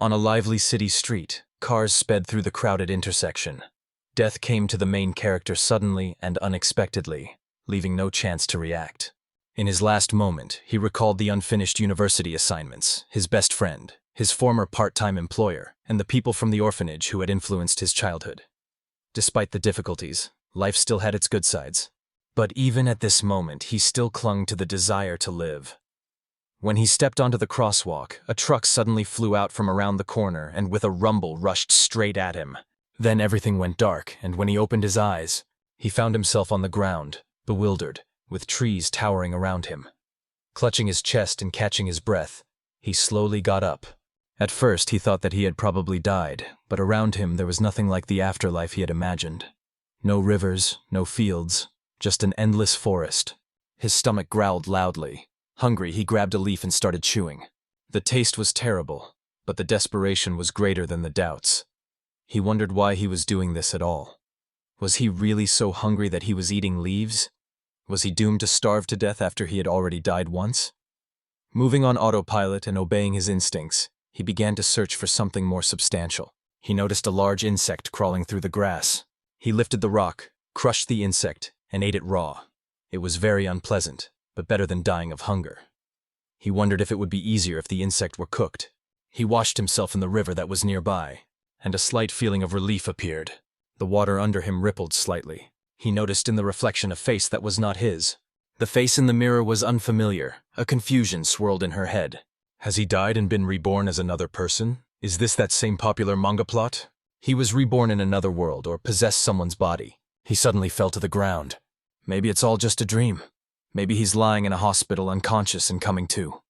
On a lively city street, cars sped through the crowded intersection. Death came to the main character suddenly and unexpectedly, leaving no chance to react. In his last moment, he recalled the unfinished university assignments, his best friend, his former part-time employer, and the people from the orphanage who had influenced his childhood. Despite the difficulties, life still had its good sides. But even at this moment, he still clung to the desire to live. When he stepped onto the crosswalk, a truck suddenly flew out from around the corner and with a rumble rushed straight at him. Then everything went dark, and when he opened his eyes, he found himself on the ground, bewildered, with trees towering around him. Clutching his chest and catching his breath, he slowly got up. At first, he thought that he had probably died, but around him there was nothing like the afterlife he had imagined. No rivers, no fields, just an endless forest. His stomach growled loudly. Hungry, he grabbed a leaf and started chewing. The taste was terrible, but the desperation was greater than the doubts. He wondered why he was doing this at all. Was he really so hungry that he was eating leaves? Was he doomed to starve to death after he had already died once? Moving on autopilot and obeying his instincts, he began to search for something more substantial. He noticed a large insect crawling through the grass. He lifted the rock, crushed the insect, and ate it raw. It was very unpleasant, but better than dying of hunger. He wondered if it would be easier if the insect were cooked. He washed himself in the river that was nearby, and a slight feeling of relief appeared. The water under him rippled slightly. He noticed in the reflection a face that was not his. The face in the mirror was unfamiliar. A confusion swirled in her head. Has he died and been reborn as another person? Is this that same popular manga plot? He was reborn in another world or possessed someone's body. He suddenly fell to the ground. Maybe it's all just a dream. Maybe he's lying in a hospital unconscious and coming to.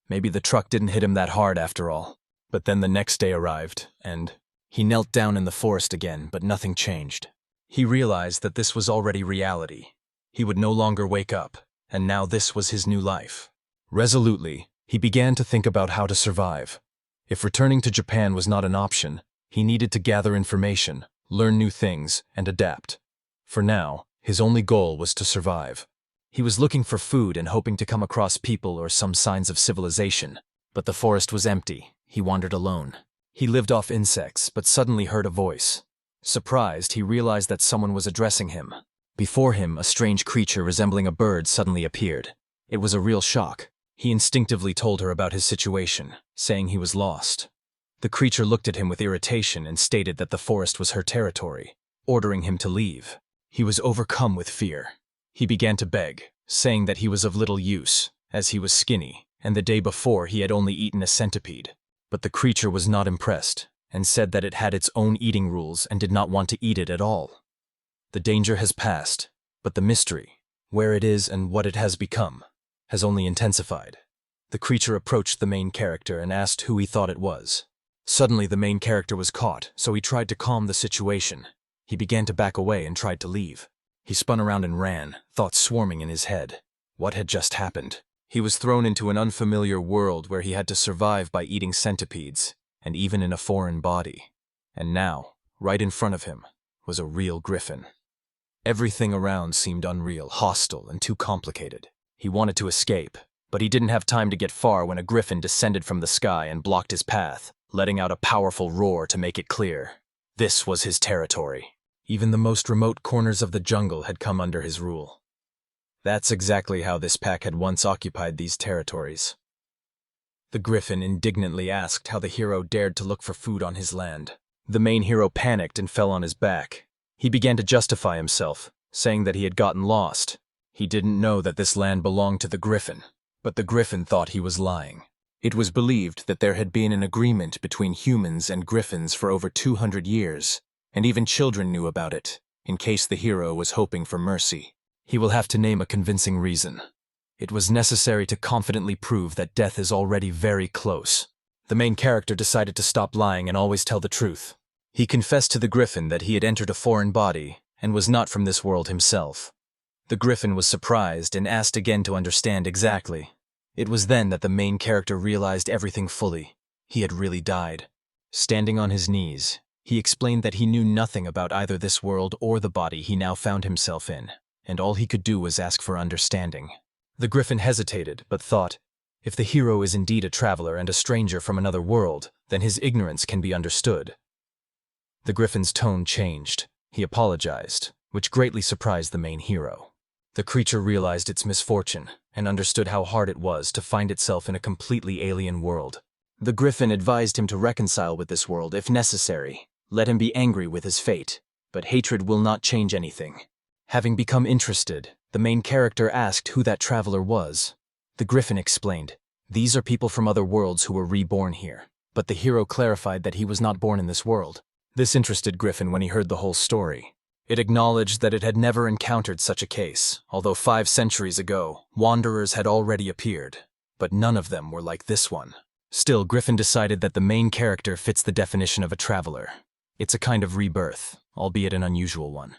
Maybe the truck didn't hit him that hard after all. But then the next day arrived, and he knelt down in the forest again, but nothing changed. He realized that this was already reality. He would no longer wake up, and now this was his new life. Resolutely, he began to think about how to survive. If returning to Japan was not an option, he needed to gather information, learn new things, and adapt. For now, his only goal was to survive. He was looking for food and hoping to come across people or some signs of civilization. But the forest was empty. He wandered alone. He lived off insects, but suddenly heard a voice. Surprised, he realized that someone was addressing him. Before him, a strange creature resembling a bird suddenly appeared. It was a real shock. He instinctively told her about his situation, saying he was lost. The creature looked at him with irritation and stated that the forest was her territory, ordering him to leave. He was overcome with fear. He began to beg, saying that he was of little use, as he was skinny, and the day before he had only eaten a centipede. But the creature was not impressed, and said that it had its own eating rules and did not want to eat it at all. The danger has passed, but the mystery, where it is and what it has become, has only intensified. The creature approached the main character and asked who he thought it was. Suddenly the main character was caught, so he tried to calm the situation. He began to back away and tried to leave. He spun around and ran, thoughts swarming in his head. What had just happened? He was thrown into an unfamiliar world where he had to survive by eating centipedes, and even in a foreign body. And now, right in front of him, was a real griffin. Everything around seemed unreal, hostile, and too complicated. He wanted to escape, but he didn't have time to get far when a griffin descended from the sky and blocked his path, letting out a powerful roar to make it clear. This was his territory. Even the most remote corners of the jungle had come under his rule. That's exactly how this pack had once occupied these territories. The griffin indignantly asked how the hero dared to look for food on his land. The main hero panicked and fell on his back. He began to justify himself, saying that he had gotten lost. He didn't know that this land belonged to the griffin, but the griffin thought he was lying. It was believed that there had been an agreement between humans and griffins for over 200 years, and even children knew about it, in case the hero was hoping for mercy. He will have to name a convincing reason. It was necessary to confidently prove that death is already very close. The main character decided to stop lying and always tell the truth. He confessed to the griffin that he had entered a foreign body and was not from this world himself. The griffin was surprised and asked again to understand exactly. It was then that the main character realized everything fully. He had really died. Standing on his knees, he explained that he knew nothing about either this world or the body he now found himself in, and all he could do was ask for understanding. The griffin hesitated, but thought, If the hero is indeed a traveler and a stranger from another world, then his ignorance can be understood. The griffin's tone changed. He apologized, which greatly surprised the main hero. The creature realized its misfortune and understood how hard it was to find itself in a completely alien world. The griffin advised him to reconcile with this world if necessary. Let him be angry with his fate, but hatred will not change anything. Having become interested, the main character asked who that traveler was. The griffin explained, "These are people from other worlds who were reborn here." But the hero clarified that he was not born in this world. This interested Griffin when he heard the whole story. It acknowledged that it had never encountered such a case, although 5 centuries ago, wanderers had already appeared. But none of them were like this one. Still, Griffin decided that the main character fits the definition of a traveler. It's a kind of rebirth, albeit an unusual one.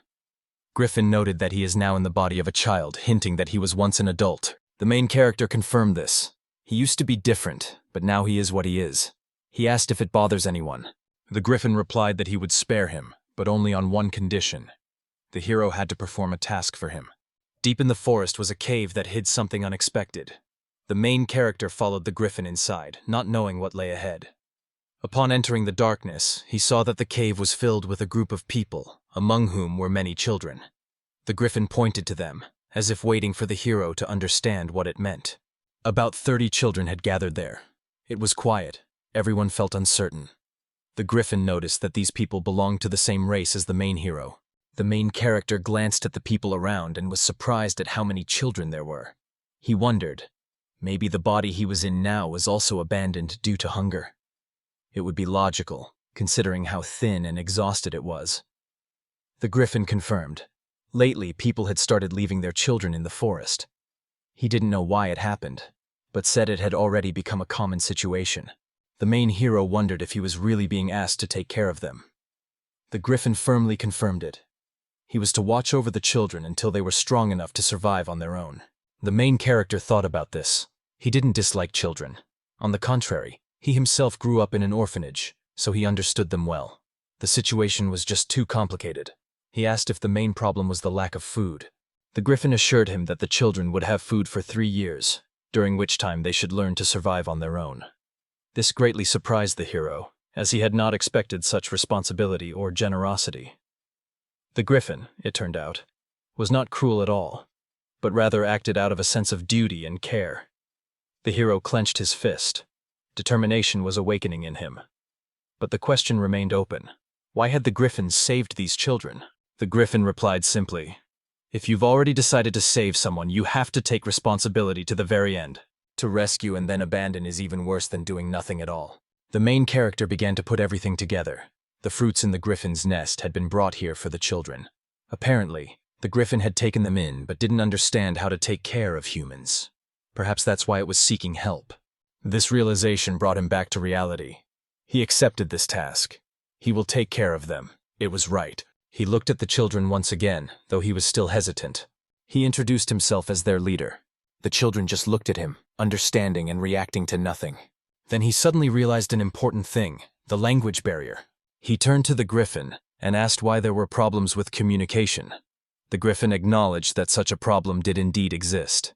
Griffin noted that he is now in the body of a child, hinting that he was once an adult. The main character confirmed this. He used to be different, but now he is what he is. He asked if it bothers anyone. The griffin replied that he would spare him, but only on one condition. The hero had to perform a task for him. Deep in the forest was a cave that hid something unexpected. The main character followed the griffin inside, not knowing what lay ahead. Upon entering the darkness, he saw that the cave was filled with a group of people, among whom were many children. The griffin pointed to them, as if waiting for the hero to understand what it meant. About 30 children had gathered there. It was quiet. Everyone felt uncertain. The griffin noticed that these people belonged to the same race as the main hero. The main character glanced at the people around and was surprised at how many children there were. He wondered, maybe the body he was in now was also abandoned due to hunger. It would be logical, considering how thin and exhausted it was. The griffin confirmed. Lately, people had started leaving their children in the forest. He didn't know why it happened, but said it had already become a common situation. The main hero wondered if he was really being asked to take care of them. The griffin firmly confirmed it. He was to watch over the children until they were strong enough to survive on their own. The main character thought about this. He didn't dislike children. On the contrary, he himself grew up in an orphanage, so he understood them well. The situation was just too complicated. He asked if the main problem was the lack of food. The griffin assured him that the children would have food for 3 years, during which time they should learn to survive on their own. This greatly surprised the hero, as he had not expected such responsibility or generosity. The griffin, it turned out, was not cruel at all, but rather acted out of a sense of duty and care. The hero clenched his fist. Determination was awakening in him. But the question remained open. Why had the griffin saved these children? The griffin replied simply, "If you've already decided to save someone, you have to take responsibility to the very end. To rescue and then abandon is even worse than doing nothing at all." The main character began to put everything together. The fruits in the griffin's nest had been brought here for the children. Apparently, the griffin had taken them in but didn't understand how to take care of humans. Perhaps that's why it was seeking help. This realization brought him back to reality. He accepted this task. He will take care of them. It was right. He looked at the children once again, though he was still hesitant. He introduced himself as their leader. The children just looked at him, understanding and reacting to nothing. Then he suddenly realized an important thing, the language barrier. He turned to the griffin and asked why there were problems with communication. The griffin acknowledged that such a problem did indeed exist.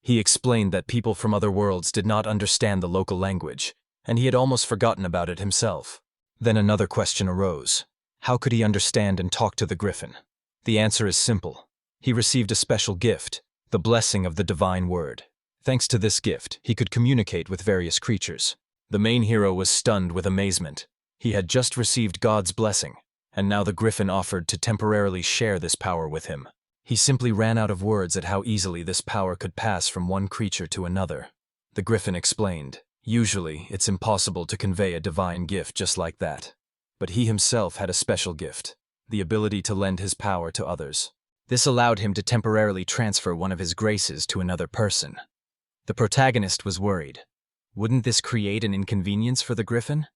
He explained that people from other worlds did not understand the local language, and he had almost forgotten about it himself. Then another question arose. How could he understand and talk to the griffin? The answer is simple. He received a special gift, the blessing of the divine word. Thanks to this gift, he could communicate with various creatures. The main hero was stunned with amazement. He had just received God's blessing, and now the griffin offered to temporarily share this power with him. He simply ran out of words at how easily this power could pass from one creature to another. The griffin explained, usually it's impossible to convey a divine gift just like that. But he himself had a special gift, the ability to lend his power to others. This allowed him to temporarily transfer one of his graces to another person. The protagonist was worried. Wouldn't this create an inconvenience for the griffin?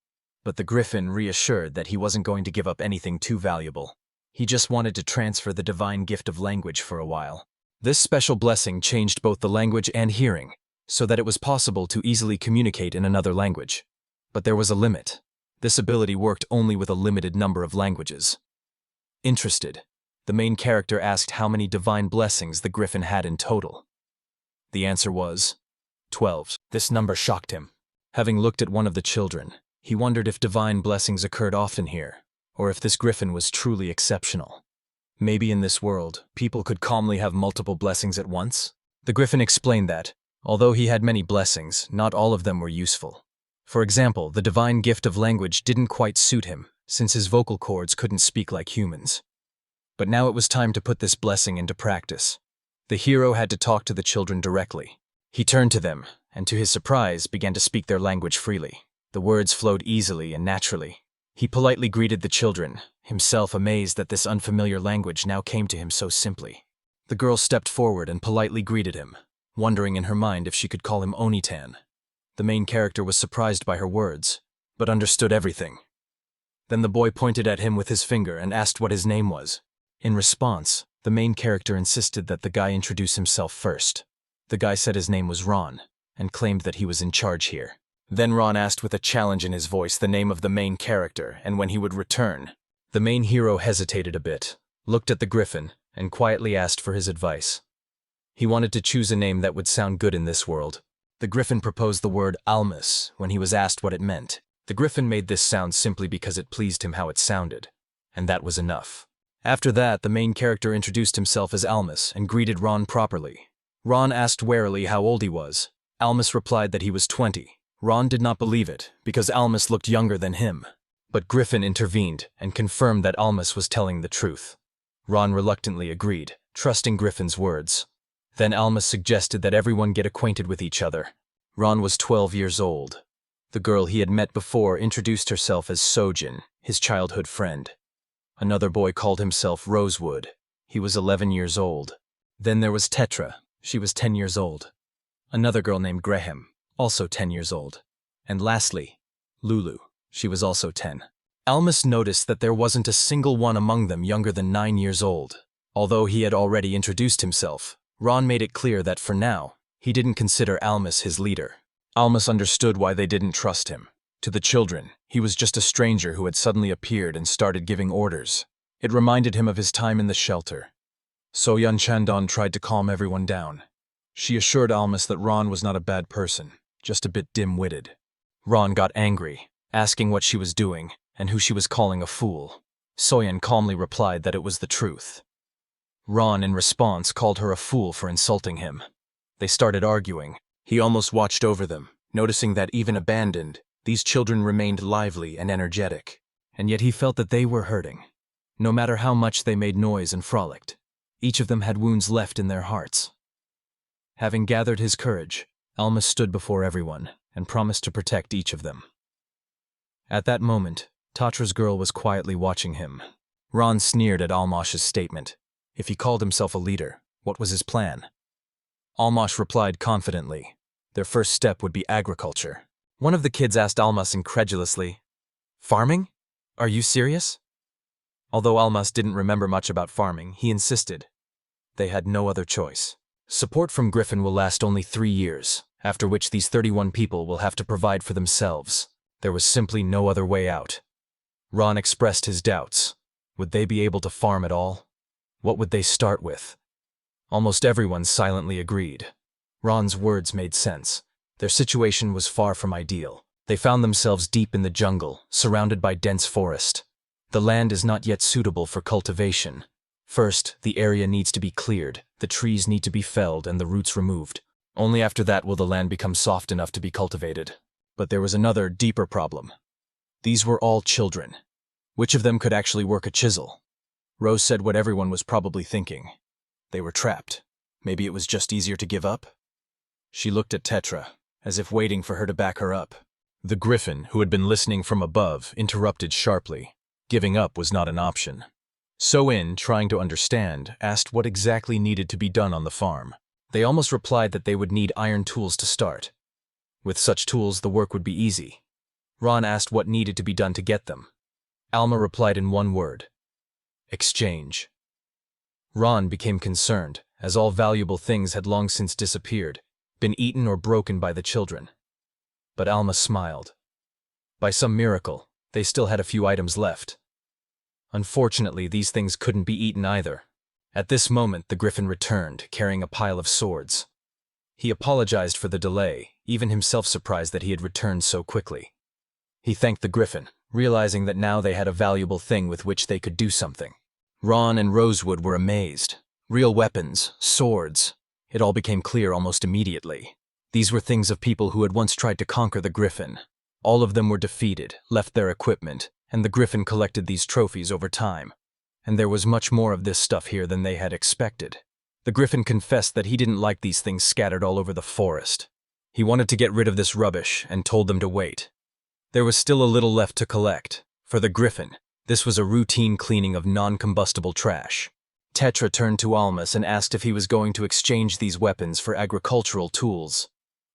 But the griffin reassured that he wasn't going to give up anything too valuable. He just wanted to transfer the divine gift of language for a while. This special blessing changed both the language and hearing, so that it was possible to easily communicate in another language. But there was a limit. This ability worked only with a limited number of languages. Interested, the main character asked how many divine blessings the griffin had in total. The answer was 12. This number shocked him. Having looked at one of the children, he wondered if divine blessings occurred often here, or if this griffin was truly exceptional. Maybe in this world, people could calmly have multiple blessings at once? The griffin explained that, although he had many blessings, not all of them were useful. For example, the divine gift of language didn't quite suit him, since his vocal cords couldn't speak like humans. But now it was time to put this blessing into practice. The hero had to talk to the children directly. He turned to them, and to his surprise, began to speak their language freely. The words flowed easily and naturally. He politely greeted the children, himself amazed that this unfamiliar language now came to him so simply. The girl stepped forward and politely greeted him, wondering in her mind if she could call him Onitan. The main character was surprised by her words, but understood everything. Then the boy pointed at him with his finger and asked what his name was. In response, the main character insisted that the guy introduce himself first. The guy said his name was Ron, and claimed that he was in charge here. Then Ron asked with a challenge in his voice the name of the main character and when he would return. The main hero hesitated a bit, looked at the griffin, and quietly asked for his advice. He wanted to choose a name that would sound good in this world. The griffin proposed the word Almas when he was asked what it meant. The griffin made this sound simply because it pleased him how it sounded, and that was enough. After that, the main character introduced himself as Almas and greeted Ron properly. Ron asked warily how old he was. Almas replied that he was 20. Ron did not believe it, because Almas looked younger than him. But Griffin intervened and confirmed that Almas was telling the truth. Ron reluctantly agreed, trusting Griffin's words. Then Almas suggested that everyone get acquainted with each other. Ron was 12 years old. The girl he had met before introduced herself as Sojin, his childhood friend. Another boy called himself Rosewood. He was 11 years old. Then there was Tetra. She was 10 years old. Another girl named Graham, also 10 years old. And lastly, Lulu. She was also 10. Almas noticed that there wasn't a single one among them younger than 9 years old. Although he had already introduced himself, Ron made it clear that for now, he didn't consider Almas his leader. Almas understood why they didn't trust him. To the children, he was just a stranger who had suddenly appeared and started giving orders. It reminded him of his time in the shelter. Soyeon Chandon tried to calm everyone down. She assured Almas that Ron was not a bad person, just a bit dim-witted. Ron got angry, asking what she was doing and who she was calling a fool. Soyeon calmly replied that it was the truth. Ron, in response, called her a fool for insulting him. They started arguing. He almost watched over them, noticing that even abandoned, these children remained lively and energetic. And yet he felt that they were hurting. No matter how much they made noise and frolicked, each of them had wounds left in their hearts. Having gathered his courage, Almas stood before everyone and promised to protect each of them. At that moment, Tetra's girl was quietly watching him. Ron sneered at Almash's statement. If he called himself a leader, what was his plan? Almash replied confidently. Their first step would be agriculture. One of the kids asked Almas incredulously, "Farming? Are you serious?" Although Almas didn't remember much about farming, he insisted. They had no other choice. Support from Griffin will last only 3 years, after which these 31 people will have to provide for themselves. There was simply no other way out. Ron expressed his doubts. Would they be able to farm at all? What would they start with? Almost everyone silently agreed. Ron's words made sense. Their situation was far from ideal. They found themselves deep in the jungle, surrounded by dense forest. The land is not yet suitable for cultivation. First, the area needs to be cleared, the trees need to be felled and the roots removed. Only after that will the land become soft enough to be cultivated. But there was another, deeper problem. These were all children. Which of them could actually work a chisel? Rose said what everyone was probably thinking. They were trapped. Maybe it was just easier to give up? She looked at Tetra, as if waiting for her to back her up. The griffin, who had been listening from above, interrupted sharply. Giving up was not an option. So-in, trying to understand, asked what exactly needed to be done on the farm. They almost replied that they would need iron tools to start. With such tools, the work would be easy. Ron asked what needed to be done to get them. Alma replied in one word: exchange. Ron became concerned, as all valuable things had long since disappeared, been eaten or broken by the children. But Alma smiled. By some miracle, they still had a few items left. Unfortunately, these things couldn't be eaten either. At this moment, the griffin returned, carrying a pile of swords. He apologized for the delay, even himself surprised that he had returned so quickly. He thanked the griffin, realizing that now they had a valuable thing with which they could do something. Ron and Rosewood were amazed. Real weapons, swords. It all became clear almost immediately. These were things of people who had once tried to conquer the griffin. All of them were defeated, left their equipment, and the griffin collected these trophies over time. And there was much more of this stuff here than they had expected. The griffin confessed that he didn't like these things scattered all over the forest. He wanted to get rid of this rubbish and told them to wait. There was still a little left to collect. For the griffin, this was a routine cleaning of non-combustible trash. Tetra turned to Almas and asked if he was going to exchange these weapons for agricultural tools.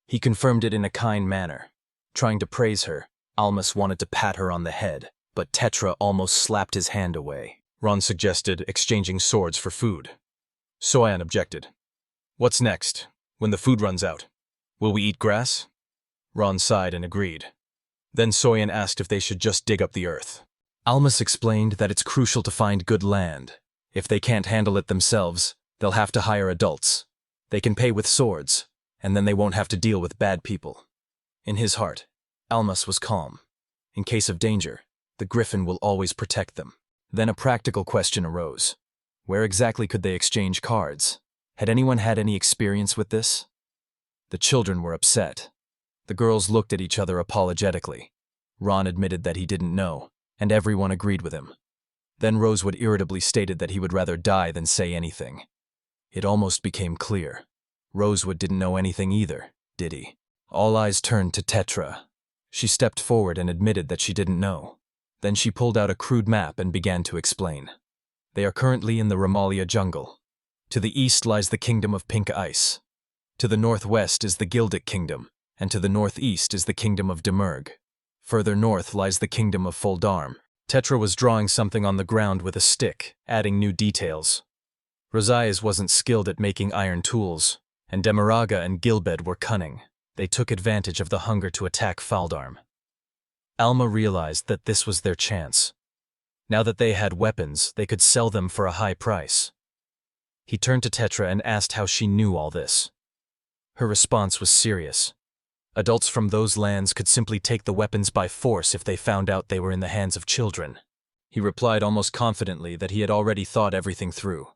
He confirmed it in a kind manner. Trying to praise her, Almas wanted to pat her on the head, but Tetra almost slapped his hand away. Ron suggested exchanging swords for food. Soyan objected. What's next, when the food runs out? Will we eat grass? Ron sighed and agreed. Then Soyan asked if they should just dig up the earth. Almas explained that it's crucial to find good land. If they can't handle it themselves, they'll have to hire adults. They can pay with swords, and then they won't have to deal with bad people. In his heart, Almas was calm. In case of danger, the griffin will always protect them. Then a practical question arose. Where exactly could they exchange cards? Had anyone had any experience with this? The children were upset. The girls looked at each other apologetically. Ron admitted that he didn't know, and everyone agreed with him. Then Rosewood irritably stated that he would rather die than say anything. It almost became clear. Rosewood didn't know anything either, did he? All eyes turned to Tetra. She stepped forward and admitted that she didn't know. Then she pulled out a crude map and began to explain. They are currently in the Ramalia jungle. To the east lies the kingdom of Pink Ice. To the northwest is the Gildic kingdom, and to the northeast is the kingdom of Demurg. Further north lies the kingdom of Foldarm. Tetra was drawing something on the ground with a stick, adding new details. Rosaias wasn't skilled at making iron tools, and Demaraga and Gilbed were cunning. They took advantage of the hunger to attack Foldarm. Alma realized that this was their chance. Now that they had weapons, they could sell them for a high price. He turned to Tetra and asked how she knew all this. Her response was serious. Adults from those lands could simply take the weapons by force if they found out they were in the hands of children. He replied almost confidently that he had already thought everything through.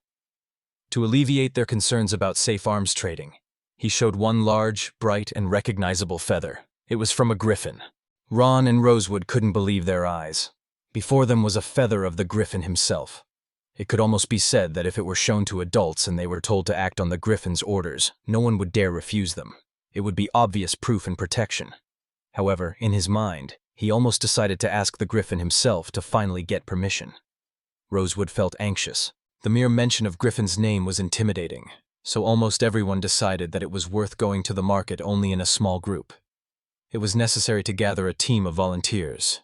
To alleviate their concerns about safe arms trading, he showed one large, bright, and recognizable feather. It was from a griffin. Ron and Rosewood couldn't believe their eyes. Before them was a feather of the griffin himself. It could almost be said that if it were shown to adults and they were told to act on the griffin's orders, no one would dare refuse them. It would be obvious proof and protection. However, in his mind, he almost decided to ask the griffin himself to finally get permission. Rosewood felt anxious. The mere mention of Griffin's name was intimidating, so almost everyone decided that it was worth going to the market only in a small group. It was necessary to gather a team of volunteers.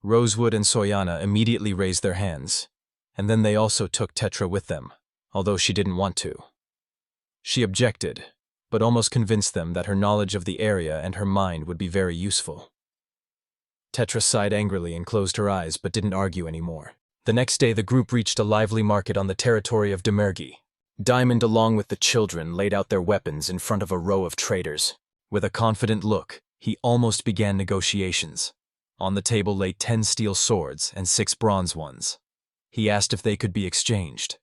Rosewood and Soyana immediately raised their hands, and then they also took Tetra with them, although she didn't want to. She objected, but almost convinced them that her knowledge of the area and her mind would be very useful. Tetra sighed angrily and closed her eyes but didn't argue anymore. The next day the group reached a lively market on the territory of Demergi. Diamond, along with the children, laid out their weapons in front of a row of traders. With a confident look, he almost began negotiations. On the table lay 10 steel swords and 6 bronze ones. He asked if they could be exchanged.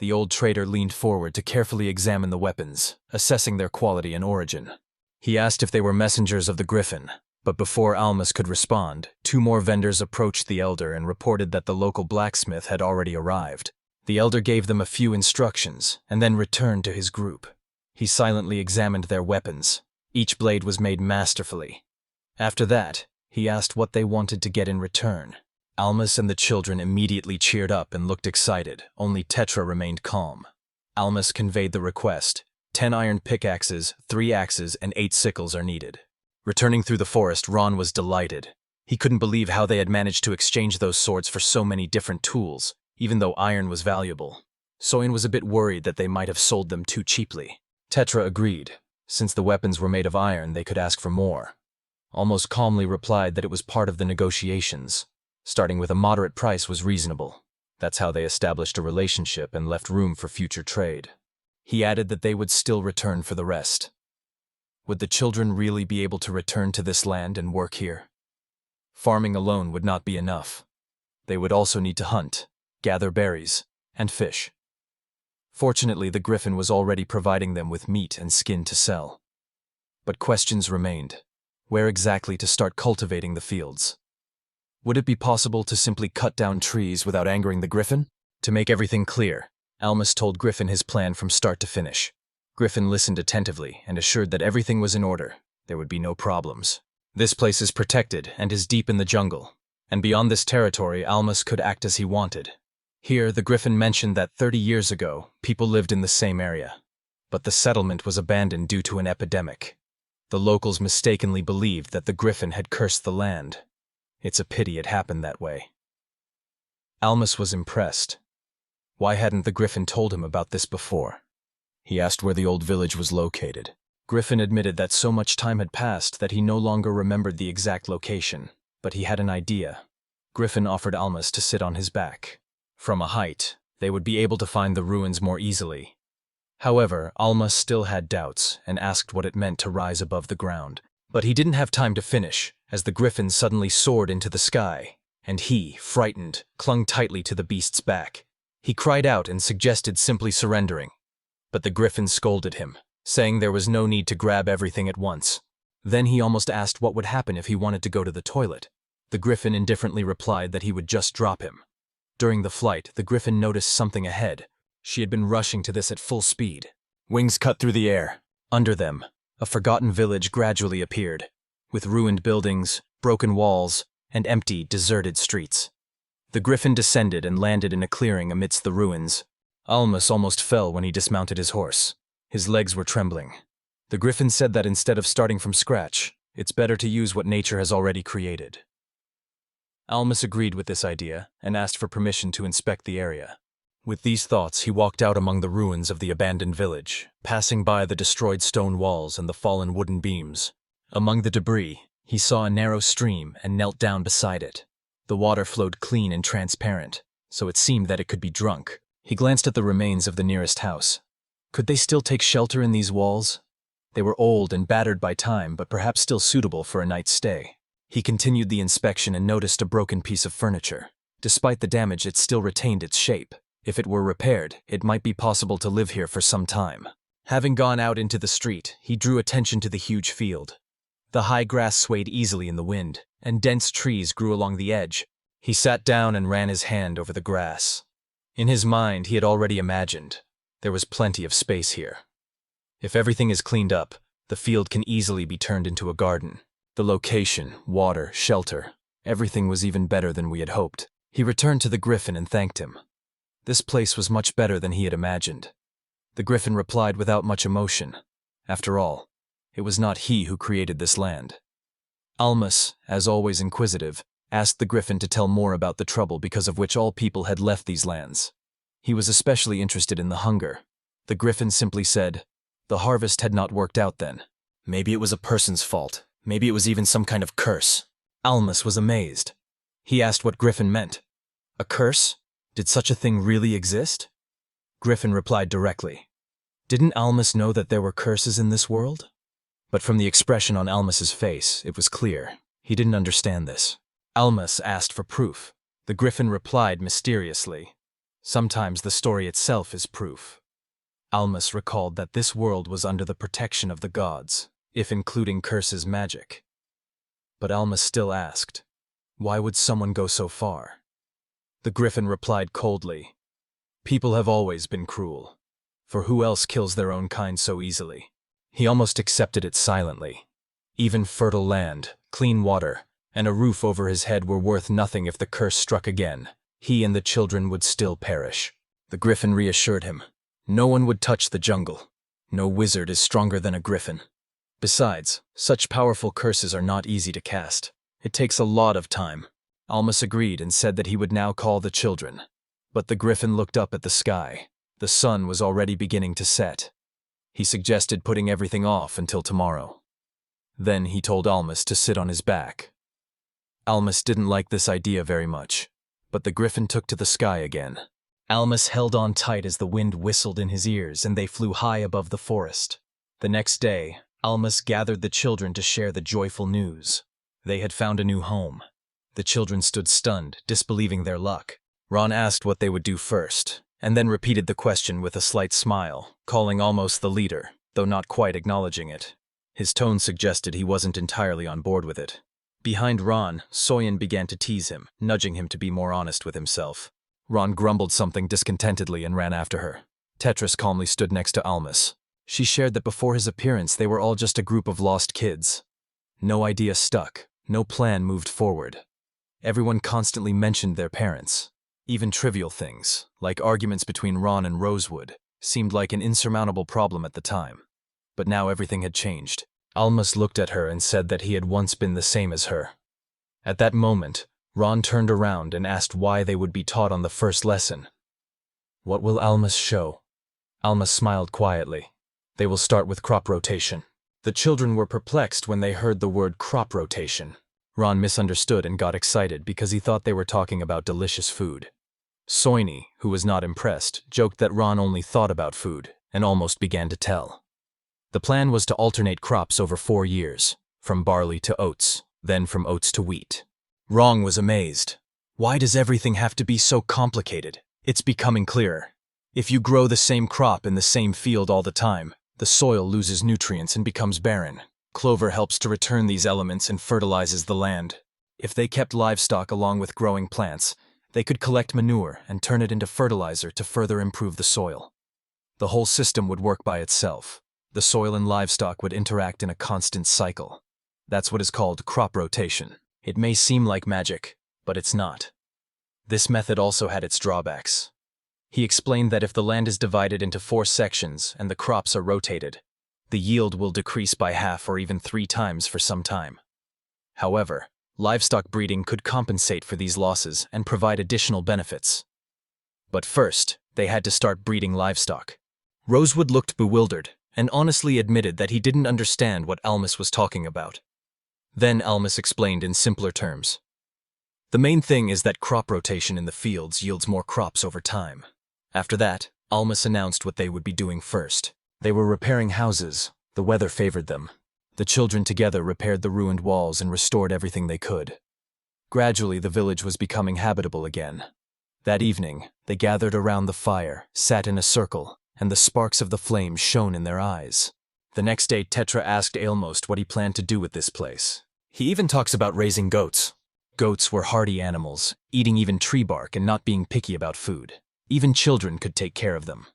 The old trader leaned forward to carefully examine the weapons, assessing their quality and origin. He asked if they were messengers of the griffin, but before Almas could respond, 2 more vendors approached the elder and reported that the local blacksmith had already arrived. The elder gave them a few instructions and then returned to his group. He silently examined their weapons. Each blade was made masterfully. After that, he asked what they wanted to get in return. Almas and the children immediately cheered up and looked excited, only Tetra remained calm. Almas conveyed the request. 10 iron pickaxes, 3 axes, and 8 sickles are needed. Returning through the forest, Ron was delighted. He couldn't believe how they had managed to exchange those swords for so many different tools, even though iron was valuable. Soyan was a bit worried that they might have sold them too cheaply. Tetra agreed. Since the weapons were made of iron, they could ask for more. Almost calmly replied that it was part of the negotiations. Starting with a moderate price was reasonable. That's how they established a relationship and left room for future trade. He added that they would still return for the rest. Would the children really be able to return to this land and work here? Farming alone would not be enough. They would also need to hunt, gather berries, and fish. Fortunately, the griffin was already providing them with meat and skin to sell. But questions remained. Where exactly to start cultivating the fields? Would it be possible to simply cut down trees without angering the griffin? To make everything clear, Almas told Griffin his plan from start to finish. Griffin listened attentively and assured that everything was in order. There would be no problems. This place is protected and is deep in the jungle, and beyond this territory, Almas could act as he wanted. Here, the griffin mentioned that 30 years ago, people lived in the same area. But the settlement was abandoned due to an epidemic. The locals mistakenly believed that the griffin had cursed the land. It's a pity it happened that way. Almas was impressed. Why hadn't the griffin told him about this before? He asked where the old village was located. Griffin admitted that so much time had passed that he no longer remembered the exact location, but he had an idea. Griffin offered Almas to sit on his back. From a height, they would be able to find the ruins more easily. However, Almas still had doubts and asked what it meant to rise above the ground. But he didn't have time to finish, as the griffin suddenly soared into the sky, and he, frightened, clung tightly to the beast's back. He cried out and suggested simply surrendering. But the griffin scolded him, saying there was no need to grab everything at once. Then he almost asked what would happen if he wanted to go to the toilet. The griffin indifferently replied that he would just drop him. During the flight, the griffin noticed something ahead. She had been rushing to this at full speed. Wings cut through the air. Under them, a forgotten village gradually appeared, with ruined buildings, broken walls, and empty, deserted streets. The griffin descended and landed in a clearing amidst the ruins. Almas almost fell when he dismounted his horse. His legs were trembling. The griffin said that instead of starting from scratch, it's better to use what nature has already created. Almas agreed with this idea and asked for permission to inspect the area. With these thoughts, he walked out among the ruins of the abandoned village, passing by the destroyed stone walls and the fallen wooden beams. Among the debris, he saw a narrow stream and knelt down beside it. The water flowed clean and transparent, so it seemed that it could be drunk. He glanced at the remains of the nearest house. Could they still take shelter in these walls? They were old and battered by time, but perhaps still suitable for a night's stay. He continued the inspection and noticed a broken piece of furniture. Despite the damage, it still retained its shape. If it were repaired, it might be possible to live here for some time. Having gone out into the street, he drew attention to the huge field. The high grass swayed easily in the wind, and dense trees grew along the edge. He sat down and ran his hand over the grass. In his mind, he had already imagined there was plenty of space here. If everything is cleaned up, the field can easily be turned into a garden. The location, water, shelter, everything was even better than we had hoped. He returned to the griffin and thanked him. This place was much better than he had imagined. The griffin replied without much emotion. After all, it was not he who created this land. Almas, as always inquisitive, asked the griffin to tell more about the trouble because of which all people had left these lands. He was especially interested in the hunger. The griffin simply said, "The harvest had not worked out then. Maybe it was a person's fault. Maybe it was even some kind of curse." Almas was amazed. He asked what Griffin meant. A curse? Did such a thing really exist? Griffin replied directly. Didn't Almas know that there were curses in this world? But from the expression on Almas's face, it was clear. He didn't understand this. Almas asked for proof. The griffin replied mysteriously, "Sometimes the story itself is proof." Almas recalled that this world was under the protection of the gods, if including curses magic. But Almas still asked, why would someone go so far? The griffin replied coldly, "People have always been cruel, for who else kills their own kind so easily?" He almost accepted it silently. Even fertile land, clean water, and a roof over his head were worth nothing if the curse struck again. He and the children would still perish. The griffin reassured him. No one would touch the jungle. No wizard is stronger than a griffin. Besides, such powerful curses are not easy to cast. It takes a lot of time. Almas agreed and said that he would now call the children. But the griffin looked up at the sky. The sun was already beginning to set. He suggested putting everything off until tomorrow. Then he told Almas to sit on his back. Almas didn't like this idea very much, but the griffin took to the sky again. Almas held on tight as the wind whistled in his ears and they flew high above the forest. The next day, Almas gathered the children to share the joyful news. They had found a new home. The children stood stunned, disbelieving their luck. Ron asked what they would do first, and then repeated the question with a slight smile, calling Almas the leader, though not quite acknowledging it. His tone suggested he wasn't entirely on board with it. Behind Ron, Soyeon began to tease him, nudging him to be more honest with himself. Ron grumbled something discontentedly and ran after her. Tetra calmly stood next to Almas. She shared that before his appearance they were all just a group of lost kids. No idea stuck, no plan moved forward. Everyone constantly mentioned their parents. Even trivial things, like arguments between Ron and Rosewood, seemed like an insurmountable problem at the time. But now everything had changed. Almas looked at her and said that he had once been the same as her. At that moment, Ron turned around and asked why they would be taught on the first lesson. "What will Almas show?" Almas smiled quietly. "They will start with crop rotation." The children were perplexed when they heard the word crop rotation. Ron misunderstood and got excited because he thought they were talking about delicious food. Soini, who was not impressed, joked that Ron only thought about food and almost began to tell. The plan was to alternate crops over 4 years, from barley to oats, then from oats to wheat. Ron was amazed. Why does everything have to be so complicated? It's becoming clearer. If you grow the same crop in the same field all the time, the soil loses nutrients and becomes barren. Clover helps to return these elements and fertilizes the land. If they kept livestock along with growing plants, they could collect manure and turn it into fertilizer to further improve the soil. The whole system would work by itself. The soil and livestock would interact in a constant cycle. That's what is called crop rotation. It may seem like magic, but it's not. This method also had its drawbacks. He explained that if the land is divided into 4 sections and the crops are rotated, the yield will decrease by half or even 3 times for some time. However, livestock breeding could compensate for these losses and provide additional benefits. But first, they had to start breeding livestock. Rosewood looked bewildered and honestly admitted that he didn't understand what Almas was talking about. Then Almas explained in simpler terms. The main thing is that crop rotation in the fields yields more crops over time. After that, Almas announced what they would be doing first. They were repairing houses. The weather favored them. The children together repaired the ruined walls and restored everything they could. Gradually, the village was becoming habitable again. That evening, they gathered around the fire, sat in a circle, and the sparks of the flames shone in their eyes. The next day, Tetra asked Almost what he planned to do with this place. He even talks about raising goats. Goats were hardy animals, eating even tree bark and not being picky about food. Even children could take care of them.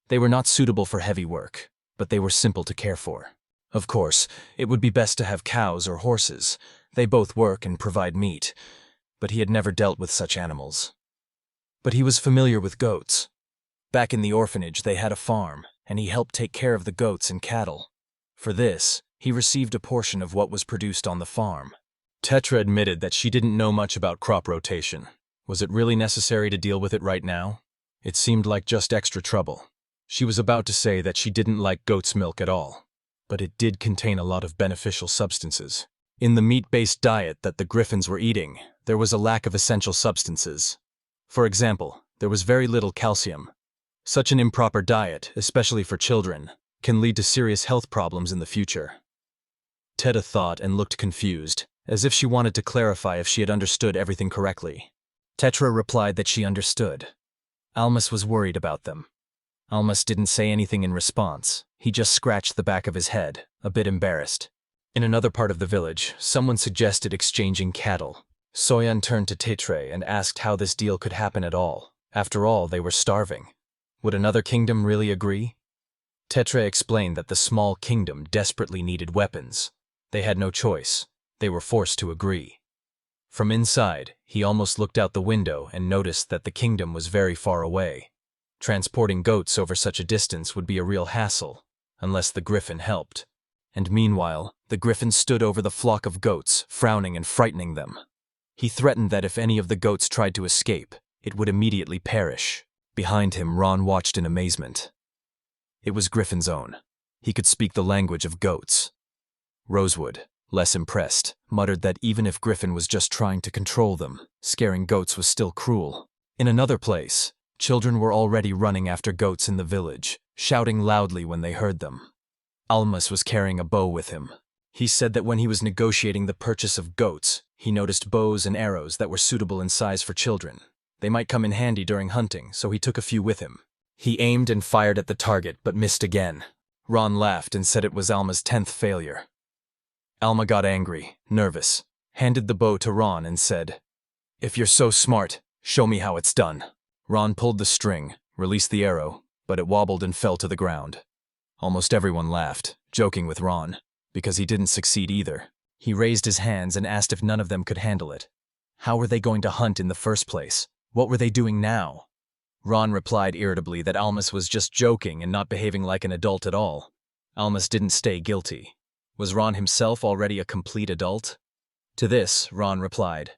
They were not suitable for heavy work, but they were simple to care for. Of course, it would be best to have cows or horses. They both work and provide meat, but he had never dealt with such animals. But he was familiar with goats. Back in the orphanage, they had a farm, and he helped take care of the goats and cattle. For this, he received a portion of what was produced on the farm. Tetra admitted that she didn't know much about crop rotation. Was it really necessary to deal with it right now? It seemed like just extra trouble. She was about to say that she didn't like goat's milk at all, but it did contain a lot of beneficial substances. In the meat-based diet that the griffins were eating, there was a lack of essential substances. For example, there was very little calcium. Such an improper diet, especially for children, can lead to serious health problems in the future. Tetra thought and looked confused, as if she wanted to clarify if she had understood everything correctly. Tetra replied that she understood. Almas was worried about them. Almas didn't say anything in response. He just scratched the back of his head, a bit embarrassed. In another part of the village, someone suggested exchanging cattle. Soyeon turned to Tetra and asked how this deal could happen at all. After all, they were starving. Would another kingdom really agree? Tetra explained that the small kingdom desperately needed weapons. They had no choice. They were forced to agree. From inside, he almost looked out the window and noticed that the kingdom was very far away. Transporting goats over such a distance would be a real hassle, unless the griffin helped. And meanwhile, the griffin stood over the flock of goats, frowning and frightening them. He threatened that if any of the goats tried to escape, it would immediately perish. Behind him, Ron watched in amazement. It was Griffin's own. He could speak the language of goats. Rosewood, less impressed, muttered that even if Griffin was just trying to control them, scaring goats was still cruel. In another place, Children were already running after goats in the village, shouting loudly when they heard them. Almas was carrying a bow with him. He said that when he was negotiating the purchase of goats, he noticed bows and arrows that were suitable in size for children. They might come in handy during hunting, so he took a few with him. He aimed and fired at the target, but missed again. Ron laughed and said it was Alma's 10th failure. Alma got angry, nervous, handed the bow to Ron and said, "If you're so smart, show me how it's done." Ron pulled the string, released the arrow, but it wobbled and fell to the ground. Almost everyone laughed, joking with Ron, because he didn't succeed either. He raised his hands and asked if none of them could handle it. How were they going to hunt in the first place? What were they doing now? Ron replied irritably that Almas was just joking and not behaving like an adult at all. Almas didn't stay guilty. Was Ron himself already a complete adult? To this, Ron replied,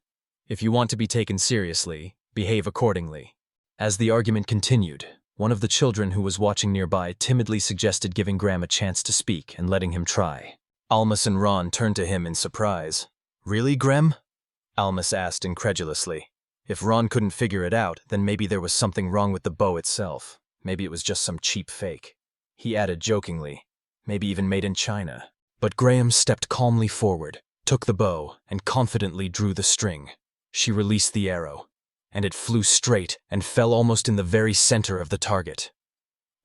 "If you want to be taken seriously, behave accordingly." As the argument continued, one of the children who was watching nearby timidly suggested giving Graham a chance to speak and letting him try. Almas and Ron turned to him in surprise. "Really, Graham?" Almas asked incredulously. If Ron couldn't figure it out, then maybe there was something wrong with the bow itself. Maybe it was just some cheap fake. He added jokingly, maybe even made in China. But Graham stepped calmly forward, took the bow, and confidently drew the string. She released the arrow, and it flew straight and fell almost in the very center of the target.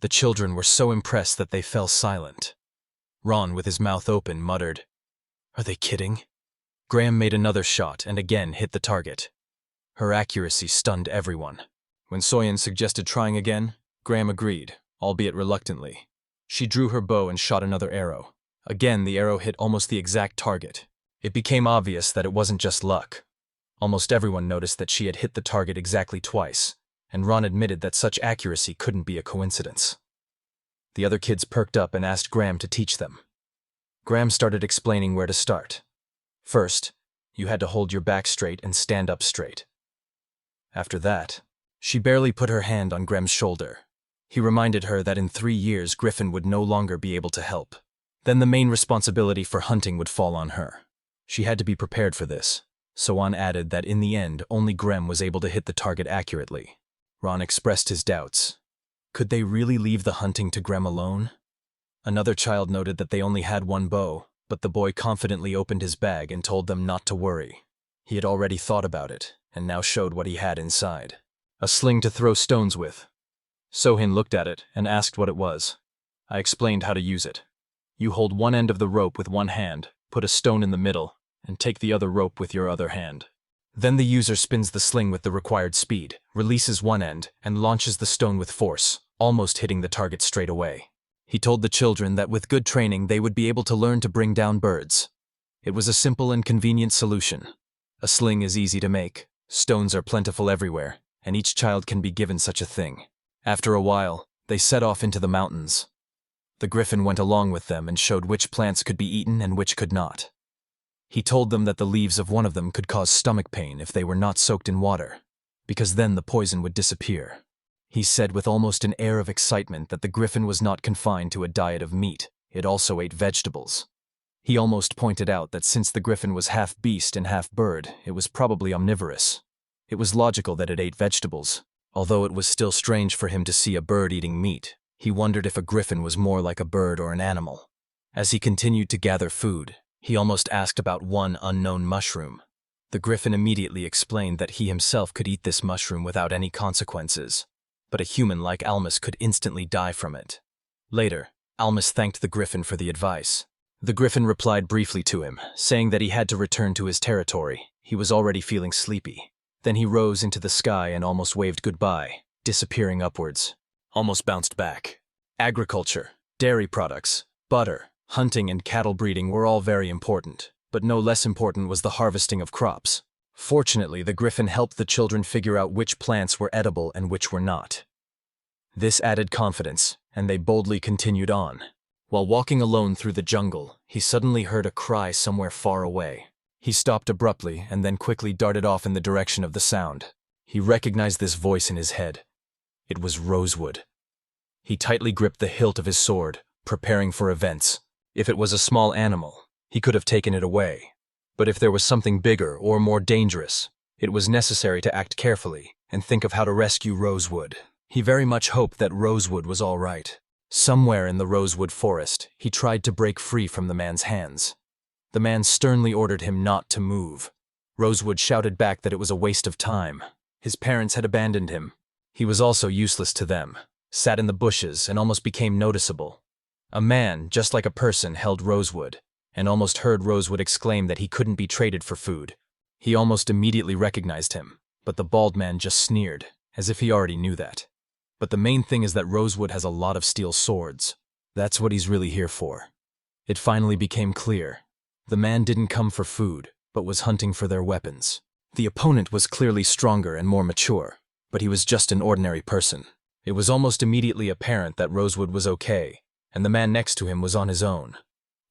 The children were so impressed that they fell silent. Ron, with his mouth open, muttered, "Are they kidding?" Graham made another shot and again hit the target. Her accuracy stunned everyone. When Soyeon suggested trying again, Graham agreed, albeit reluctantly. She drew her bow and shot another arrow. Again, the arrow hit almost the exact target. It became obvious that it wasn't just luck. Almost everyone noticed that she had hit the target exactly twice, and Ron admitted that such accuracy couldn't be a coincidence. The other kids perked up and asked Graham to teach them. Graham started explaining where to start. First, you had to hold your back straight and stand up straight. After that, she barely put her hand on Graham's shoulder. He reminded her that in 3 years Griffin would no longer be able to help. Then the main responsibility for hunting would fall on her. She had to be prepared for this. So Ron added that in the end, only Graham was able to hit the target accurately. Ron expressed his doubts. Could they really leave the hunting to Graham alone? Another child noted that they only had one bow, but the boy confidently opened his bag and told them not to worry. He had already thought about it, and now showed what he had inside. A sling to throw stones with. Sohin looked at it and asked what it was. I explained how to use it. You hold one end of the rope with one hand, put a stone in the middle, and take the other rope with your other hand. Then the user spins the sling with the required speed, releases one end, and launches the stone with force, almost hitting the target straight away. He told the children that with good training they would be able to learn to bring down birds. It was a simple and convenient solution. A sling is easy to make, stones are plentiful everywhere, and each child can be given such a thing. After a while, they set off into the mountains. The griffin went along with them and showed which plants could be eaten and which could not. He told them that the leaves of one of them could cause stomach pain if they were not soaked in water, because then the poison would disappear. He said with almost an air of excitement that the griffin was not confined to a diet of meat, it also ate vegetables. He almost pointed out that since the griffin was half beast and half bird, it was probably omnivorous. It was logical that it ate vegetables, although it was still strange for him to see a bird eating meat. He wondered if a griffin was more like a bird or an animal. As he continued to gather food, he almost asked about one unknown mushroom. The griffin immediately explained that he himself could eat this mushroom without any consequences, but a human like Almas could instantly die from it. Later, Almas thanked the griffin for the advice. The griffin replied briefly to him, saying that he had to return to his territory. He was already feeling sleepy. Then he rose into the sky and almost waved goodbye, disappearing upwards. Almost bounced back. Agriculture, dairy products, butter, hunting and cattle breeding were all very important, but no less important was the harvesting of crops. Fortunately, the griffin helped the children figure out which plants were edible and which were not. This added confidence, and they boldly continued on. While walking alone through the jungle, he suddenly heard a cry somewhere far away. He stopped abruptly and then quickly darted off in the direction of the sound. He recognized this voice in his head. It was Rosewood. He tightly gripped the hilt of his sword, preparing for events. If it was a small animal, he could have taken it away. But if there was something bigger or more dangerous, it was necessary to act carefully and think of how to rescue Rosewood. He very much hoped that Rosewood was all right. Somewhere in the rosewood forest, he tried to break free from the man's hands. The man sternly ordered him not to move. Rosewood shouted back that it was a waste of time. His parents had abandoned him. He was also useless to them, sat in the bushes and almost became noticeable. A man, just like a person, held Rosewood, and almost heard Rosewood exclaim that he couldn't be traded for food. He almost immediately recognized him, but the bald man just sneered, as if he already knew that. But the main thing is that Rosewood has a lot of steel swords. That's what he's really here for. It finally became clear. The man didn't come for food, but was hunting for their weapons. The opponent was clearly stronger and more mature, but he was just an ordinary person. It was almost immediately apparent that Rosewood was okay, and the man next to him was on his own.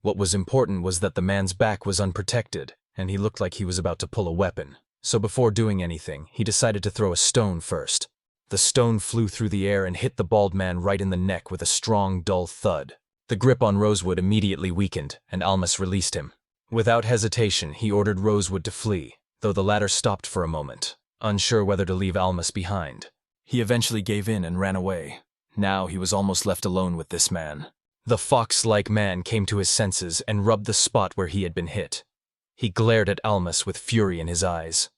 What was important was that the man's back was unprotected, and he looked like he was about to pull a weapon. So before doing anything, he decided to throw a stone first. The stone flew through the air and hit the bald man right in the neck with a strong, dull thud. The grip on Rosewood immediately weakened, and Almas released him. Without hesitation, he ordered Rosewood to flee, though the latter stopped for a moment, unsure whether to leave Almas behind. He eventually gave in and ran away. Now he was almost left alone with this man. The fox-like man came to his senses and rubbed the spot where he had been hit. He glared at Almas with fury in his eyes.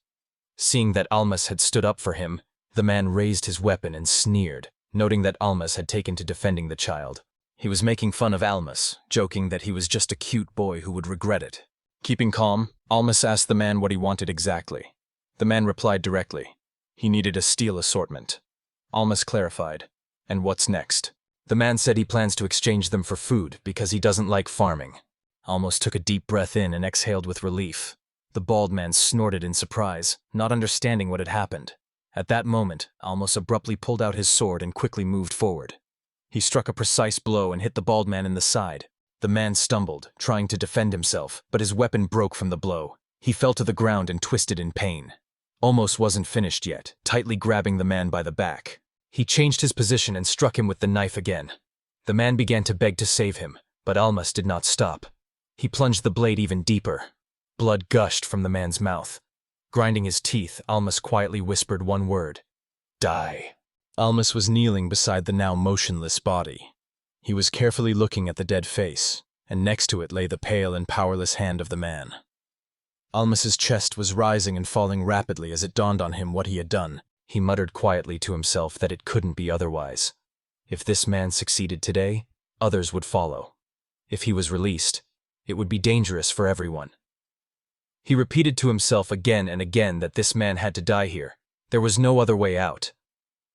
Seeing that Almas had stood up for him, the man raised his weapon and sneered, noting that Almas had taken to defending the child. He was making fun of Almas, joking that he was just a cute boy who would regret it. Keeping calm, Almas asked the man what he wanted exactly. The man replied directly. He needed a steel assortment. Almas clarified. And what's next? The man said he plans to exchange them for food because he doesn't like farming. Almas took a deep breath in and exhaled with relief. The bald man snorted in surprise, not understanding what had happened. At that moment, Almas abruptly pulled out his sword and quickly moved forward. He struck a precise blow and hit the bald man in the side. The man stumbled, trying to defend himself, but his weapon broke from the blow. He fell to the ground and twisted in pain. Almost wasn't finished yet, tightly grabbing the man by the back. He changed his position and struck him with the knife again. The man began to beg to save him, but Almas did not stop. He plunged the blade even deeper. Blood gushed from the man's mouth. Grinding his teeth, Almas quietly whispered one word. Die. Almas was kneeling beside the now motionless body. He was carefully looking at the dead face, and next to it lay the pale and powerless hand of the man. Almas's chest was rising and falling rapidly as it dawned on him what he had done. He muttered quietly to himself that it couldn't be otherwise. If this man succeeded today, others would follow. If he was released, it would be dangerous for everyone. He repeated to himself again and again that this man had to die here. There was no other way out.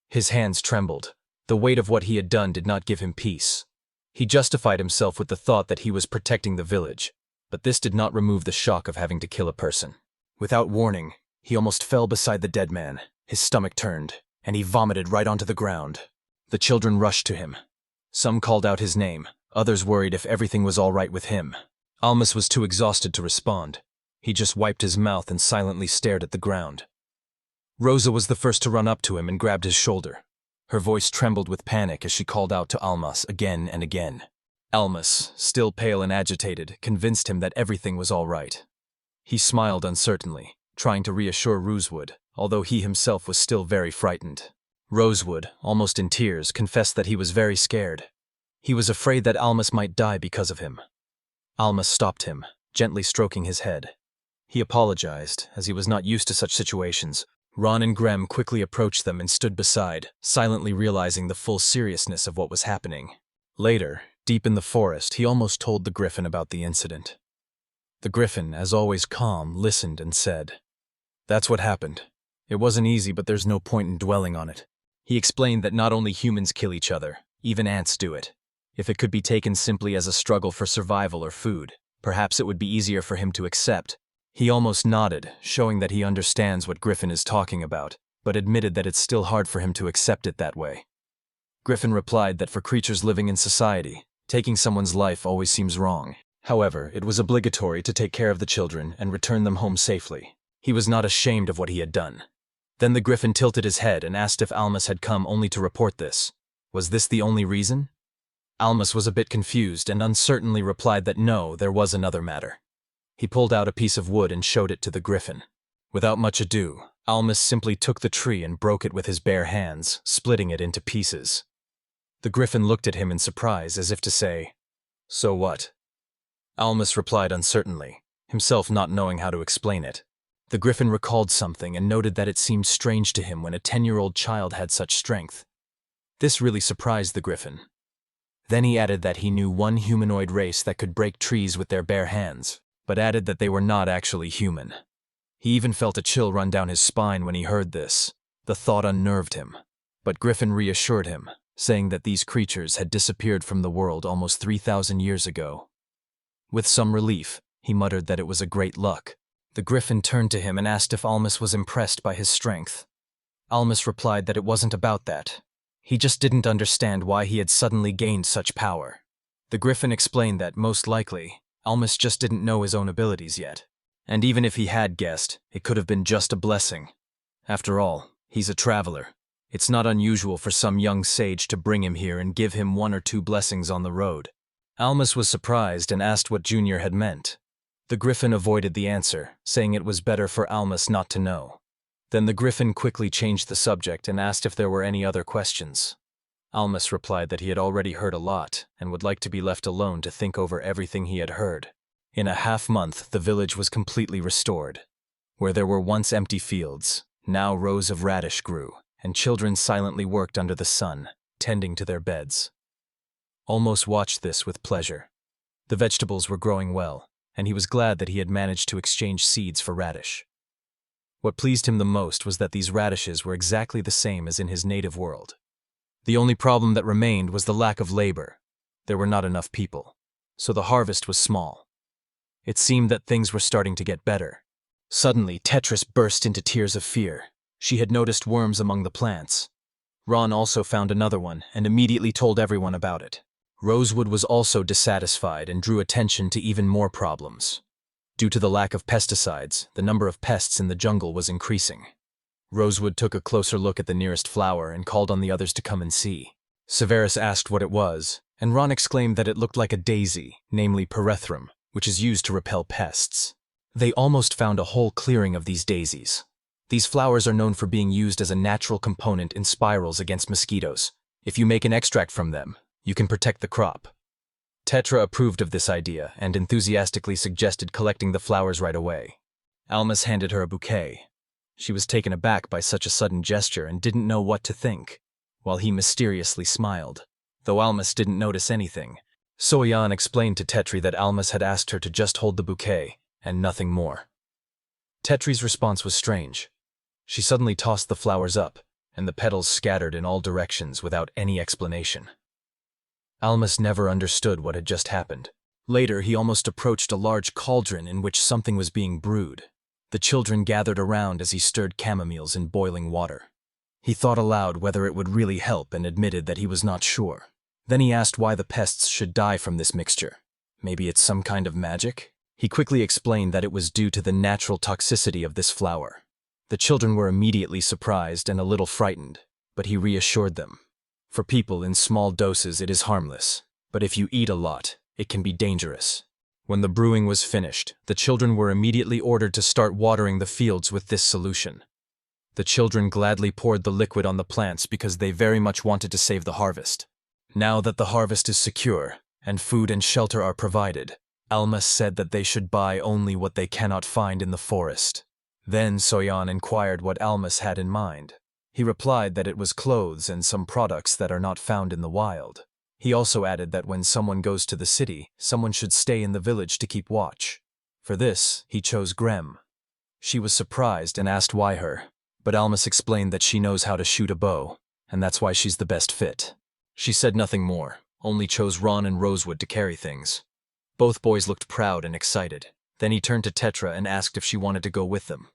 His hands trembled. The weight of what he had done did not give him peace. He justified himself with the thought that he was protecting the village, but this did not remove the shock of having to kill a person. Without warning, he almost fell beside the dead man. His stomach turned, and he vomited right onto the ground. The children rushed to him. Some called out his name, others worried if everything was all right with him. Almas was too exhausted to respond. He just wiped his mouth and silently stared at the ground. Rosa was the first to run up to him and grabbed his shoulder. Her voice trembled with panic as she called out to Almas again and again. Almas, still pale and agitated, convinced him that everything was all right. He smiled uncertainly, trying to reassure Rosewood, although he himself was still very frightened. Rosewood, almost in tears, confessed that he was very scared. He was afraid that Almas might die because of him. Almas stopped him, gently stroking his head. He apologized, as he was not used to such situations. Ron and Grem quickly approached them and stood beside, silently realizing the full seriousness of what was happening. Later, deep in the forest, he almost told the griffin about the incident. The griffin, as always calm, listened and said, "That's what happened. It wasn't easy, but there's no point in dwelling on it." He explained that not only humans kill each other, even ants do it. If it could be taken simply as a struggle for survival or food, perhaps it would be easier for him to accept. He almost nodded, showing that he understands what Griffin is talking about, but admitted that it's still hard for him to accept it that way. Griffin replied that for creatures living in society, taking someone's life always seems wrong. However, it was obligatory to take care of the children and return them home safely. He was not ashamed of what he had done. Then the Griffin tilted his head and asked if Almas had come only to report this. Was this the only reason? Almas was a bit confused and uncertainly replied that no, there was another matter. He pulled out a piece of wood and showed it to the Griffin. Without much ado, Almas simply took the tree and broke it with his bare hands, splitting it into pieces. The griffin looked at him in surprise, as if to say, "So what?" Almas replied uncertainly, himself not knowing how to explain it. The griffin recalled something and noted that it seemed strange to him when a 10-year-old child had such strength. This really surprised the griffin. Then he added that he knew one humanoid race that could break trees with their bare hands, but added that they were not actually human. He even felt a chill run down his spine when he heard this. The thought unnerved him. But Griffin reassured him, saying that these creatures had disappeared from the world almost 3,000 years ago. With some relief, he muttered that it was a great luck. The griffin turned to him and asked if Almas was impressed by his strength. Almas replied that it wasn't about that. He just didn't understand why he had suddenly gained such power. The griffin explained that, most likely, Almas just didn't know his own abilities yet. And even if he had guessed, it could have been just a blessing. After all, he's a traveler. It's not unusual for some young sage to bring him here and give him 1 or 2 blessings on the road. Almas was surprised and asked what Junior had meant. The griffin avoided the answer, saying it was better for Almas not to know. Then the griffin quickly changed the subject and asked if there were any other questions. Almas replied that he had already heard a lot and would like to be left alone to think over everything he had heard. In a half-month, the village was completely restored. Where there were once empty fields, now rows of radish grew, and children silently worked under the sun, tending to their beds. Almas watched this with pleasure. The vegetables were growing well, and he was glad that he had managed to exchange seeds for radish. What pleased him the most was that these radishes were exactly the same as in his native world. The only problem that remained was the lack of labor. There were not enough people, so the harvest was small. It seemed that things were starting to get better. Suddenly, Tetra burst into tears of fear. She had noticed worms among the plants. Ron also found another one and immediately told everyone about it. Rosewood was also dissatisfied and drew attention to even more problems. Due to the lack of pesticides, the number of pests in the jungle was increasing. Rosewood took a closer look at the nearest flower and called on the others to come and see. Severus asked what it was, and Ron exclaimed that it looked like a daisy, namely pyrethrum, which is used to repel pests. They almost found a whole clearing of these daisies. These flowers are known for being used as a natural component in spirals against mosquitoes. If you make an extract from them, you can protect the crop. Tetra approved of this idea and enthusiastically suggested collecting the flowers right away. Almas handed her a bouquet. She was taken aback by such a sudden gesture and didn't know what to think, while he mysteriously smiled. Though Almas didn't notice anything, Soyan explained to Tetri that Almas had asked her to just hold the bouquet, and nothing more. Tetri's response was strange. She suddenly tossed the flowers up, and the petals scattered in all directions without any explanation. Almas never understood what had just happened. Later, he almost approached a large cauldron in which something was being brewed. The children gathered around as he stirred chamomiles in boiling water. He thought aloud whether it would really help and admitted that he was not sure. Then he asked why the pests should die from this mixture. Maybe it's some kind of magic? He quickly explained that it was due to the natural toxicity of this flower. The children were immediately surprised and a little frightened, but he reassured them. For people in small doses it is harmless, but if you eat a lot, it can be dangerous. When the brewing was finished, the children were immediately ordered to start watering the fields with this solution. The children gladly poured the liquid on the plants because they very much wanted to save the harvest. Now that the harvest is secure, and food and shelter are provided, Almas said that they should buy only what they cannot find in the forest. Then Soyan inquired what Almas had in mind. He replied that it was clothes and some products that are not found in the wild. He also added that when someone goes to the city, someone should stay in the village to keep watch. For this, he chose Grem. She was surprised and asked why her, but Almas explained that she knows how to shoot a bow, and that's why she's the best fit. She said nothing more, only chose Ron and Rosewood to carry things. Both boys looked proud and excited. Then he turned to Tetra and asked if she wanted to go with them.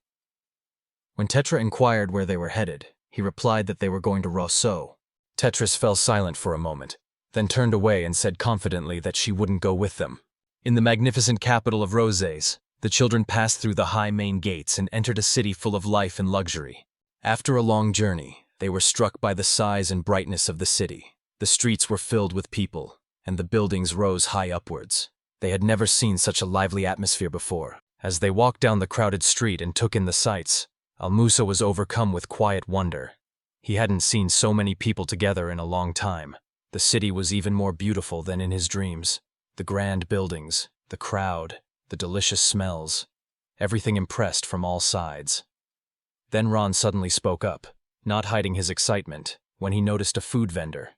When Tetra inquired where they were headed, he replied that they were going to Rousseau. Tetris fell silent for a moment, then turned away and said confidently that she wouldn't go with them. In the magnificent capital of Roses, the children passed through the high main gates and entered a city full of life and luxury. After a long journey, they were struck by the size and brightness of the city. The streets were filled with people, and the buildings rose high upwards. They had never seen such a lively atmosphere before. As they walked down the crowded street and took in the sights, Almusa was overcome with quiet wonder. He hadn't seen so many people together in a long time. The city was even more beautiful than in his dreams. The grand buildings, the crowd, the delicious smells. Everything impressed from all sides. Then Ron suddenly spoke up, not hiding his excitement, when he noticed a food vendor.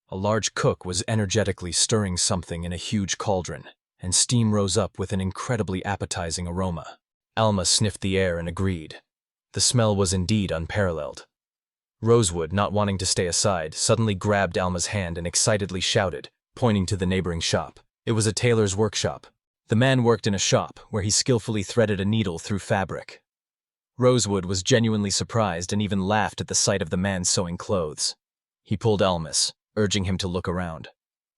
A large cook was energetically stirring something in a huge cauldron, and steam rose up with an incredibly appetizing aroma. Alma sniffed the air and agreed. The smell was indeed unparalleled. Rosewood, not wanting to stay aside, suddenly grabbed Alma's hand and excitedly shouted, pointing to the neighboring shop. It was a tailor's workshop. The man worked in a shop where he skillfully threaded a needle through fabric. Rosewood was genuinely surprised and even laughed at the sight of the man sewing clothes. He pulled Almas, urging him to look around.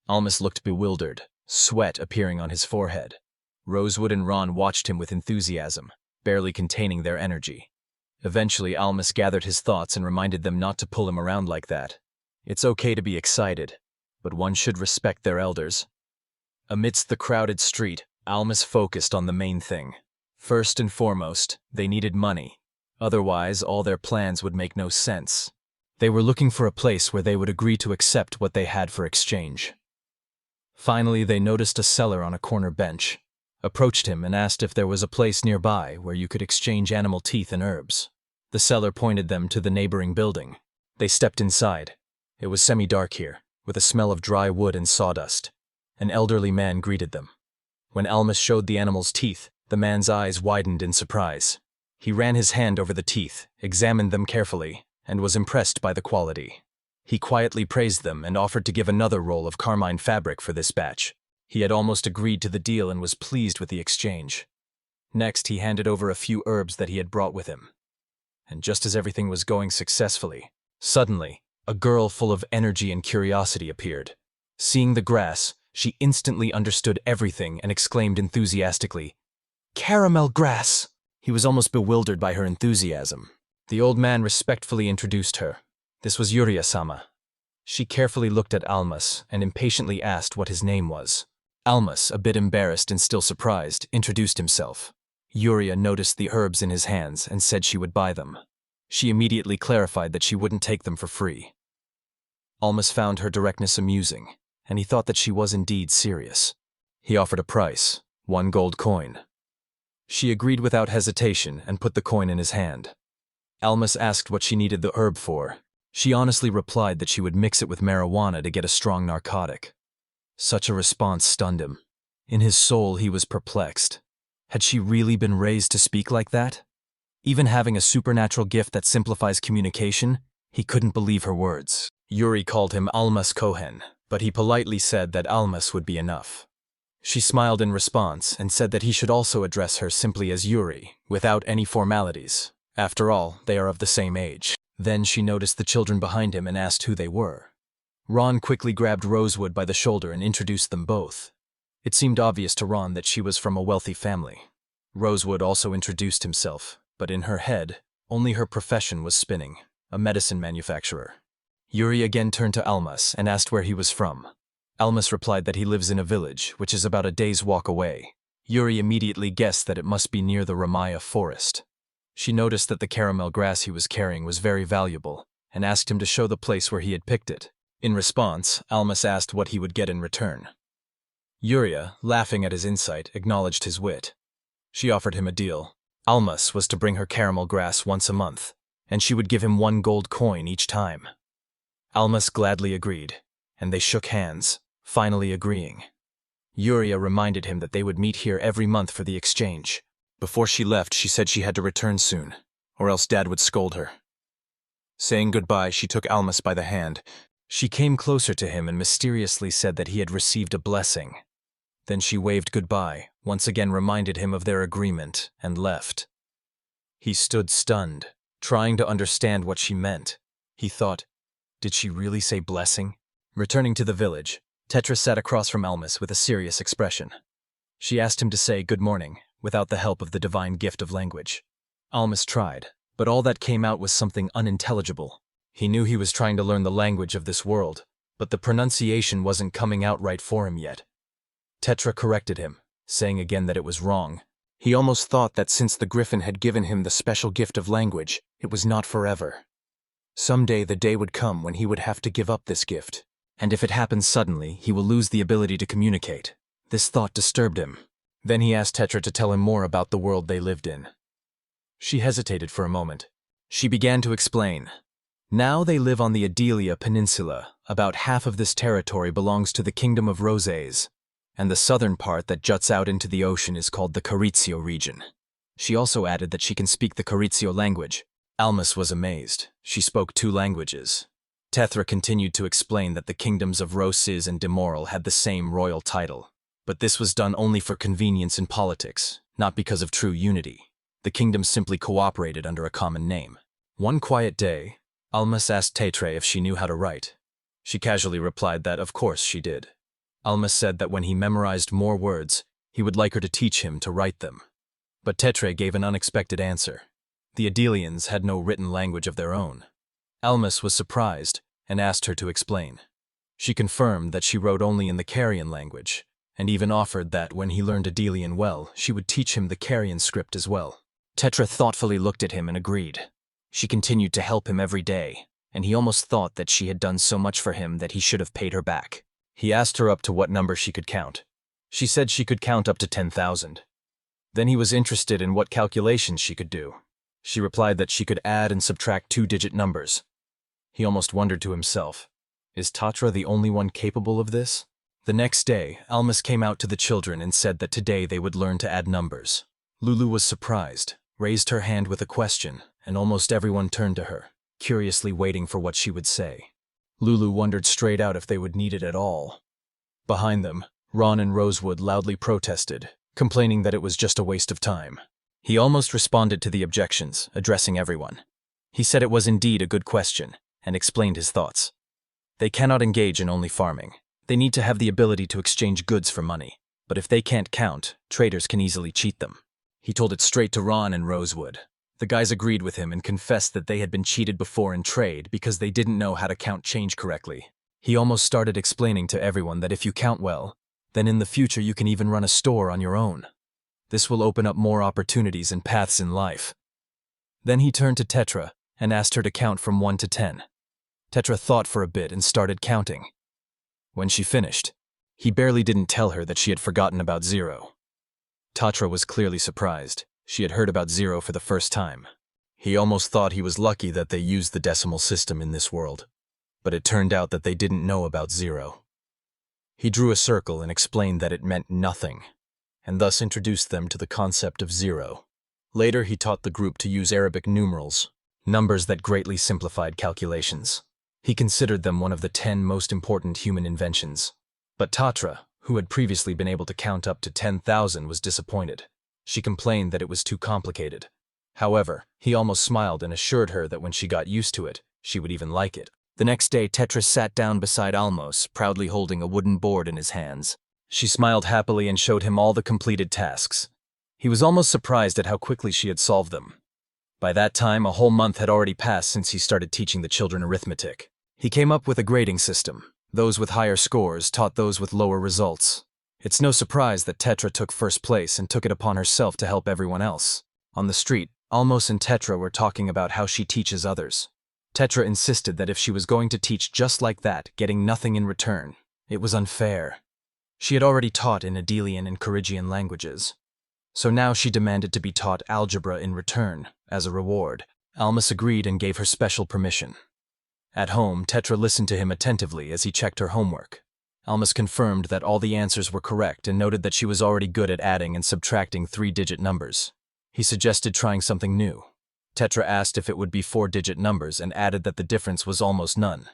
Almas looked bewildered, sweat appearing on his forehead. Rosewood and Ron watched him with enthusiasm, barely containing their energy. Eventually, Almas gathered his thoughts and reminded them not to pull him around like that. It's okay to be excited, but one should respect their elders. Amidst the crowded street, Almas focused on the main thing. First and foremost, they needed money. Otherwise, all their plans would make no sense. They were looking for a place where they would agree to accept what they had for exchange. Finally, they noticed a seller on a corner bench, approached him and asked if there was a place nearby where you could exchange animal teeth and herbs. The seller pointed them to the neighboring building. They stepped inside. It was semi-dark here, with a smell of dry wood and sawdust. An elderly man greeted them. When Almas showed the animal's teeth, the man's eyes widened in surprise. He ran his hand over the teeth, examined them carefully, and was impressed by the quality. He quietly praised them and offered to give another roll of carmine fabric for this batch. He had almost agreed to the deal and was pleased with the exchange. Next, he handed over a few herbs that he had brought with him. And just as everything was going successfully, suddenly, a girl full of energy and curiosity appeared. Seeing the grass, she instantly understood everything and exclaimed enthusiastically, "Caramel grass!" He was almost bewildered by her enthusiasm. The old man respectfully introduced her. This was Yuri-sama. She carefully looked at Almas and impatiently asked what his name was. Almas, a bit embarrassed and still surprised, introduced himself. Yuria noticed the herbs in his hands and said she would buy them. She immediately clarified that she wouldn't take them for free. Almas found her directness amusing, and he thought that she was indeed serious. He offered a price, 1 gold coin. She agreed without hesitation and put the coin in his hand. Almas asked what she needed the herb for. She honestly replied that she would mix it with marijuana to get a strong narcotic. Such a response stunned him. In his soul, he was perplexed. Had she really been raised to speak like that? Even having a supernatural gift that simplifies communication, he couldn't believe her words. Yuri called him Almas Kohen, but he politely said that Almas would be enough. She smiled in response and said that he should also address her simply as Yuri, without any formalities. After all, they are of the same age. Then she noticed the children behind him and asked who they were. Ron quickly grabbed Rosewood by the shoulder and introduced them both. It seemed obvious to Ron that she was from a wealthy family. Rosewood also introduced himself, but in her head, only her profession was spinning, a medicine manufacturer. Yuri again turned to Almas and asked where he was from. Almas replied that he lives in a village, which is about a day's walk away. Yuri immediately guessed that it must be near the Ramaya forest. She noticed that the caramel grass he was carrying was very valuable, and asked him to show the place where he had picked it. In response, Almas asked what he would get in return. Yuria, laughing at his insight, acknowledged his wit. She offered him a deal. Almas was to bring her caramel grass once a month, and she would give him 1 gold coin each time. Almas gladly agreed, and they shook hands, finally agreeing. Yuria reminded him that they would meet here every month for the exchange. Before she left, she said she had to return soon, or else Dad would scold her. Saying goodbye, she took Almas by the hand. She came closer to him and mysteriously said that he had received a blessing. Then she waved goodbye, once again reminded him of their agreement, and left. He stood stunned, trying to understand what she meant. He thought, did she really say blessing? Returning to the village, Tetra sat across from Almas with a serious expression. She asked him to say good morning, without the help of the divine gift of language. Almas tried, but all that came out was something unintelligible. He knew he was trying to learn the language of this world, but the pronunciation wasn't coming out right for him yet. Tetra corrected him, saying again that it was wrong. He almost thought that since the griffin had given him the special gift of language, it was not forever. Someday the day would come when he would have to give up this gift, and if it happens suddenly, he will lose the ability to communicate. This thought disturbed him. Then he asked Tetra to tell him more about the world they lived in. She hesitated for a moment. She began to explain. Now they live on the Adelia Peninsula. About half of this territory belongs to the Kingdom of Roses, and the southern part that juts out into the ocean is called the Carizio region. She also added that she can speak the Carizio language. Almas was amazed. She spoke 2 languages. Tetra continued to explain that the kingdoms of Roses and Demoral had the same royal title, but this was done only for convenience in politics, not because of true unity. The kingdoms simply cooperated under a common name. One quiet day, Almas asked Tetra if she knew how to write. She casually replied that of course she did. Almas said that when he memorized more words, he would like her to teach him to write them. But Tetra gave an unexpected answer. The Adelians had no written language of their own. Almas was surprised and asked her to explain. She confirmed that she wrote only in the Carian language, and even offered that when he learned Adelian well, she would teach him the Carian script as well. Tetra thoughtfully looked at him and agreed. She continued to help him every day, and he almost thought that she had done so much for him that he should have paid her back. He asked her up to what number she could count. She said she could count up to 10,000. Then he was interested in what calculations she could do. She replied that she could add and subtract 2-digit numbers. He almost wondered to himself, is Tetra the only one capable of this? The next day, Almas came out to the children and said that today they would learn to add numbers. Lulu was surprised, raised her hand with a question, and almost everyone turned to her, curiously waiting for what she would say. Lulu wondered straight out if they would need it at all. Behind them, Ron and Rosewood loudly protested, complaining that it was just a waste of time. He almost responded to the objections, addressing everyone. He said it was indeed a good question, and explained his thoughts. They cannot engage in only farming. They need to have the ability to exchange goods for money, but if they can't count, traders can easily cheat them. He told it straight to Ron and Rosewood. The guys agreed with him and confessed that they had been cheated before in trade because they didn't know how to count change correctly. He almost started explaining to everyone that if you count well, then in the future you can even run a store on your own. This will open up more opportunities and paths in life. Then he turned to Tetra and asked her to count from 1 to 10. Tetra thought for a bit and started counting. When she finished, he barely didn't tell her that she had forgotten about 0. Tetra was clearly surprised. She had heard about 0 for the first time. He almost thought he was lucky that they used the decimal system in this world, but it turned out that they didn't know about 0. He drew a circle and explained that it meant nothing, and thus introduced them to the concept of 0. Later he taught the group to use Arabic numerals, numbers that greatly simplified calculations. He considered them one of the 10 most important human inventions. But Tetra, who had previously been able to count up to 10,000, was disappointed. She complained that it was too complicated. However, he almost smiled and assured her that when she got used to it, she would even like it. The next day, Tetra sat down beside Almos, proudly holding a wooden board in his hands. She smiled happily and showed him all the completed tasks. He was almost surprised at how quickly she had solved them. By that time, a whole month had already passed since he started teaching the children arithmetic. He came up with a grading system. Those with higher scores taught those with lower results. It's no surprise that Tetra took first place and took it upon herself to help everyone else. On the street, Almos and Tetra were talking about how she teaches others. Tetra insisted that if she was going to teach just like that, getting nothing in return, it was unfair. She had already taught in Adelian and Carigian languages, so now she demanded to be taught algebra in return, as a reward. Almos agreed and gave her special permission. At home, Tetra listened to him attentively as he checked her homework. Almos confirmed that all the answers were correct and noted that she was already good at adding and subtracting 3-digit numbers. He suggested trying something new. Tetra asked if it would be 4-digit numbers and added that the difference was almost none.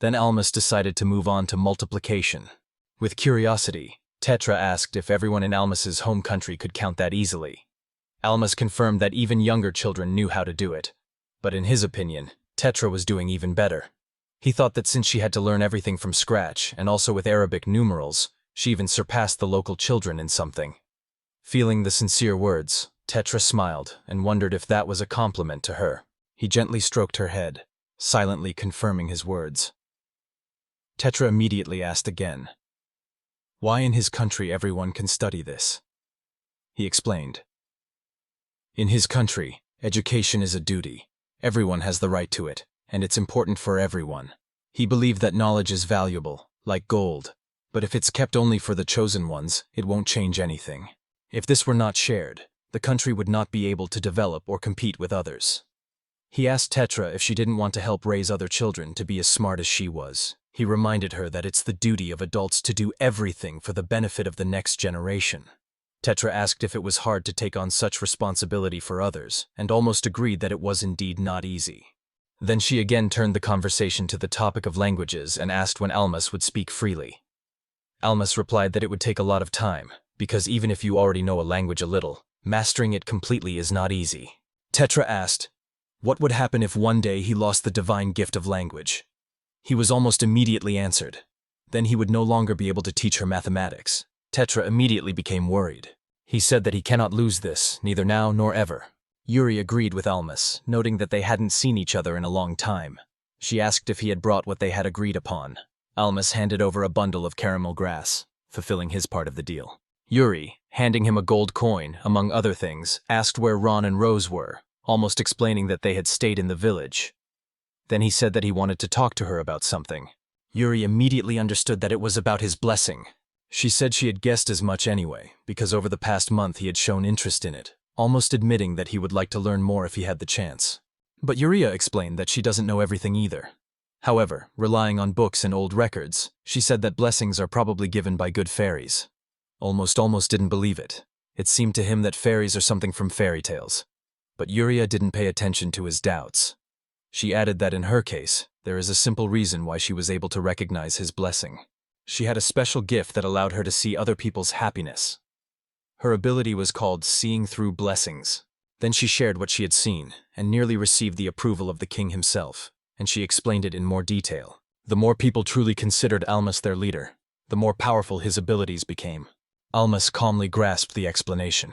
Then Almos decided to move on to multiplication. With curiosity, Tetra asked if everyone in Almos's home country could count that easily. Almos confirmed that even younger children knew how to do it, but in his opinion, Tetra was doing even better. He thought that since she had to learn everything from scratch, and also with Arabic numerals, she even surpassed the local children in something. Feeling the sincere words, Tetra smiled and wondered if that was a compliment to her. He gently stroked her head, silently confirming his words. Tetra immediately asked again, why in his country everyone can study this? He explained, In his country, education is a duty. Everyone has the right to it, and it's important for everyone. He believed that knowledge is valuable, like gold, but if it's kept only for the chosen ones, it won't change anything. If this were not shared, the country would not be able to develop or compete with others. He asked Tetra if she didn't want to help raise other children to be as smart as she was. He reminded her that it's the duty of adults to do everything for the benefit of the next generation. Tetra asked if it was hard to take on such responsibility for others, and almost agreed that it was indeed not easy. Then she again turned the conversation to the topic of languages and asked when Almas would speak freely. Almas replied that it would take a lot of time, because even if you already know a language a little, mastering it completely is not easy. Tetra asked, what would happen if one day he lost the divine gift of language? He was almost immediately answered. Then he would no longer be able to teach her mathematics. Tetra immediately became worried. He said that he cannot lose this, neither now nor ever. Yuri agreed with Almas, noting that they hadn't seen each other in a long time. She asked if he had brought what they had agreed upon. Almas handed over a bundle of caramel grass, fulfilling his part of the deal. Yuri, handing him a gold coin, among other things, asked where Ron and Rose were, almost explaining that they had stayed in the village. Then he said that he wanted to talk to her about something. Yuri immediately understood that it was about his blessing. She said she had guessed as much anyway, because over the past month he had shown interest in it, almost admitting that he would like to learn more if he had the chance. But Yuri explained that she doesn't know everything either. However, relying on books and old records, she said that blessings are probably given by good fairies. Almost didn't believe it. It seemed to him that fairies are something from fairy tales. But Yuri didn't pay attention to his doubts. She added that in her case, there is a simple reason why she was able to recognize his blessing. She had a special gift that allowed her to see other people's happiness. Her ability was called seeing through blessings. Then she shared what she had seen, and nearly received the approval of the king himself, and she explained it in more detail. The more people truly considered Almas their leader, the more powerful his abilities became. Almas calmly grasped the explanation.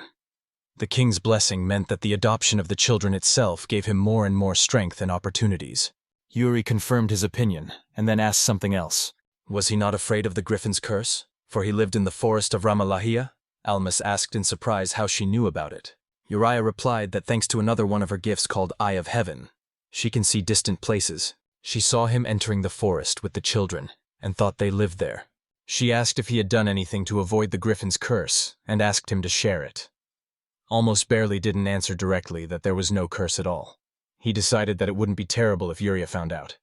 The king's blessing meant that the adoption of the children itself gave him more and more strength and opportunities. Yuri confirmed his opinion, and then asked something else. Was he not afraid of the griffin's curse? For he lived in the forest of Ramalahia? Almas asked in surprise how she knew about it. Uriah replied that thanks to another one of her gifts called Eye of Heaven, she can see distant places. She saw him entering the forest with the children, and thought they lived there. She asked if he had done anything to avoid the griffin's curse, and asked him to share it. Almost barely didn't answer directly that there was no curse at all. He decided that it wouldn't be terrible if Yuri found out.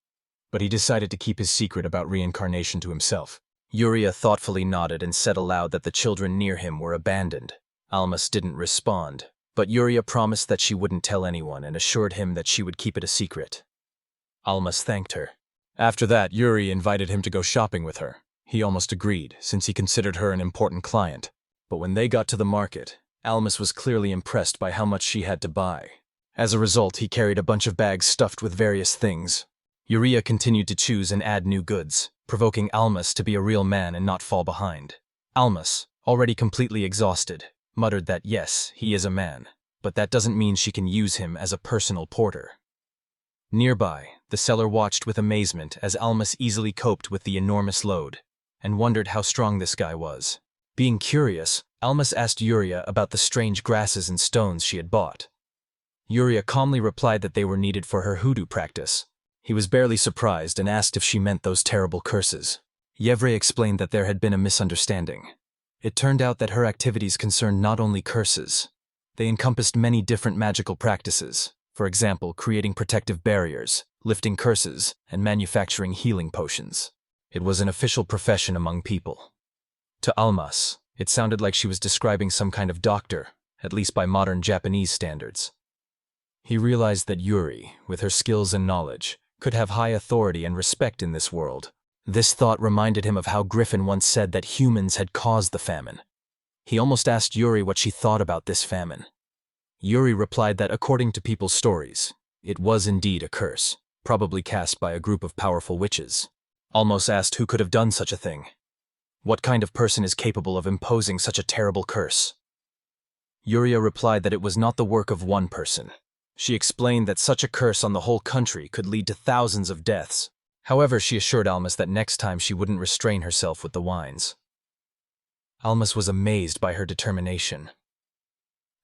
But he decided to keep his secret about reincarnation to himself. Yuri thoughtfully nodded and said aloud that the children near him were abandoned. Almas didn't respond, but Yuri promised that she wouldn't tell anyone and assured him that she would keep it a secret. Almas thanked her. After that, Yuri invited him to go shopping with her. He almost agreed, since he considered her an important client. But when they got to the market, Almas was clearly impressed by how much she had to buy. As a result, he carried a bunch of bags stuffed with various things. Yuri continued to choose and add new goods, provoking Almas to be a real man and not fall behind. Almas, already completely exhausted, muttered that yes, he is a man, but that doesn't mean she can use him as a personal porter. Nearby, the seller watched with amazement as Almas easily coped with the enormous load, and wondered how strong this guy was. Being curious, Almas asked Yuri about the strange grasses and stones she had bought. Yuri calmly replied that they were needed for her hoodoo practice. He was barely surprised and asked if she meant those terrible curses. Yevre explained that there had been a misunderstanding. It turned out that her activities concerned not only curses. They encompassed many different magical practices, for example, creating protective barriers, lifting curses, and manufacturing healing potions. It was an official profession among people. To Almas, it sounded like she was describing some kind of doctor, at least by modern Japanese standards. He realized that Yuri, with her skills and knowledge, could have high authority and respect in this world. This thought reminded him of how Griffin once said that humans had caused the famine. He almost asked Yuri what she thought about this famine. Yuri replied that according to people's stories, it was indeed a curse, probably cast by a group of powerful witches. Almost asked who could have done such a thing. What kind of person is capable of imposing such a terrible curse? Yuri replied that it was not the work of one person. She explained that such a curse on the whole country could lead to thousands of deaths. However, she assured Almas that next time she wouldn't restrain herself with the wines. Almas was amazed by her determination.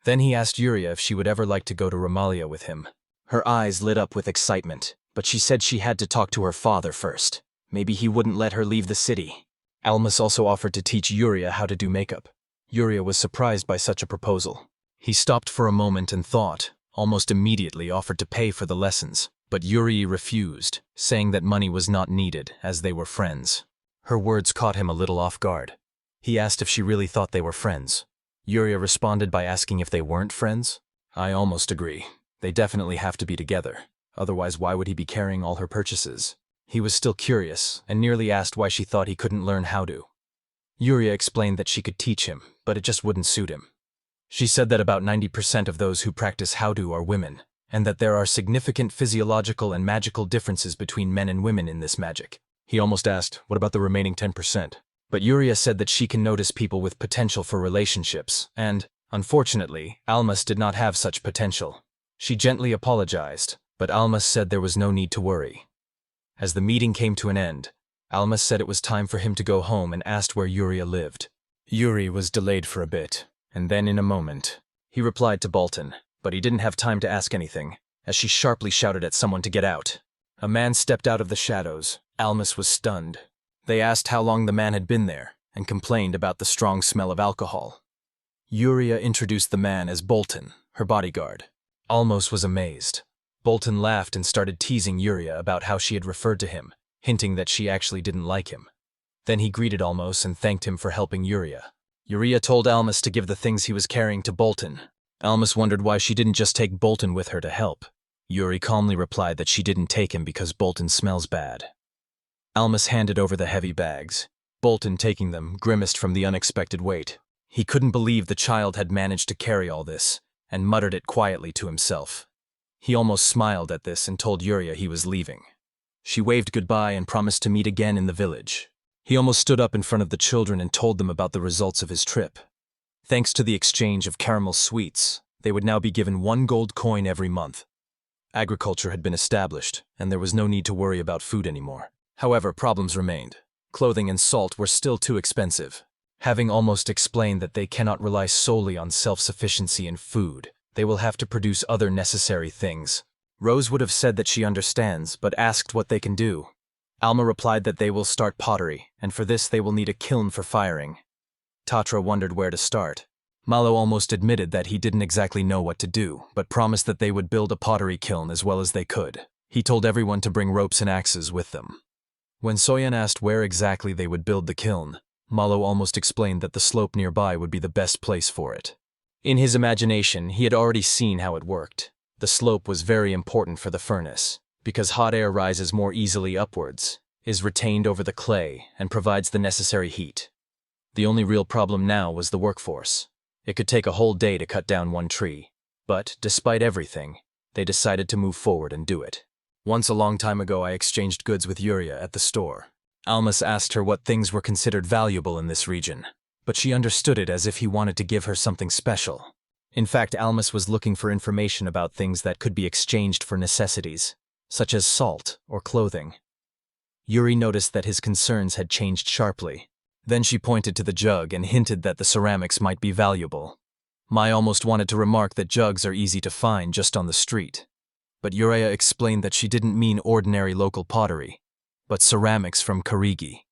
Then he asked Yuri if she would ever like to go to Romalia with him. Her eyes lit up with excitement, but she said she had to talk to her father first. Maybe he wouldn't let her leave the city. Almas also offered to teach Yuri how to do makeup. Yuri was surprised by such a proposal. He stopped for a moment and thought, almost immediately offered to pay for the lessons, but Yuri refused, saying that money was not needed as they were friends. Her words caught him a little off guard. He asked if she really thought they were friends. Yuri responded by asking if they weren't friends. I almost agree. They definitely have to be together. Otherwise, why would he be carrying all her purchases? He was still curious and nearly asked why she thought he couldn't learn how to. Yuri explained that she could teach him, but it just wouldn't suit him. She said that about 90% of those who practice Howdo are women, and that there are significant physiological and magical differences between men and women in this magic. He almost asked, what about the remaining 10%? But Yuri said that she can notice people with potential for relationships, and, unfortunately, Almas did not have such potential. She gently apologized, but Almas said there was no need to worry. As the meeting came to an end, Almas said it was time for him to go home and asked where Yuri lived. Yuri was delayed for a bit, and then in a moment, he replied to Bolton, but he didn't have time to ask anything, as she sharply shouted at someone to get out. A man stepped out of the shadows. Almas was stunned. They asked how long the man had been there, and complained about the strong smell of alcohol. Yuri introduced the man as Bolton, her bodyguard. Almas was amazed. Bolton laughed and started teasing Yuri about how she had referred to him, hinting that she actually didn't like him. Then he greeted Almas and thanked him for helping Yuri. Yuri told Almas to give the things he was carrying to Bolton. Almas wondered why she didn't just take Bolton with her to help. Yuri calmly replied that she didn't take him because Bolton smells bad. Almas handed over the heavy bags. Bolton, taking them, grimaced from the unexpected weight. He couldn't believe the child had managed to carry all this, and muttered it quietly to himself. He almost smiled at this and told Yuri he was leaving. She waved goodbye and promised to meet again in the village. He almost stood up in front of the children and told them about the results of his trip. Thanks to the exchange of caramel sweets, they would now be given 1 gold coin every month. Agriculture had been established, and there was no need to worry about food anymore. However, problems remained. Clothing and salt were still too expensive. Having almost explained that they cannot rely solely on self-sufficiency in food, they will have to produce other necessary things. Rose would have said that she understands, but asked what they can do. Alma replied that they will start pottery, and for this they will need a kiln for firing. Tetra wondered where to start. Malo almost admitted that he didn't exactly know what to do, but promised that they would build a pottery kiln as well as they could. He told everyone to bring ropes and axes with them. When Soyan asked where exactly they would build the kiln, Malo almost explained that the slope nearby would be the best place for it. In his imagination, he had already seen how it worked. The slope was very important for the furnace, because hot air rises more easily upwards, is retained over the clay, and provides the necessary heat. The only real problem now was the workforce. It could take a whole day to cut down 1 tree, but, despite everything, they decided to move forward and do it. Once a long time ago I exchanged goods with Yuri at the store. Almas asked her what things were considered valuable in this region, but she understood it as if he wanted to give her something special. In fact, Almas was looking for information about things that could be exchanged for necessities, such as salt or clothing. Yuri noticed that his concerns had changed sharply. Then she pointed to the jug and hinted that the ceramics might be valuable. Mai almost wanted to remark that jugs are easy to find just on the street. But Yuri explained that she didn't mean ordinary local pottery, but ceramics from Karigi.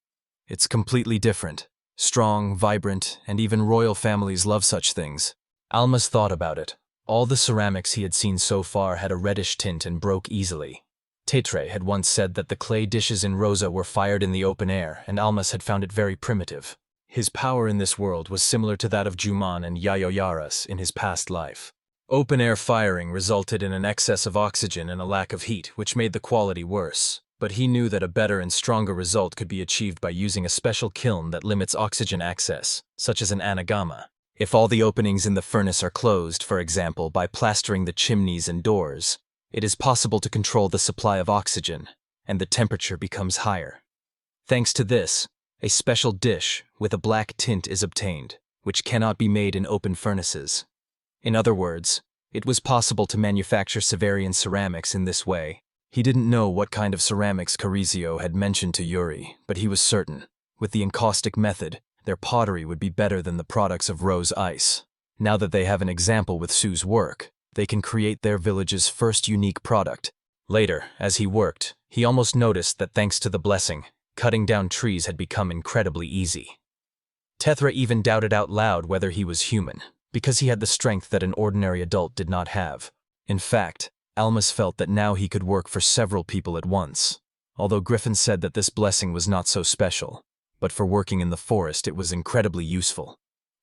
It's completely different. Strong, vibrant, and even royal families love such things. Almas thought about it. All the ceramics he had seen so far had a reddish tint and broke easily. Tetra had once said that the clay dishes in Rosa were fired in the open air, and Almas had found it very primitive. His power in this world was similar to that of Juman and Yayoyaras in his past life. Open-air firing resulted in an excess of oxygen and a lack of heat, which made the quality worse. But he knew that a better and stronger result could be achieved by using a special kiln that limits oxygen access, such as an anagama. If all the openings in the furnace are closed, for example, by plastering the chimneys and doors, it is possible to control the supply of oxygen, and the temperature becomes higher. Thanks to this, a special dish with a black tint is obtained, which cannot be made in open furnaces. In other words, it was possible to manufacture Severian ceramics in this way. He didn't know what kind of ceramics Carizio had mentioned to Yuri, but he was certain, with the encaustic method, their pottery would be better than the products of Rose Ice. Now that they have an example with Sue's work, they can create their village's first unique product. Later, as he worked, he almost noticed that thanks to the blessing, cutting down trees had become incredibly easy. Tetra even doubted out loud whether he was human, because he had the strength that an ordinary adult did not have. In fact, Almas felt that now he could work for several people at once, although Griffin said that this blessing was not so special, but for working in the forest it was incredibly useful.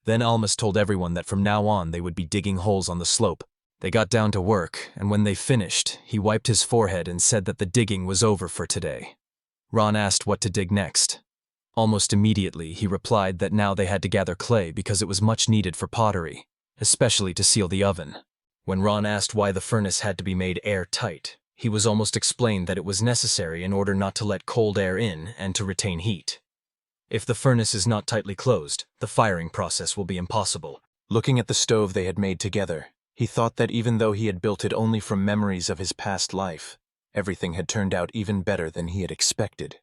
Then Almas told everyone that from now on they would be digging holes on the slope. They got down to work, and when they finished, he wiped his forehead and said that the digging was over for today. Ron asked what to dig next. Almost immediately, he replied that now they had to gather clay because it was much needed for pottery, especially to seal the oven. When Ron asked why the furnace had to be made airtight, he was almost explained that it was necessary in order not to let cold air in and to retain heat. If the furnace is not tightly closed, the firing process will be impossible. Looking at the stove they had made together, he thought that even though he had built it only from memories of his past life, everything had turned out even better than he had expected.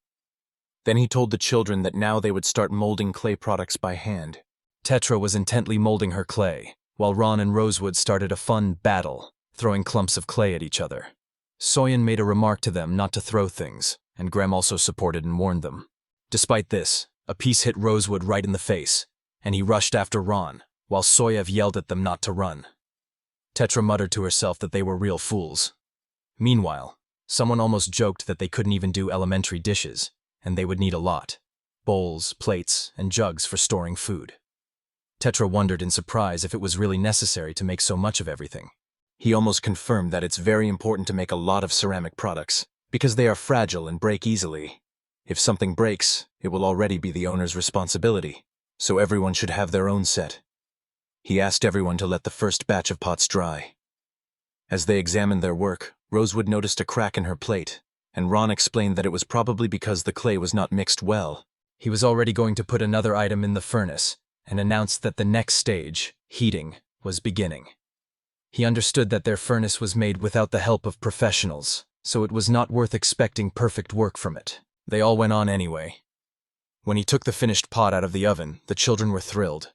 Then he told the children that now they would start molding clay products by hand. Tetra was intently molding her clay, while Ron and Rosewood started a fun battle, throwing clumps of clay at each other. Soyen made a remark to them not to throw things, and Graham also supported and warned them. Despite this, a piece hit Rosewood right in the face, and he rushed after Ron, while Soyev yelled at them not to run. Tetra muttered to herself that they were real fools. Meanwhile, someone almost joked that they couldn't even do elementary dishes, and they would need a lot: bowls, plates, and jugs for storing food. Tetra wondered in surprise if it was really necessary to make so much of everything. He almost confirmed that it's very important to make a lot of ceramic products, because they are fragile and break easily. If something breaks, it will already be the owner's responsibility, so everyone should have their own set. He asked everyone to let the first batch of pots dry. As they examined their work, Rosewood noticed a crack in her plate, and Ron explained that it was probably because the clay was not mixed well. He was already going to put another item in the furnace, and announced that the next stage, heating, was beginning. He understood that their furnace was made without the help of professionals, so it was not worth expecting perfect work from it. They all went on anyway. When he took the finished pot out of the oven, the children were thrilled.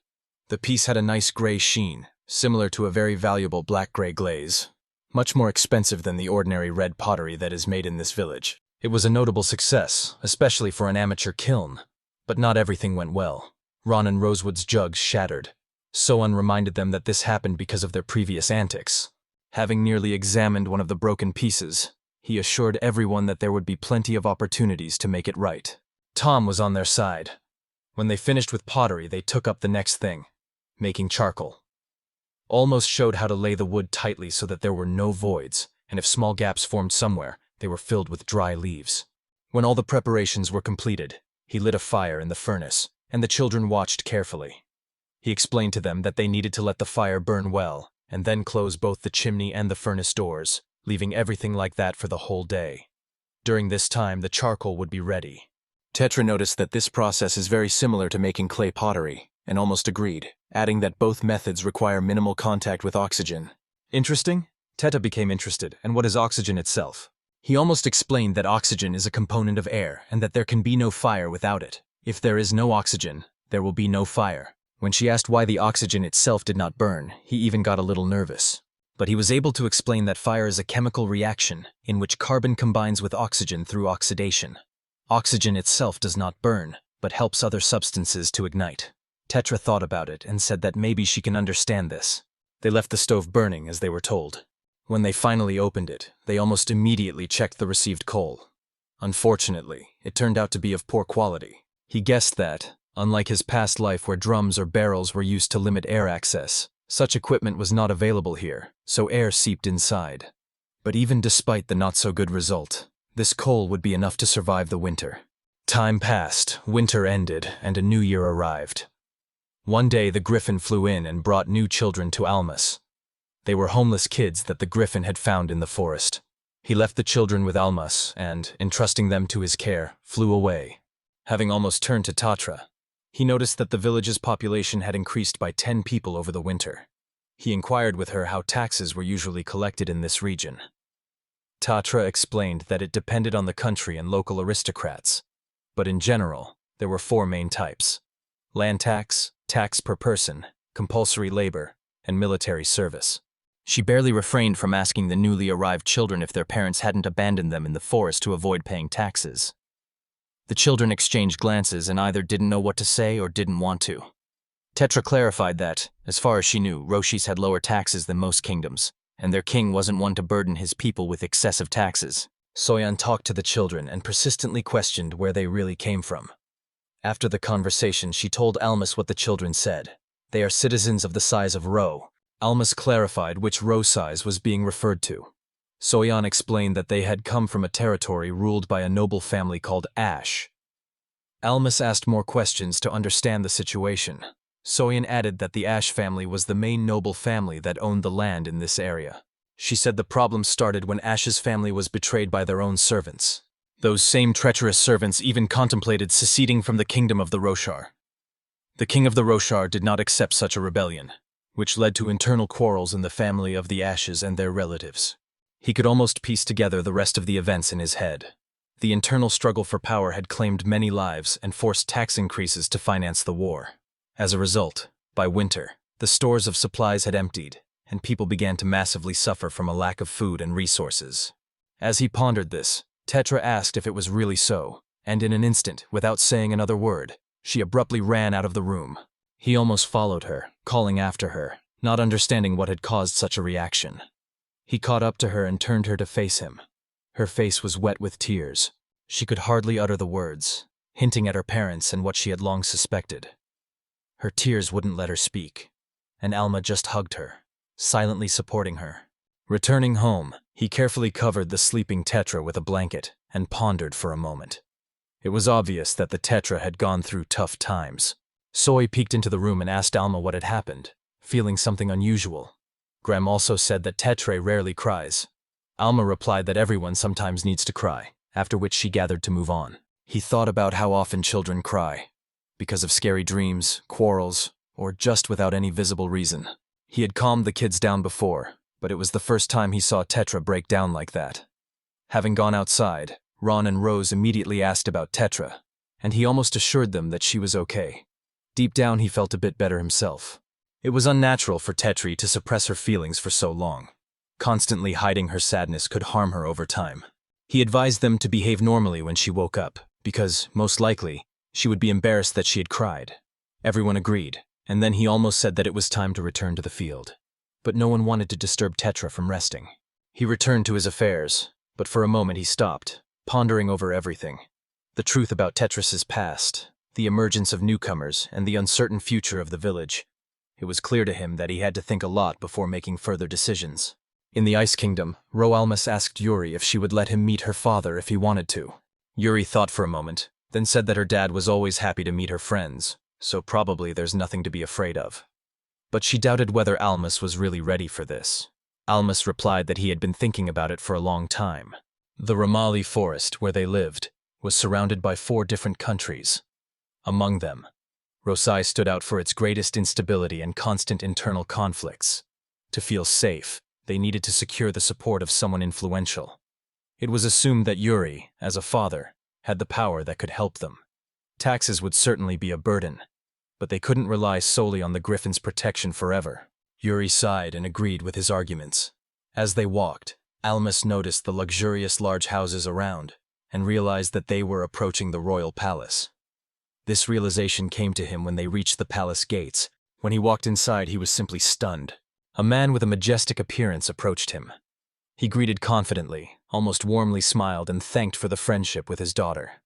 The piece had a nice gray sheen, similar to a very valuable black-gray glaze, much more expensive than the ordinary red pottery that is made in this village. It was a notable success, especially for an amateur kiln, but not everything went well. Ron and Rosewood's jugs shattered. Soan reminded them that this happened because of their previous antics. Having nearly examined one of the broken pieces, he assured everyone that there would be plenty of opportunities to make it right. Tom was on their side. When they finished with pottery, they took up the next thing: making charcoal. Almost showed how to lay the wood tightly so that there were no voids, and if small gaps formed somewhere, they were filled with dry leaves. When all the preparations were completed, he lit a fire in the furnace, and the children watched carefully. He explained to them that they needed to let the fire burn well, and then close both the chimney and the furnace doors, leaving everything like that for the whole day. During this time, the charcoal would be ready. Tetra noticed that this process is very similar to making clay pottery, and almost agreed, adding that both methods require minimal contact with oxygen. Interesting? Tetra became interested, and what is oxygen itself? He almost explained that oxygen is a component of air, and that there can be no fire without it. If there is no oxygen, there will be no fire. When she asked why the oxygen itself did not burn, he even got a little nervous. But he was able to explain that fire is a chemical reaction in which carbon combines with oxygen through oxidation. Oxygen itself does not burn, but helps other substances to ignite. Tetra thought about it and said that maybe she can understand this. They left the stove burning as they were told. When they finally opened it, they almost immediately checked the received coal. Unfortunately, it turned out to be of poor quality. He guessed that, unlike his past life where drums or barrels were used to limit air access, such equipment was not available here, so air seeped inside. But even despite the not-so-good result, this coal would be enough to survive the winter. Time passed, winter ended, and a new year arrived. One day the griffin flew in and brought new children to Almas. They were homeless kids that the griffin had found in the forest. He left the children with Almas and, entrusting them to his care, flew away. Having almost turned to Tetra, he noticed that the village's population had increased by 10 people over the winter. He inquired with her how taxes were usually collected in this region. Tetra explained that it depended on the country and local aristocrats, but in general, there were 4 main types: land tax, tax per person, compulsory labor, and military service. She barely refrained from asking the newly arrived children if their parents hadn't abandoned them in the forest to avoid paying taxes. The children exchanged glances and either didn't know what to say or didn't want to. Tetra clarified that, as far as she knew, Roshis had lower taxes than most kingdoms, and their king wasn't one to burden his people with excessive taxes. Soyeon talked to the children and persistently questioned where they really came from. After the conversation, she told Almas what the children said. They are citizens of the size of Ro. Almas clarified which Ro size was being referred to. Soyeon explained that they had come from a territory ruled by a noble family called Ash. Almas asked more questions to understand the situation. Soyeon added that the Ash family was the main noble family that owned the land in this area. She said the problem started when Ash's family was betrayed by their own servants. Those same treacherous servants even contemplated seceding from the kingdom of the Roshar. The king of the Roshar did not accept such a rebellion, which led to internal quarrels in the family of the Ashes and their relatives. He could almost piece together the rest of the events in his head. The internal struggle for power had claimed many lives and forced tax increases to finance the war. As a result, by winter, the stores of supplies had emptied, and people began to massively suffer from a lack of food and resources. As he pondered this, Tetra asked if it was really so, and in an instant, without saying another word, she abruptly ran out of the room. He almost followed her, calling after her, not understanding what had caused such a reaction. He caught up to her and turned her to face him. Her face was wet with tears. She could hardly utter the words, hinting at her parents and what she had long suspected. Her tears wouldn't let her speak, and Alma just hugged her, silently supporting her. Returning home, he carefully covered the sleeping Tetra with a blanket and pondered for a moment. It was obvious that the Tetra had gone through tough times. Soy peeked into the room and asked Alma what had happened, feeling something unusual. Graham also said that Tetra rarely cries. Alma replied that everyone sometimes needs to cry, after which she gathered to move on. He thought about how often children cry, because of scary dreams, quarrels, or just without any visible reason. He had calmed the kids down before, but it was the first time he saw Tetra break down like that. Having gone outside, Ron and Rose immediately asked about Tetra, and he almost assured them that she was okay. Deep down, he felt a bit better himself. It was unnatural for Tetri to suppress her feelings for so long. Constantly hiding her sadness could harm her over time. He advised them to behave normally when she woke up, because, most likely, she would be embarrassed that she had cried. Everyone agreed, and then he almost said that it was time to return to the field. But no one wanted to disturb Tetra from resting. He returned to his affairs, but for a moment he stopped, pondering over everything. The truth about Tetris's past, the emergence of newcomers, and the uncertain future of the village. It was clear to him that he had to think a lot before making further decisions. In the Ice Kingdom, Roalmus asked Yuri if she would let him meet her father if he wanted to. Yuri thought for a moment, then said that her dad was always happy to meet her friends, so probably there's nothing to be afraid of. But she doubted whether Almus was really ready for this. Almus replied that he had been thinking about it for a long time. The Ramali forest, where they lived, was surrounded by 4 different countries. Among them, Rosai stood out for its greatest instability and constant internal conflicts. To feel safe, they needed to secure the support of someone influential. It was assumed that Yuri, as a father, had the power that could help them. Taxes would certainly be a burden, but they couldn't rely solely on the griffin's protection forever. Yuri sighed and agreed with his arguments. As they walked, Almus noticed the luxurious large houses around and realized that they were approaching the royal palace. This realization came to him when they reached the palace gates. When he walked inside, he was simply stunned. A man with a majestic appearance approached him. He greeted confidently, almost warmly smiled, and thanked for the friendship with his daughter.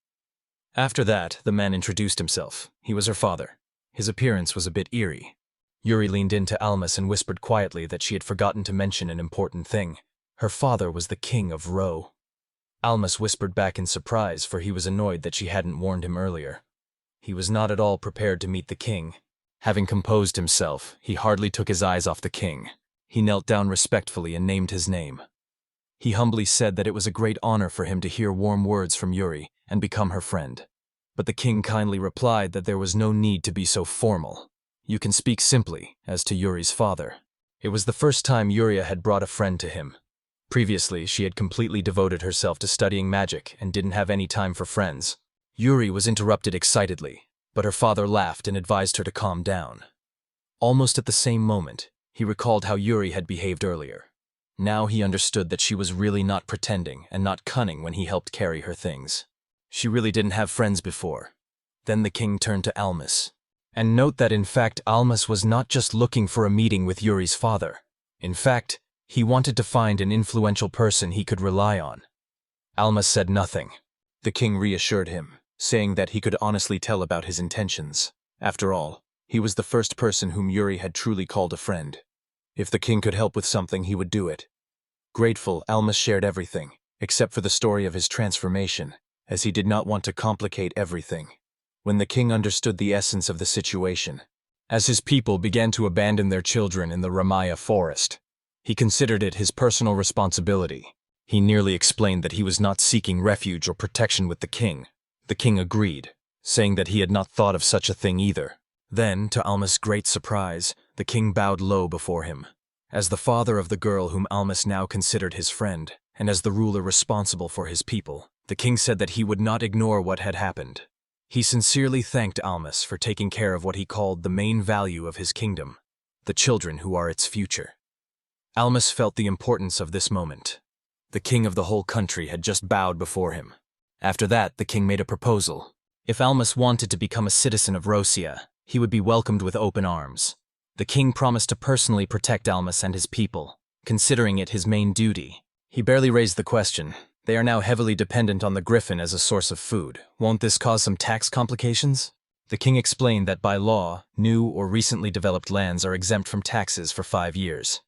After that, the man introduced himself. He was her father. His appearance was a bit eerie. Yuri leaned into Almus and whispered quietly that she had forgotten to mention an important thing. Her father was the king of Ro. Almus whispered back in surprise, for he was annoyed that she hadn't warned him earlier. He was not at all prepared to meet the king. Having composed himself, he hardly took his eyes off the king. He knelt down respectfully and named his name. He humbly said that it was a great honor for him to hear warm words from Yuri and become her friend. But the king kindly replied that there was no need to be so formal. You can speak simply, as to Yuri's father. It was the first time Yuria had brought a friend to him. Previously, she had completely devoted herself to studying magic and didn't have any time for friends. Yuri was interrupted excitedly, but her father laughed and advised her to calm down. Almost at the same moment, He recalled how Yuri had behaved earlier. Now he understood that she was really not pretending and not cunning when he helped carry her things. She really didn't have friends before. Then the king turned to Almas. And note that in fact Almas was not just looking for a meeting with Yuri's father. In fact, he wanted to find an influential person he could rely on. Almas said nothing. The king reassured him, saying that he could honestly tell about his intentions. After all, he was the first person whom Yuri had truly called a friend. If the king could help with something, he would do it. Grateful, Almas shared everything, except for the story of his transformation, as he did not want to complicate everything. When the king understood the essence of the situation, as his people began to abandon their children in the Ramaya forest, he considered it his personal responsibility. He nearly explained that he was not seeking refuge or protection with the king. The king agreed, saying that he had not thought of such a thing either. Then, to Almas' great surprise, the king bowed low before him. As the father of the girl whom Almas now considered his friend, and as the ruler responsible for his people, the king said that he would not ignore what had happened. He sincerely thanked Almas for taking care of what he called the main value of his kingdom, the children who are its future. Almas felt the importance of this moment. The king of the whole country had just bowed before him. After that, the king made a proposal. If Almas wanted to become a citizen of Rosia, he would be welcomed with open arms. The king promised to personally protect Almas and his people, considering it his main duty. He barely raised the question. They are now heavily dependent on the griffin as a source of food. Won't this cause some tax complications? The king explained that by law, new or recently developed lands are exempt from taxes for 5 years.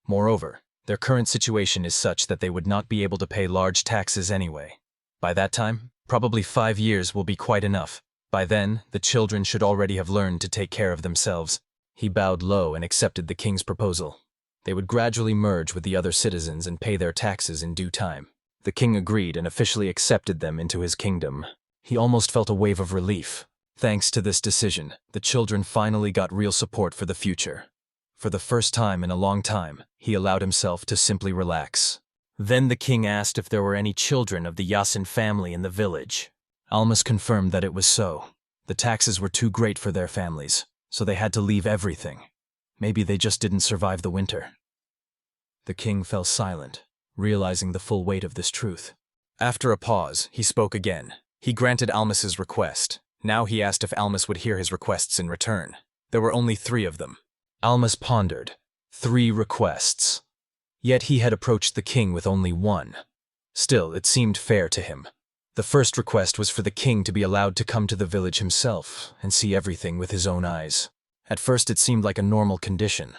Moreover, their current situation is such that they would not be able to pay large taxes anyway. By that time, probably 5 years will be quite enough. By then, the children should already have learned to take care of themselves. He bowed low and accepted the king's proposal. They would gradually merge with the other citizens and pay their taxes in due time. The king agreed and officially accepted them into his kingdom. He almost felt a wave of relief. Thanks to this decision, the children finally got real support for the future. For the first time in a long time, he allowed himself to simply relax. Then the king asked if there were any children of the Yasin family in the village. Almas confirmed that it was so. The taxes were too great for their families, so they had to leave everything. Maybe they just didn't survive the winter. The king fell silent, realizing the full weight of this truth. After a pause, he spoke again. He granted Almas's request. Now he asked if Almas would hear his requests in return. There were only 3 of them. Almas pondered. 3 requests. Yet he had approached the king with only 1. Still, it seemed fair to him. The first request was for the king to be allowed to come to the village himself and see everything with his own eyes. At first it seemed like a normal condition.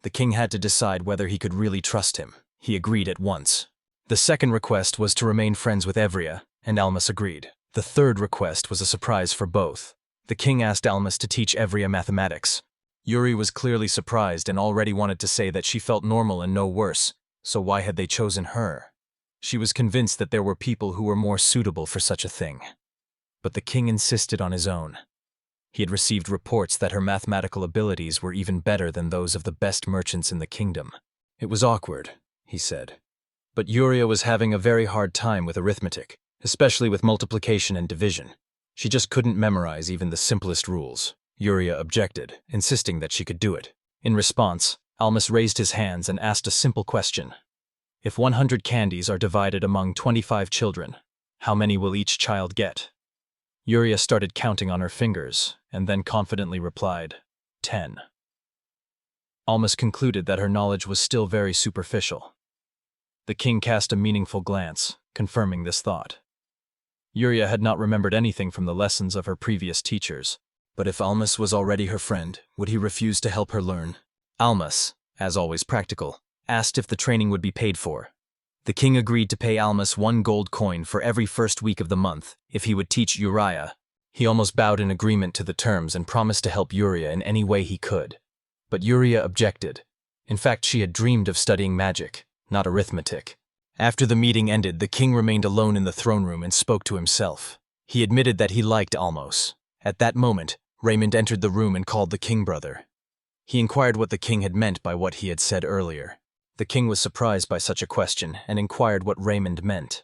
The king had to decide whether he could really trust him. He agreed at once. The second request was to remain friends with Evria, and Almas agreed. The third request was a surprise for both. The king asked Almas to teach Evria mathematics. Yuri was clearly surprised and already wanted to say that she felt normal and no worse, so why had they chosen her? She was convinced that there were people who were more suitable for such a thing. But the king insisted on his own. He had received reports that her mathematical abilities were even better than those of the best merchants in the kingdom. It was awkward, he said. But Yuri was having a very hard time with arithmetic, especially with multiplication and division. She just couldn't memorize even the simplest rules. Yuri objected, insisting that she could do it. In response, Almas raised his hands and asked a simple question. If 100 candies are divided among 25 children, how many will each child get? Yuri started counting on her fingers, and then confidently replied, 10. Almas concluded that her knowledge was still very superficial. The king cast a meaningful glance, confirming this thought. Yuri had not remembered anything from the lessons of her previous teachers, but if Almas was already her friend, would he refuse to help her learn? Almas, as always practical, asked if the training would be paid for. The king agreed to pay Almas 1 gold coin for every first week of the month if he would teach Uriah. He almost bowed in agreement to the terms and promised to help Uriah in any way he could. But Uriah objected. In fact, she had dreamed of studying magic, not arithmetic. After the meeting ended, the king remained alone in the throne room and spoke to himself. He admitted that he liked Almas. At that moment, Raymond entered the room and called the king brother. He inquired what the king had meant by what he had said earlier. The king was surprised by such a question and inquired what Raymond meant.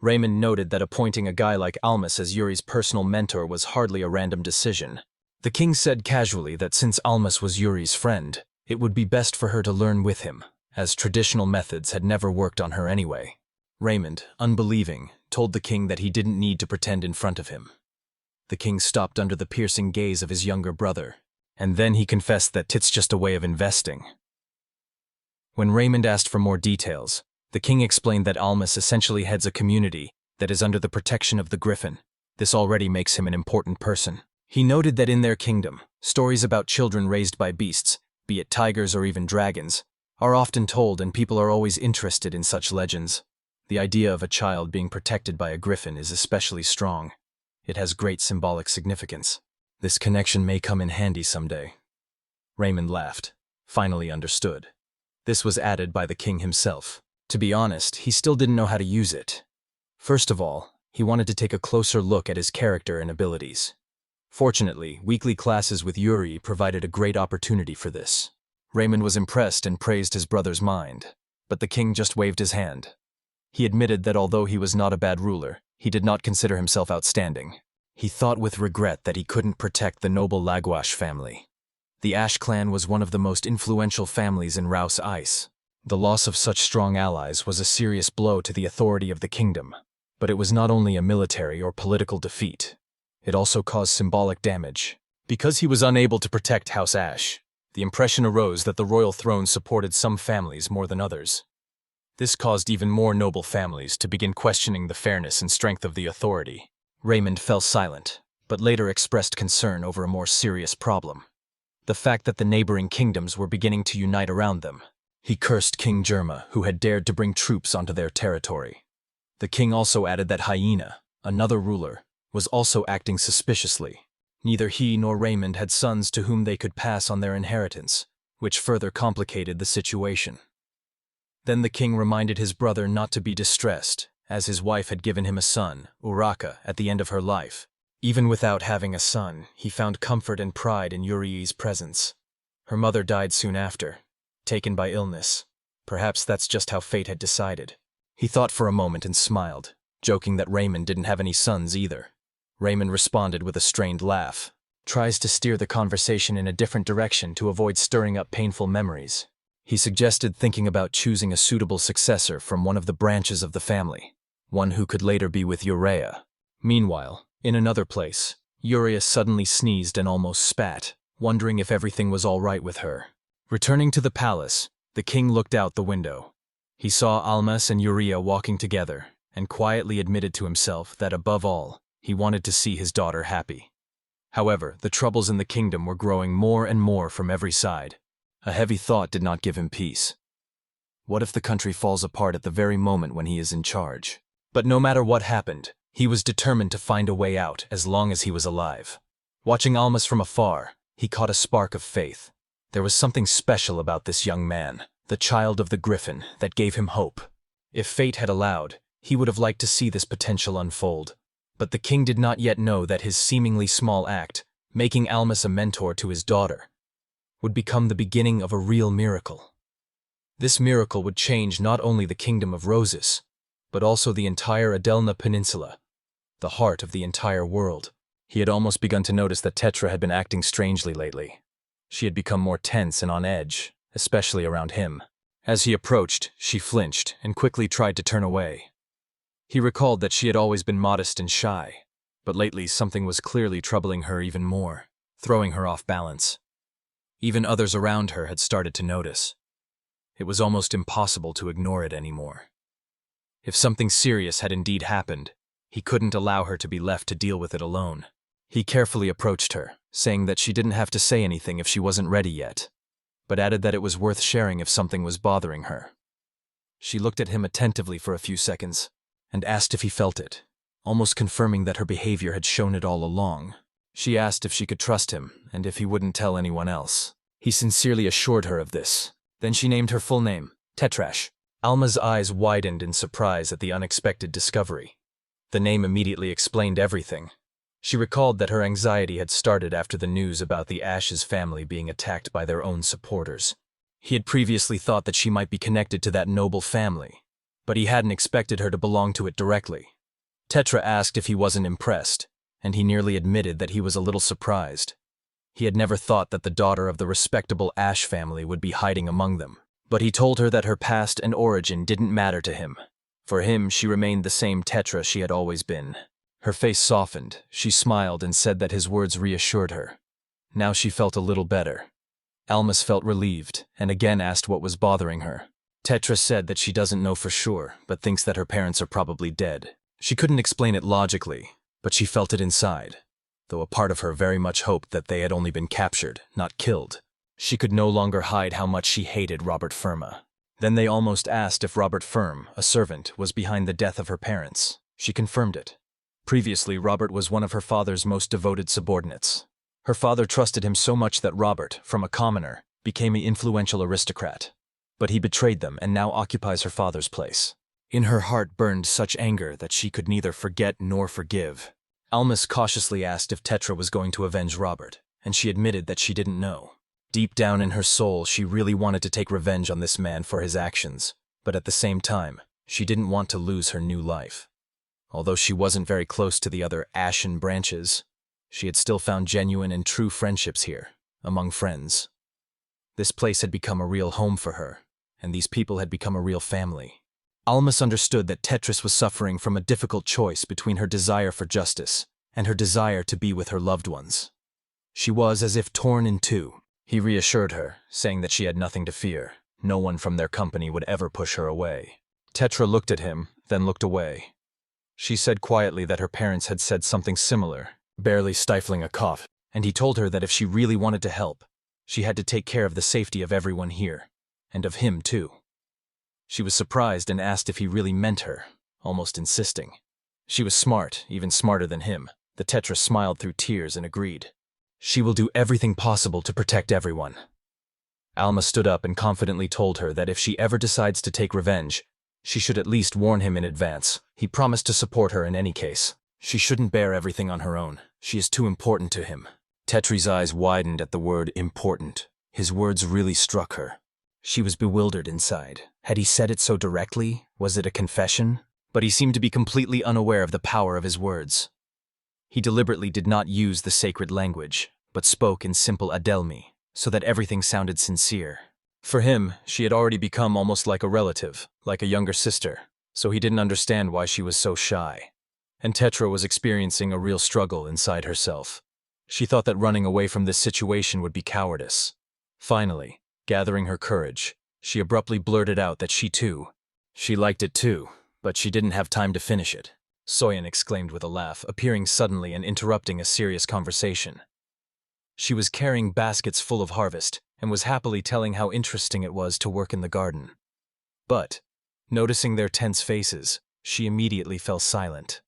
Raymond noted that appointing a guy like Almas as Yuri's personal mentor was hardly a random decision. The king said casually that since Almas was Yuri's friend, It would be best for her to learn with him, as traditional methods had never worked on her anyway. Raymond, unbelieving, told the king that he didn't need to pretend in front of him. The king stopped under the piercing gaze of his younger brother, and then he confessed that it's just a way of investing. When Raymond asked for more details, the king explained that Almas essentially heads a community that is under the protection of the griffin. This already makes him an important person. He noted that in their kingdom, stories about children raised by beasts, be it tigers or even dragons, are often told, and people are always interested in such legends. The idea of a child being protected by a griffin is especially strong. It has great symbolic significance. This connection may come in handy someday. Raymond laughed, finally understood. This was added by the king himself. To be honest, he still didn't know how to use it. First of all, he wanted to take a closer look at his character and abilities. Fortunately, weekly classes with Yuri provided a great opportunity for this. Raymond was impressed and praised his brother's mind, but the king just waved his hand. He admitted that although he was not a bad ruler, he did not consider himself outstanding. He thought with regret that he couldn't protect the noble Lagwash family. The Ash clan was one of the most influential families in Rouse Ice. The loss of such strong allies was a serious blow to the authority of the kingdom, but it was not only a military or political defeat. It also caused symbolic damage. Because he was unable to protect House Ash, the impression arose that the royal throne supported some families more than others. This caused even more noble families to begin questioning the fairness and strength of the authority. Raymond fell silent, but later expressed concern over a more serious problem. The fact that the neighboring kingdoms were beginning to unite around them. He cursed King Germa, who had dared to bring troops onto their territory. The king also added that Hyena, another ruler, was also acting suspiciously. Neither he nor Raymond had sons to whom they could pass on their inheritance, which further complicated the situation. Then the king reminded his brother not to be distressed, as his wife had given him a son, Uraka, at the end of her life. Even without having a son, he found comfort and pride in Yuri's presence. Her mother died soon after, taken by illness. Perhaps that's just how fate had decided. He thought for a moment and smiled, joking that Raymond didn't have any sons either. Raymond responded with a strained laugh, tries to steer the conversation in a different direction to avoid stirring up painful memories. He suggested thinking about choosing a suitable successor from one of the branches of the family, one who could later be with Urea. Meanwhile, in another place, Urea suddenly sneezed and almost spat, wondering if everything was all right with her. Returning to the palace, the king looked out the window. He saw Almas and Urea walking together, and quietly admitted to himself that above all, he wanted to see his daughter happy. However, the troubles in the kingdom were growing more and more from every side. A heavy thought did not give him peace. What if the country falls apart at the very moment when he is in charge? But no matter what happened, he was determined to find a way out as long as he was alive. Watching Almas from afar, he caught a spark of faith. There was something special about this young man, the child of the griffin, that gave him hope. If fate had allowed, he would have liked to see this potential unfold. But the king did not yet know that his seemingly small act, making Almas a mentor to his daughter, would become the beginning of a real miracle. This miracle would change not only the Kingdom of Roses, but also the entire Adelna Peninsula, the heart of the entire world. He had almost begun to notice that Tetra had been acting strangely lately. She had become more tense and on edge, especially around him. As he approached, she flinched and quickly tried to turn away. He recalled that she had always been modest and shy, but lately something was clearly troubling her even more, throwing her off balance. Even others around her had started to notice. It was almost impossible to ignore it anymore. If something serious had indeed happened, he couldn't allow her to be left to deal with it alone. He carefully approached her, saying that she didn't have to say anything if she wasn't ready yet, but added that it was worth sharing if something was bothering her. She looked at him attentively for a few seconds, and asked if he felt it, almost confirming that her behavior had shown it all along. She asked if she could trust him, and if he wouldn't tell anyone else. He sincerely assured her of this. Then she named her full name, Tetrash. Alma's eyes widened in surprise at the unexpected discovery. The name immediately explained everything. She recalled that her anxiety had started after the news about the Ash's family being attacked by their own supporters. He had previously thought that she might be connected to that noble family, but he hadn't expected her to belong to it directly. Tetra asked if he wasn't impressed, and he nearly admitted that he was a little surprised. He had never thought that the daughter of the respectable Ash family would be hiding among them. But he told her that her past and origin didn't matter to him. For him, she remained the same Tetra she had always been. Her face softened, she smiled and said that his words reassured her. Now she felt a little better. Almas felt relieved, and again asked what was bothering her. Tetra said that she doesn't know for sure, but thinks that her parents are probably dead. She couldn't explain it logically, but she felt it inside, though a part of her very much hoped that they had only been captured, not killed. She could no longer hide how much she hated Robert Firma. Then they almost asked if Robert Firm, a servant, was behind the death of her parents. She confirmed it. Previously, Robert was one of her father's most devoted subordinates. Her father trusted him so much that Robert, from a commoner, became an influential aristocrat. But he betrayed them and now occupies her father's place. In her heart burned such anger that she could neither forget nor forgive. Almas cautiously asked if Tetra was going to avenge Robert, and she admitted that she didn't know. Deep down in her soul, she really wanted to take revenge on this man for his actions, but at the same time, she didn't want to lose her new life. Although she wasn't very close to the other Ashen branches, she had still found genuine and true friendships here, among friends. This place had become a real home for her, and these people had become a real family. Almas understood that Tetris was suffering from a difficult choice between her desire for justice and her desire to be with her loved ones. She was as if torn in two. He reassured her, saying that she had nothing to fear. No one from their company would ever push her away. Tetra looked at him, then looked away. She said quietly that her parents had said something similar, barely stifling a cough, and he told her that if she really wanted to help, she had to take care of the safety of everyone here, and of him too. She was surprised and asked if he really meant her, almost insisting. She was smart, even smarter than him. The Tetra smiled through tears and agreed. She will do everything possible to protect everyone. Alma stood up and confidently told her that if she ever decides to take revenge, she should at least warn him in advance. He promised to support her in any case. She shouldn't bear everything on her own. She is too important to him. Tetri's eyes widened at the word important. His words really struck her. She was bewildered inside. Had he said it so directly? Was it a confession? But he seemed to be completely unaware of the power of his words. He deliberately did not use the sacred language, but spoke in simple Adelmi, so that everything sounded sincere. For him, she had already become almost like a relative, like a younger sister, so he didn't understand why she was so shy. And Tetra was experiencing a real struggle inside herself. She thought that running away from this situation would be cowardice. Finally, gathering her courage, she abruptly blurted out that she liked it too, but she didn't have time to finish it. Soyeon exclaimed with a laugh, appearing suddenly and interrupting a serious conversation. She was carrying baskets full of harvest and was happily telling how interesting it was to work in the garden. But, noticing their tense faces, she immediately fell silent.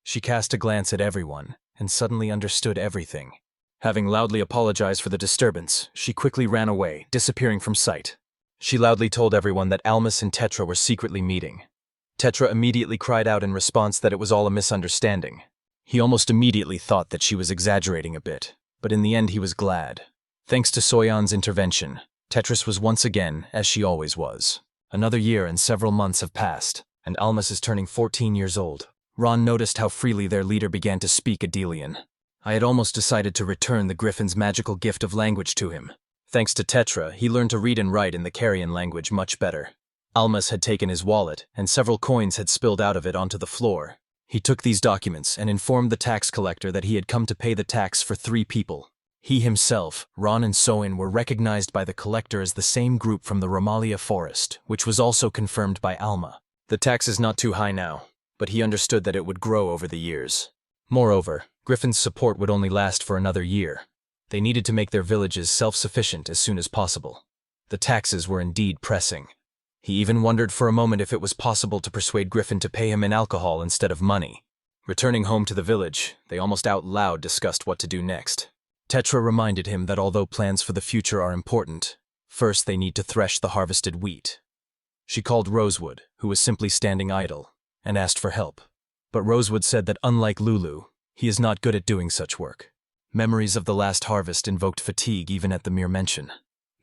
She cast a glance at everyone and suddenly understood everything. Having loudly apologized for the disturbance, she quickly ran away, disappearing from sight. She loudly told everyone that Almas and Tetra were secretly meeting. Tetra immediately cried out in response that it was all a misunderstanding. He almost immediately thought that she was exaggerating a bit, but in the end he was glad. Thanks to Soyeon's intervention, Tetris was once again as she always was. Another year and several months have passed, and Almas is turning 14 years old. Ron noticed how freely their leader began to speak Adelian. I had almost decided to return the griffin's magical gift of language to him. Thanks to Tetra, he learned to read and write in the Carrion language much better. Almas had taken his wallet, and several coins had spilled out of it onto the floor. He took these documents and informed the tax collector that he had come to pay the tax for 3 people. He himself, Ron and Soin, were recognized by the collector as the same group from the Romalia forest, which was also confirmed by Alma. The tax is not too high now, but he understood that it would grow over the years. Moreover, Griffin's support would only last for another year. They needed to make their villages self-sufficient as soon as possible. The taxes were indeed pressing. He even wondered for a moment if it was possible to persuade Griffin to pay him in alcohol instead of money. Returning home to the village, they almost out loud discussed what to do next. Tetra reminded him that although plans for the future are important, first they need to thresh the harvested wheat. She called Rosewood, who was simply standing idle, and asked for help. But Rosewood said that unlike Lulu, he is not good at doing such work. Memories of the last harvest invoked fatigue even at the mere mention.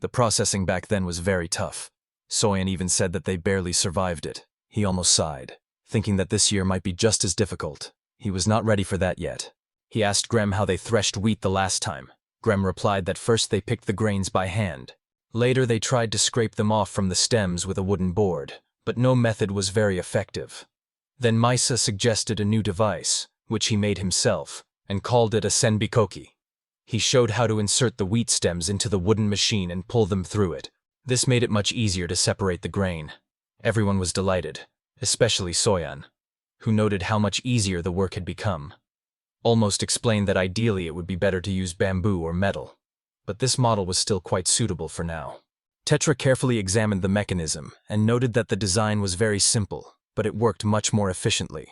The processing back then was very tough. Soyeon even said that they barely survived it. He almost sighed, thinking that this year might be just as difficult. He was not ready for that yet. He asked Grem how they threshed wheat the last time. Grem replied that first they picked the grains by hand. Later they tried to scrape them off from the stems with a wooden board, but no method was very effective. Then Misa suggested a new device, which he made himself, and called it a senbikoki. He showed how to insert the wheat stems into the wooden machine and pull them through it. This made it much easier to separate the grain. Everyone was delighted, especially Soyan, who noted how much easier the work had become. Almost explained that ideally it would be better to use bamboo or metal, but this model was still quite suitable for now. Tetra carefully examined the mechanism and noted that the design was very simple, but it worked much more efficiently.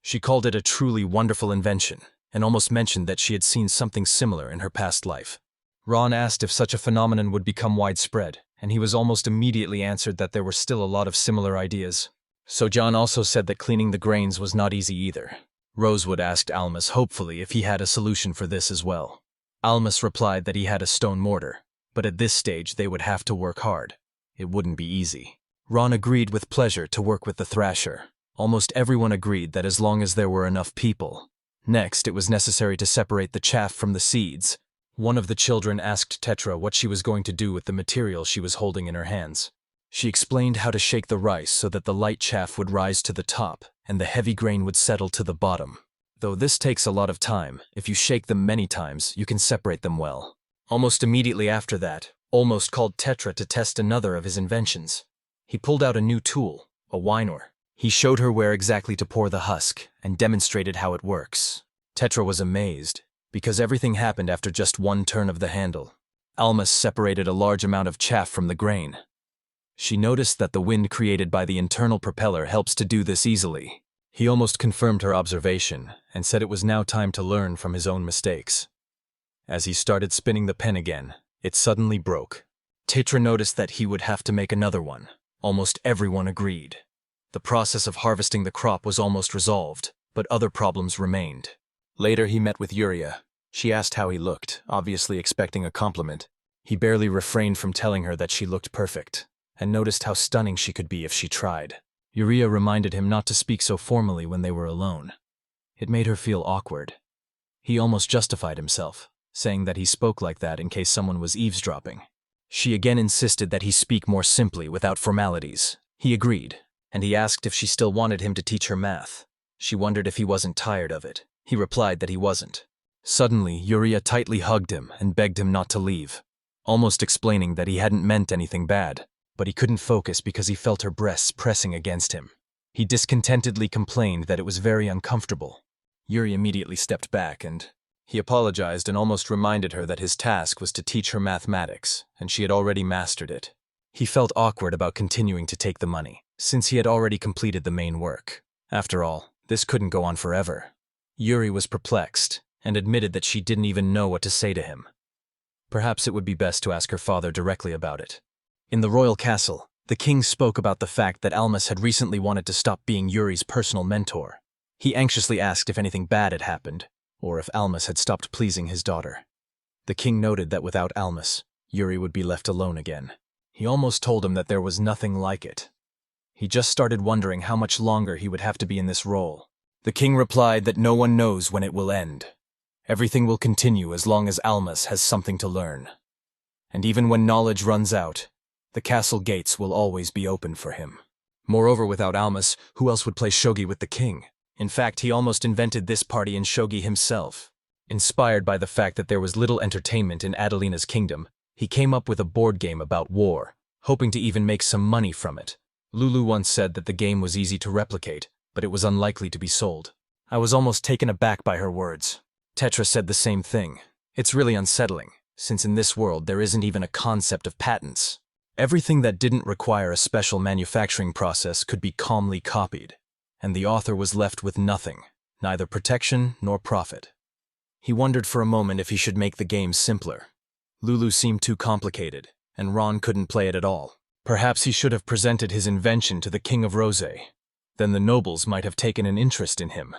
She called it a truly wonderful invention, and almost mentioned that she had seen something similar in her past life. Ron asked if such a phenomenon would become widespread, and he was almost immediately answered that there were still a lot of similar ideas. So John also said that cleaning the grains was not easy either. Rosewood asked Almas hopefully if he had a solution for this as well. Almas replied that he had a stone mortar, but at this stage they would have to work hard. It wouldn't be easy. Ron agreed with pleasure to work with the thrasher. Almost everyone agreed that as long as there were enough people. Next, it was necessary to separate the chaff from the seeds. One of the children asked Tetra what she was going to do with the material she was holding in her hands. She explained how to shake the rice so that the light chaff would rise to the top and the heavy grain would settle to the bottom. Though this takes a lot of time, if you shake them many times, you can separate them well. Almost immediately after that, Almost called Tetra to test another of his inventions. He pulled out a new tool, a winor. He showed her where exactly to pour the husk and demonstrated how it works. Tetra was amazed, because everything happened after just one turn of the handle. Almas separated a large amount of chaff from the grain. She noticed that the wind created by the internal propeller helps to do this easily. He almost confirmed her observation and said it was now time to learn from his own mistakes. As he started spinning the pen again, it suddenly broke. Tetra noticed that he would have to make another one. Almost everyone agreed. The process of harvesting the crop was almost resolved, but other problems remained. Later he met with Yuri. She asked how he looked, obviously expecting a compliment. He barely refrained from telling her that she looked perfect, and noticed how stunning she could be if she tried. Yuri reminded him not to speak so formally when they were alone. It made her feel awkward. He almost justified himself, saying that he spoke like that in case someone was eavesdropping. She again insisted that he speak more simply without formalities. He agreed, and he asked if she still wanted him to teach her math. She wondered if he wasn't tired of it. He replied that he wasn't. Suddenly, Yuri tightly hugged him and begged him not to leave, almost explaining that he hadn't meant anything bad, but he couldn't focus because he felt her breasts pressing against him. He discontentedly complained that it was very uncomfortable. Yuri immediately stepped back and he apologized and almost reminded her that his task was to teach her mathematics, and she had already mastered it. He felt awkward about continuing to take the money, since he had already completed the main work. After all, this couldn't go on forever. Yuri was perplexed, and admitted that she didn't even know what to say to him. Perhaps it would be best to ask her father directly about it. In the royal castle, the king spoke about the fact that Almas had recently wanted to stop being Yuri's personal mentor. He anxiously asked if anything bad had happened, or if Almas had stopped pleasing his daughter. The king noted that without Almas, Yuri would be left alone again. He almost told him that there was nothing like it. He just started wondering how much longer he would have to be in this role. The king replied that no one knows when it will end. Everything will continue as long as Almas has something to learn. And even when knowledge runs out, the castle gates will always be open for him. Moreover, without Almas, who else would play shogi with the king? In fact, he almost invented this party in shogi himself. Inspired by the fact that there was little entertainment in Adelina's kingdom, he came up with a board game about war, hoping to even make some money from it. Lulu once said that the game was easy to replicate, but it was unlikely to be sold. I was almost taken aback by her words. Tetra said the same thing. It's really unsettling, since in this world there isn't even a concept of patents. Everything that didn't require a special manufacturing process could be calmly copied, and the author was left with nothing, neither protection nor profit. He wondered for a moment if he should make the game simpler. Lulu seemed too complicated, and Ron couldn't play it at all. Perhaps he should have presented his invention to the King of Rose. Then the nobles might have taken an interest in him.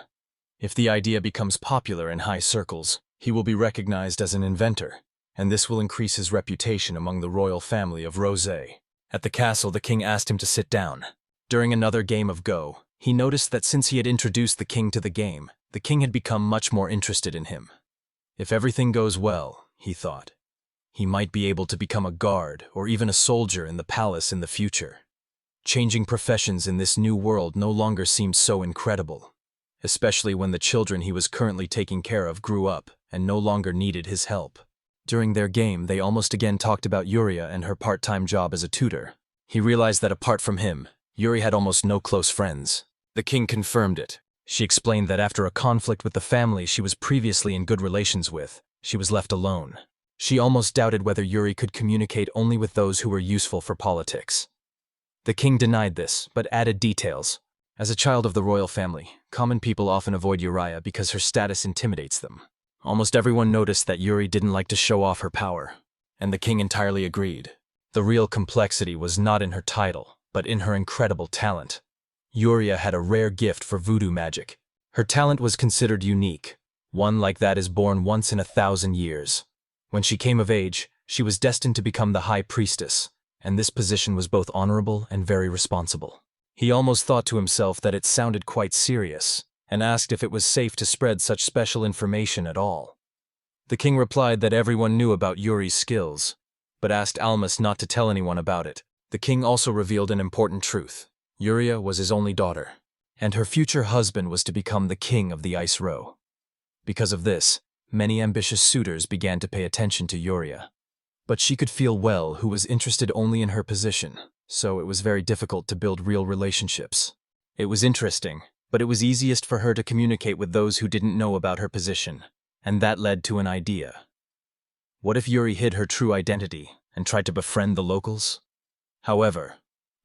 If the idea becomes popular in high circles, he will be recognized as an inventor, and this will increase his reputation among the royal family of Rose. At the castle, the king asked him to sit down. During another game of Go, he noticed that since he had introduced the king to the game, the king had become much more interested in him. If everything goes well, he thought. He might be able to become a guard or even a soldier in the palace in the future. Changing professions in this new world no longer seemed so incredible, especially when the children he was currently taking care of grew up and no longer needed his help. During their game, they almost again talked about Yuri and her part-time job as a tutor. He realized that apart from him, Yuri had almost no close friends. The king confirmed it. She explained that after a conflict with the family she was previously in good relations with, she was left alone. She almost doubted whether Yuri could communicate only with those who were useful for politics. The king denied this, but added details. As a child of the royal family, common people often avoid Uriah because her status intimidates them. Almost everyone noticed that Yuri didn't like to show off her power, and the king entirely agreed. The real complexity was not in her title, but in her incredible talent. Yuri had a rare gift for voodoo magic. Her talent was considered unique. One like that is born once in 1,000 years. When she came of age, she was destined to become the high priestess, and this position was both honorable and very responsible. He almost thought to himself that it sounded quite serious, and asked if it was safe to spread such special information at all. The king replied that everyone knew about Yuri's skills, but asked Almas not to tell anyone about it. The king also revealed an important truth. Yuri was his only daughter, and her future husband was to become the king of the Ice Row. Because of this, many ambitious suitors began to pay attention to Yuri. But she could feel well who was interested only in her position, so it was very difficult to build real relationships. It was interesting, but it was easiest for her to communicate with those who didn't know about her position, and that led to an idea. What if Yuri hid her true identity and tried to befriend the locals? However,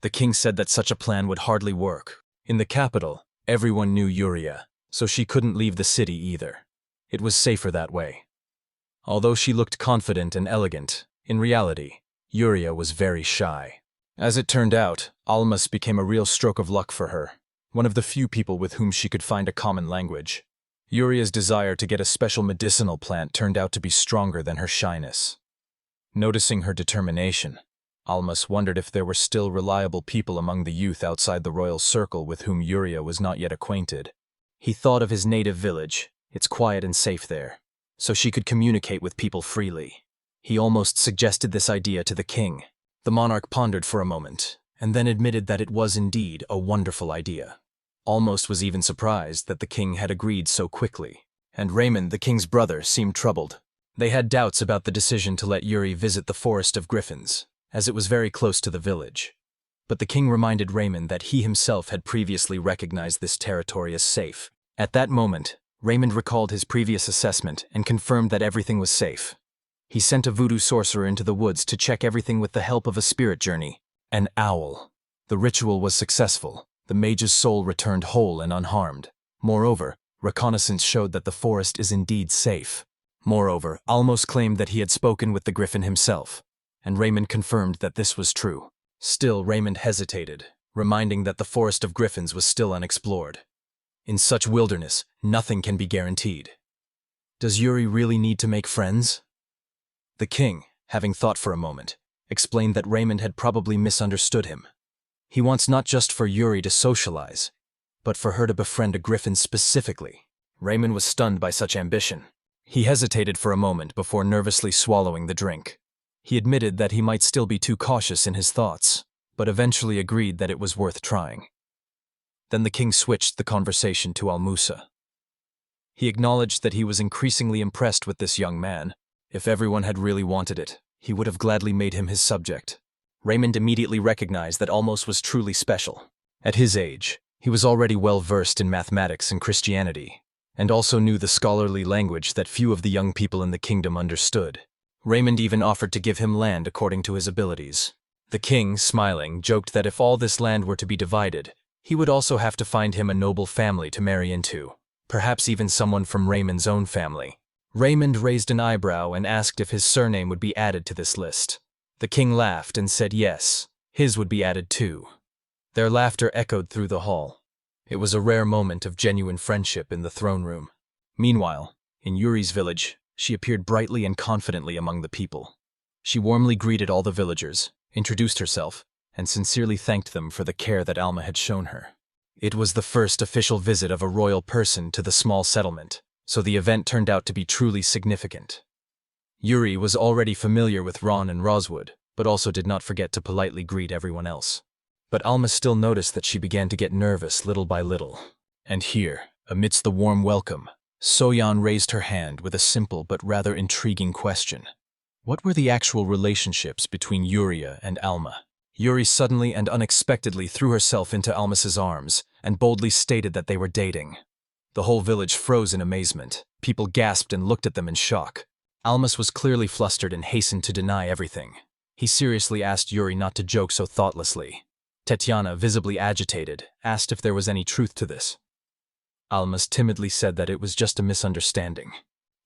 the king said that such a plan would hardly work. In the capital, everyone knew Yuri, so she couldn't leave the city either. It was safer that way. Although she looked confident and elegant, in reality, Yuri was very shy. As it turned out, Almas became a real stroke of luck for her, one of the few people with whom she could find a common language. Yuri's desire to get a special medicinal plant turned out to be stronger than her shyness. Noticing her determination, Almas wondered if there were still reliable people among the youth outside the royal circle with whom Yuri was not yet acquainted. He thought of his native village. It's quiet and safe there, so she could communicate with people freely. He almost suggested this idea to the king. The monarch pondered for a moment, and then admitted that it was indeed a wonderful idea. Almost was even surprised that the king had agreed so quickly, and Raymond, the king's brother, seemed troubled. They had doubts about the decision to let Yuri visit the forest of griffins, as it was very close to the village. But the king reminded Raymond that he himself had previously recognized this territory as safe. At that moment, Raymond recalled his previous assessment and confirmed that everything was safe. He sent a voodoo sorcerer into the woods to check everything with the help of a spirit journey, an owl. The ritual was successful. The mage's soul returned whole and unharmed. Moreover, reconnaissance showed that the forest is indeed safe. Moreover, Almos claimed that he had spoken with the griffin himself, and Raymond confirmed that this was true. Still, Raymond hesitated, reminding that the forest of griffins was still unexplored. In such wilderness, nothing can be guaranteed. Does Yuri really need to make friends? The king, having thought for a moment, explained that Raymond had probably misunderstood him. He wants not just for Yuri to socialize, but for her to befriend a griffin specifically. Raymond was stunned by such ambition. He hesitated for a moment before nervously swallowing the drink. He admitted that he might still be too cautious in his thoughts, but eventually agreed that it was worth trying. Then the king switched the conversation to Almusa. He acknowledged that he was increasingly impressed with this young man. If everyone had really wanted it, he would have gladly made him his subject. Raymond immediately recognized that Almos was truly special. At his age, he was already well versed in mathematics and Christianity, and also knew the scholarly language that few of the young people in the kingdom understood. Raymond even offered to give him land according to his abilities. The king, smiling, joked that if all this land were to be divided, he would also have to find him a noble family to marry into, perhaps even someone from Raymond's own family. Raymond raised an eyebrow and asked if his surname would be added to this list. The king laughed and said yes, his would be added too. Their laughter echoed through the hall. It was a rare moment of genuine friendship in the throne room. Meanwhile, in Yuri's village, she appeared brightly and confidently among the people. She warmly greeted all the villagers, introduced herself, and sincerely thanked them for the care that Alma had shown her. It was the first official visit of a royal person to the small settlement, so the event turned out to be truly significant. Yuri was already familiar with Ron and Roswood, but also did not forget to politely greet everyone else. But Alma still noticed that she began to get nervous little by little. And here, amidst the warm welcome, Soyeon raised her hand with a simple but rather intriguing question. What were the actual relationships between Yuri and Alma? Yuri suddenly and unexpectedly threw herself into Almas's arms and boldly stated that they were dating. The whole village froze in amazement. People gasped and looked at them in shock. Almas was clearly flustered and hastened to deny everything. He seriously asked Yuri not to joke so thoughtlessly. Tetiana, visibly agitated, asked if there was any truth to this. Almas timidly said that it was just a misunderstanding.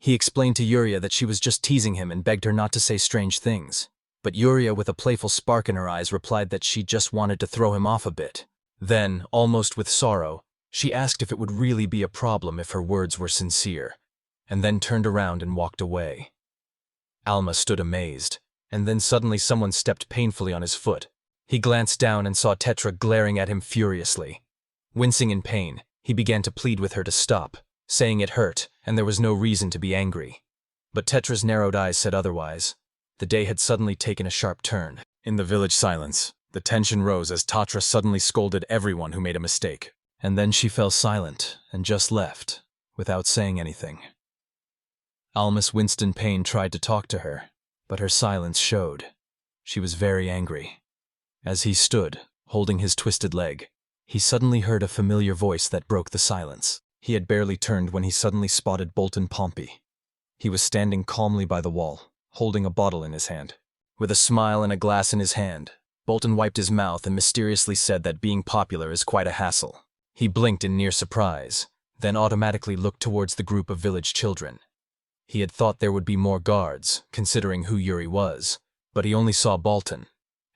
He explained to Yuri that she was just teasing him and begged her not to say strange things. But Yuri, with a playful spark in her eyes, replied that she just wanted to throw him off a bit. Then, almost with sorrow, she asked if it would really be a problem if her words were sincere, and then turned around and walked away. Alma stood amazed, and then suddenly someone stepped painfully on his foot. He glanced down and saw Tetra glaring at him furiously. Wincing in pain, he began to plead with her to stop, saying it hurt and there was no reason to be angry. But Tetra's narrowed eyes said otherwise. The day had suddenly taken a sharp turn. In the village silence, the tension rose as Tetra suddenly scolded everyone who made a mistake. And then she fell silent and just left, without saying anything. Almas winced in pain, tried to talk to her, but her silence showed. She was very angry. As he stood, holding his twisted leg, he suddenly heard a familiar voice that broke the silence. He had barely turned when he suddenly spotted Bolton Pompey. He was standing calmly by the wall, holding a bottle in his hand. With a smile and a glass in his hand, Bolton wiped his mouth and mysteriously said that being popular is quite a hassle. He blinked in near surprise, then automatically looked towards the group of village children. He had thought there would be more guards, considering who Yuri was, but he only saw Bolton,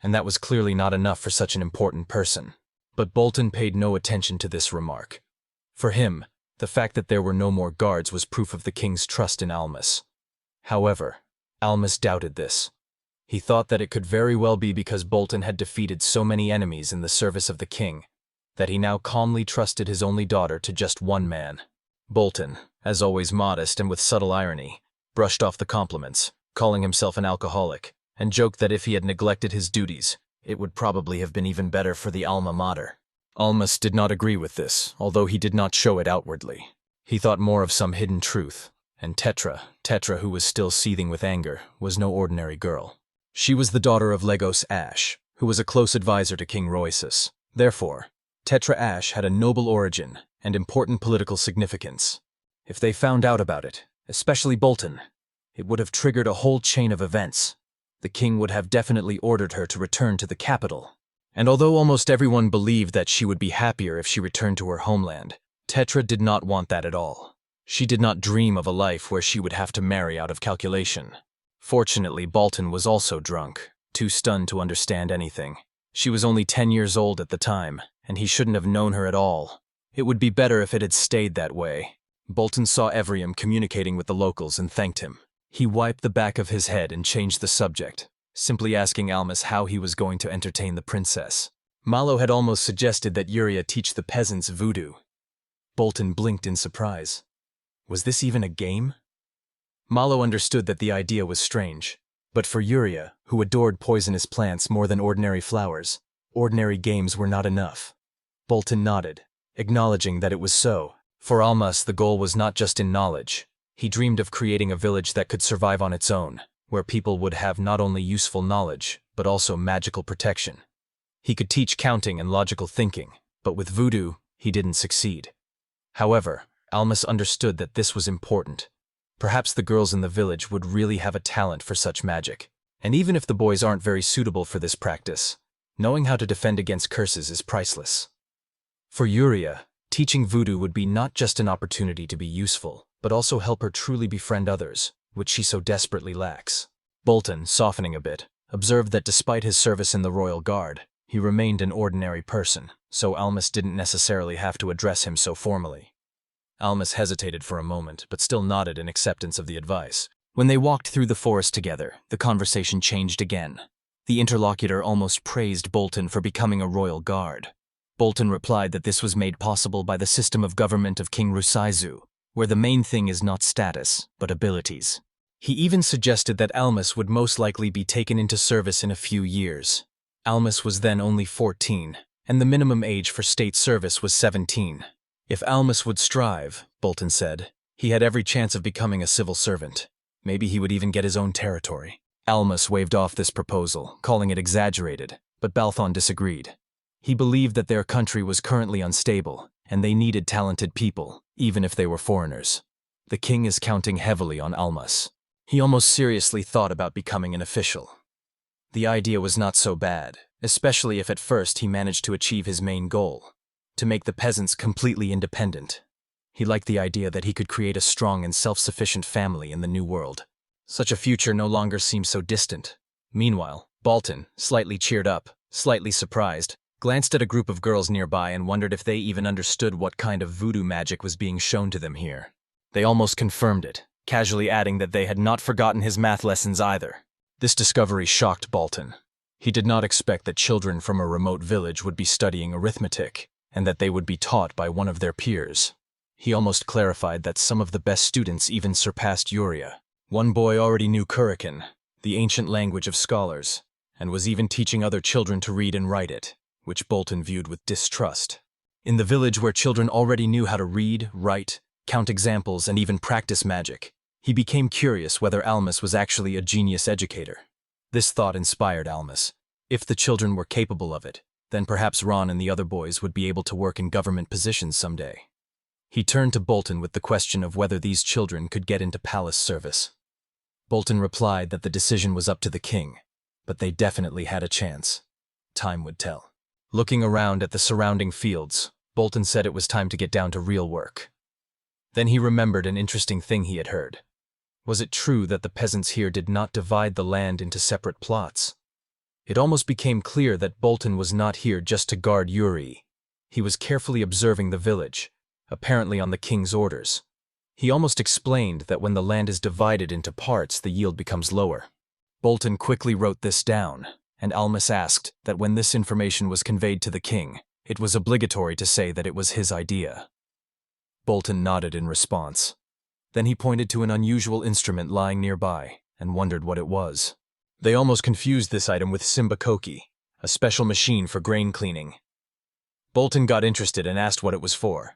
and that was clearly not enough for such an important person. But Bolton paid no attention to this remark. For him, the fact that there were no more guards was proof of the king's trust in Almas. However, Almas doubted this. He thought that it could very well be because Bolton had defeated so many enemies in the service of the king, that he now calmly trusted his only daughter to just one man. Bolton, as always modest and with subtle irony, brushed off the compliments, calling himself an alcoholic, and joked that if he had neglected his duties, it would probably have been even better for the alma mater. Almas did not agree with this, although he did not show it outwardly. He thought more of some hidden truth, and Tetra, who was still seething with anger, was no ordinary girl. She was the daughter of Legos Ash, who was a close advisor to King Royces. Therefore, Tetra Ash had a noble origin and important political significance. If they found out about it, especially Bolton, it would have triggered a whole chain of events. The king would have definitely ordered her to return to the capital. And although almost everyone believed that she would be happier if she returned to her homeland, Tetra did not want that at all. She did not dream of a life where she would have to marry out of calculation. Fortunately, Bolton was also drunk, too stunned to understand anything. She was only 10 years old at the time, and he shouldn't have known her at all. It would be better if it had stayed that way. Bolton saw Evriam communicating with the locals and thanked him. He wiped the back of his head and changed the subject, simply asking Almas how he was going to entertain the princess. Malo had almost suggested that Yuri teach the peasants voodoo. Bolton blinked in surprise. Was this even a game? Malo understood that the idea was strange, but for Yuri, who adored poisonous plants more than ordinary flowers, ordinary games were not enough. Bolton nodded, acknowledging that it was so. For Almas, the goal was not just in knowledge. He dreamed of creating a village that could survive on its own, where people would have not only useful knowledge, but also magical protection. He could teach counting and logical thinking, but with voodoo, he didn't succeed. However, Almas understood that this was important. Perhaps the girls in the village would really have a talent for such magic. And even if the boys aren't very suitable for this practice, knowing how to defend against curses is priceless. For Yuri, teaching voodoo would be not just an opportunity to be useful, but also help her truly befriend others, which she so desperately lacks. Bolton, softening a bit, observed that despite his service in the royal guard, he remained an ordinary person, so Almas didn't necessarily have to address him so formally. Almas hesitated for a moment, but still nodded in acceptance of the advice. When they walked through the forest together, the conversation changed again. The interlocutor almost praised Bolton for becoming a royal guard. Bolton replied that this was made possible by the system of government of King Rusaizu, where the main thing is not status, but abilities. He even suggested that Almas would most likely be taken into service in a few years. Almas was then only 14, and the minimum age for state service was 17. If Almas would strive, Bolton said, he had every chance of becoming a civil servant. Maybe he would even get his own territory. Almas waved off this proposal, calling it exaggerated, but Balthon disagreed. He believed that their country was currently unstable, and they needed talented people, even if they were foreigners. The king is counting heavily on Almas. He almost seriously thought about becoming an official. The idea was not so bad, especially if at first he managed to achieve his main goal, to make the peasants completely independent. He liked the idea that he could create a strong and self-sufficient family in the new world. Such a future no longer seemed so distant. Meanwhile, Bolton, slightly cheered up, slightly surprised, glanced at a group of girls nearby and wondered if they even understood what kind of voodoo magic was being shown to them here. They almost confirmed it, casually adding that they had not forgotten his math lessons either. This discovery shocked Bolton. He did not expect that children from a remote village would be studying arithmetic, and that they would be taught by one of their peers. He almost clarified that some of the best students even surpassed Yuri. One boy already knew Kurikan, the ancient language of scholars, and was even teaching other children to read and write it, which Bolton viewed with distrust. In the village where children already knew how to read, write, count examples, and even practice magic, he became curious whether Almas was actually a genius educator. This thought inspired Almas. If the children were capable of it, then perhaps Ron and the other boys would be able to work in government positions someday. He turned to Bolton with the question of whether these children could get into palace service. Bolton replied that the decision was up to the king, but they definitely had a chance. Time would tell. Looking around at the surrounding fields, Bolton said it was time to get down to real work. Then he remembered an interesting thing he had heard. Was it true that the peasants here did not divide the land into separate plots? It almost became clear that Bolton was not here just to guard Yuri. He was carefully observing the village, apparently on the king's orders. He almost explained that when the land is divided into parts, the yield becomes lower. Bolton quickly wrote this down, and Almas asked that when this information was conveyed to the king, it was obligatory to say that it was his idea. Bolton nodded in response. Then he pointed to an unusual instrument lying nearby and wondered what it was. They almost confused this item with Simbakoki, a special machine for grain cleaning. Bolton got interested and asked what it was for.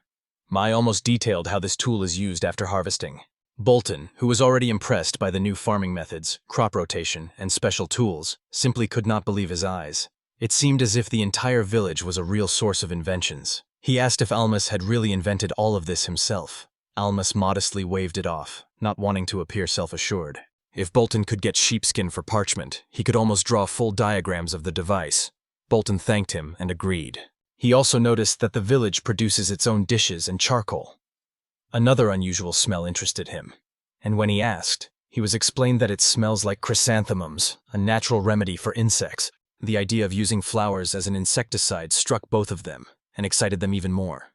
Mai almost detailed how this tool is used after harvesting. Bolton, who was already impressed by the new farming methods, crop rotation, and special tools, simply could not believe his eyes. It seemed as if the entire village was a real source of inventions. He asked if Almas had really invented all of this himself. Almas modestly waved it off, not wanting to appear self-assured. If Bolton could get sheepskin for parchment, he could almost draw full diagrams of the device. Bolton thanked him and agreed. He also noticed that the village produces its own dishes and charcoal. Another unusual smell interested him, and when he asked, he was explained that it smells like chrysanthemums, a natural remedy for insects. The idea of using flowers as an insecticide struck both of them and excited them even more.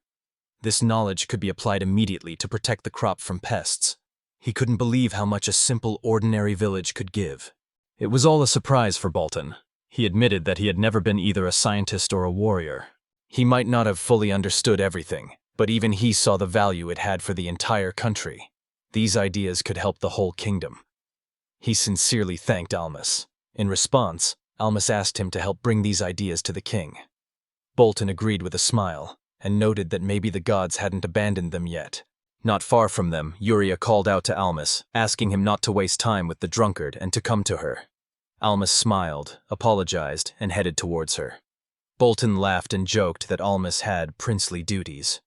This knowledge could be applied immediately to protect the crop from pests. He couldn't believe how much a simple, ordinary village could give. It was all a surprise for Bolton. He admitted that he had never been either a scientist or a warrior. He might not have fully understood everything, but even he saw the value it had for the entire country. These ideas could help the whole kingdom. He sincerely thanked Almas. In response, Almas asked him to help bring these ideas to the king. Bolton agreed with a smile, and noted that maybe the gods hadn't abandoned them yet. Not far from them, Yuri called out to Almas, asking him not to waste time with the drunkard and to come to her. Almas smiled, apologized, and headed towards her. Bolton laughed and joked that Almas had princely duties.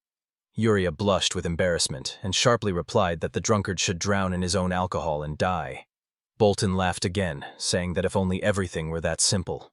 Yuri blushed with embarrassment and sharply replied that the drunkard should drown in his own alcohol and die. Bolton laughed again, saying that if only everything were that simple.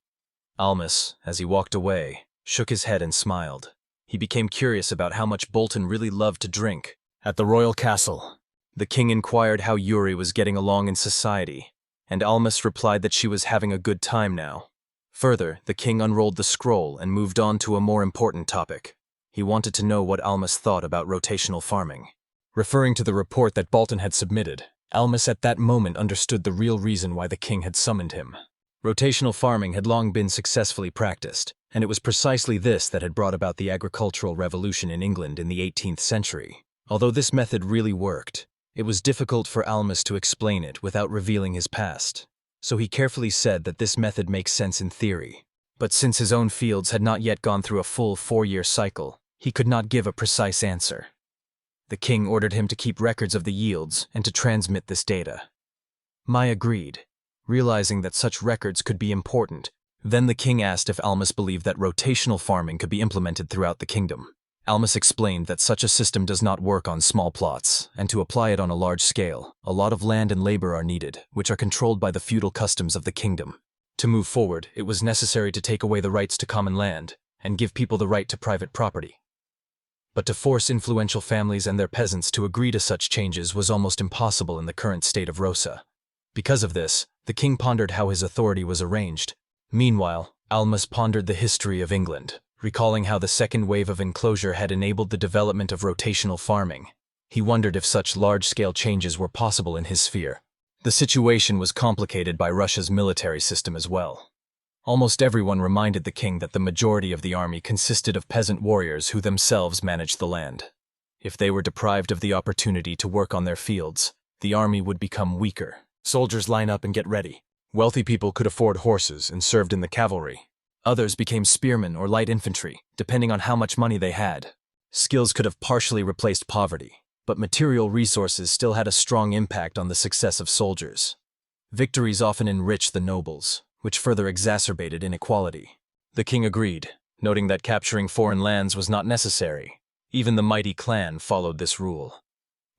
Almas, as he walked away, shook his head and smiled. He became curious about how much Bolton really loved to drink. At the royal castle, the king inquired how Yuri was getting along in society, and Almas replied that she was having a good time now. Further, the king unrolled the scroll and moved on to a more important topic. He wanted to know what Almas thought about rotational farming. Referring to the report that Bolton had submitted, Almas at that moment understood the real reason why the king had summoned him. Rotational farming had long been successfully practiced, and it was precisely this that had brought about the agricultural revolution in England in the 18th century. Although this method really worked, It was difficult for Almas to explain it without revealing his past, so he carefully said that this method makes sense in theory. But since his own fields had not yet gone through a full 4-year cycle, he could not give a precise answer. The king ordered him to keep records of the yields and to transmit this data. Mai agreed, realizing that such records could be important. Then the king asked if Almas believed that rotational farming could be implemented throughout the kingdom. Almas explained that such a system does not work on small plots, and to apply it on a large scale, a lot of land and labor are needed, which are controlled by the feudal customs of the kingdom. To move forward, it was necessary to take away the rights to common land and give people the right to private property. But to force influential families and their peasants to agree to such changes was almost impossible in the current state of Rosa. Because of this, the king pondered how his authority was arranged. Meanwhile, Almas pondered the history of England, recalling how the second wave of enclosure had enabled the development of rotational farming. He wondered if such large-scale changes were possible in his sphere. The situation was complicated by Russia's military system as well. Almost everyone reminded the king that the majority of the army consisted of peasant warriors who themselves managed the land. If they were deprived of the opportunity to work on their fields, the army would become weaker. Soldiers line up and get ready. Wealthy people could afford horses and served in the cavalry. Others became spearmen or light infantry, depending on how much money they had. Skills could have partially replaced poverty, but material resources still had a strong impact on the success of soldiers. Victories often enriched the nobles, which further exacerbated inequality. The king agreed, noting that capturing foreign lands was not necessary. Even the mighty clan followed this rule.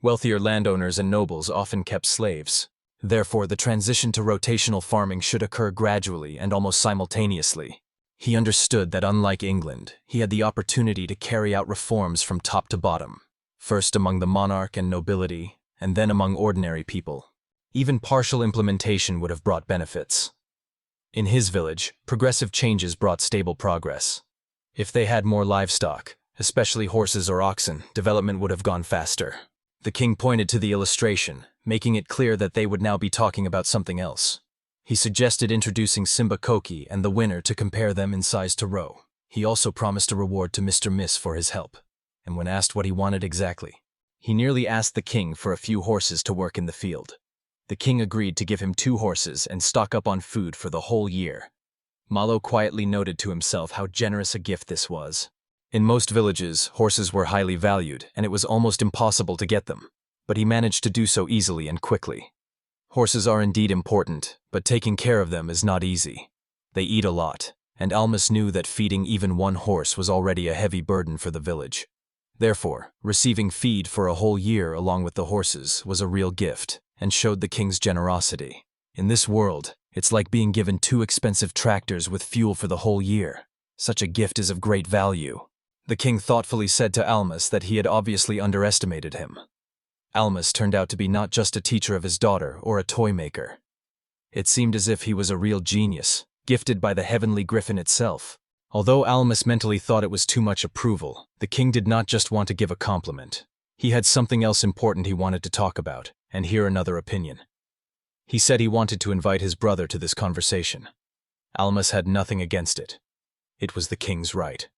Wealthier landowners and nobles often kept slaves. Therefore, the transition to rotational farming should occur gradually and almost simultaneously. He understood that unlike England, he had the opportunity to carry out reforms from top to bottom, first among the monarch and nobility, and then among ordinary people. Even partial implementation would have brought benefits. In his village, progressive changes brought stable progress. If they had more livestock, especially horses or oxen, development would have gone faster. The king pointed to the illustration, making it clear that they would now be talking about something else. He suggested introducing Simba Koki and the winner to compare them in size to row. He also promised a reward to Mr. Miss for his help. And when asked what he wanted exactly, he nearly asked the king for a few horses to work in the field. The king agreed to give him 2 horses and stock up on food for the whole year. Malo quietly noted to himself how generous a gift this was. In most villages, horses were highly valued, and it was almost impossible to get them. But he managed to do so easily and quickly. Horses are indeed important, but taking care of them is not easy. They eat a lot, and Almas knew that feeding even one horse was already a heavy burden for the village. Therefore, receiving feed for a whole year along with the horses was a real gift, and showed the king's generosity. In this world, it's like being given 2 expensive tractors with fuel for the whole year. Such a gift is of great value. The king thoughtfully said to Almas that he had obviously underestimated him. Almas turned out to be not just a teacher of his daughter or a toy maker. It seemed as if he was a real genius, gifted by the heavenly griffin itself. Although Almas mentally thought it was too much approval, the king did not just want to give a compliment. He had something else important he wanted to talk about, and hear another opinion. He said he wanted to invite his brother to this conversation. Almas had nothing against it. It was the king's right.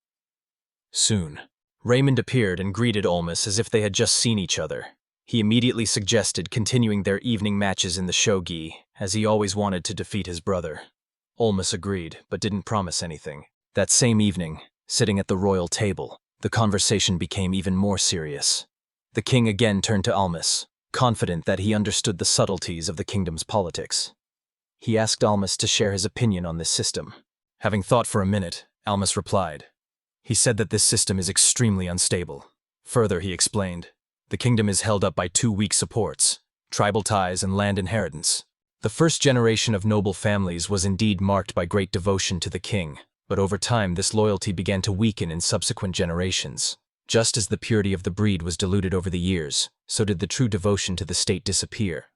Soon, Raymond appeared and greeted Almas as if they had just seen each other. He immediately suggested continuing their evening matches in the shogi, as he always wanted to defeat his brother. Almas agreed, but didn't promise anything. That same evening, sitting at the royal table, the conversation became even more serious. The king again turned to Almas, confident that he understood the subtleties of the kingdom's politics. He asked Almas to share his opinion on this system. Having thought for a minute, Almas replied. He said that this system is extremely unstable. Further, he explained, the kingdom is held up by 2 weak supports, tribal ties and land inheritance. The first generation of noble families was indeed marked by great devotion to the king, but over time this loyalty began to weaken in subsequent generations. Just as the purity of the breed was diluted over the years, so did the true devotion to the state disappear.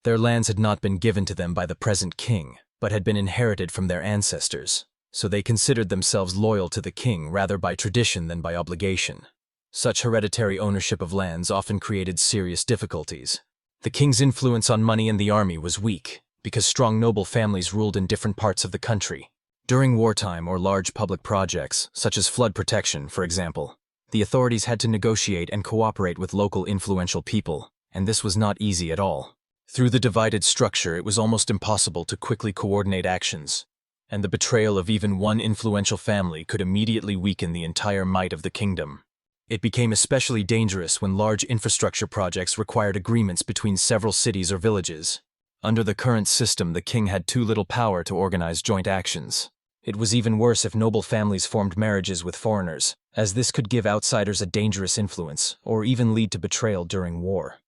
Their lands had not been given to them by the present king, but had been inherited from their ancestors, so they considered themselves loyal to the king rather by tradition than by obligation. Such hereditary ownership of lands often created serious difficulties. The king's influence on money and the army was weak, because strong noble families ruled in different parts of the country. During wartime or large public projects, such as flood protection, for example, the authorities had to negotiate and cooperate with local influential people, And this was not easy at all. Through the divided structure, it was almost impossible to quickly coordinate actions, and the betrayal of even one influential family could immediately weaken the entire might of the kingdom. It became especially dangerous when large infrastructure projects required agreements between several cities or villages. Under the current system, the king had too little power to organize joint actions. It was even worse if noble families formed marriages with foreigners, as this could give outsiders a dangerous influence, or even lead to betrayal during war.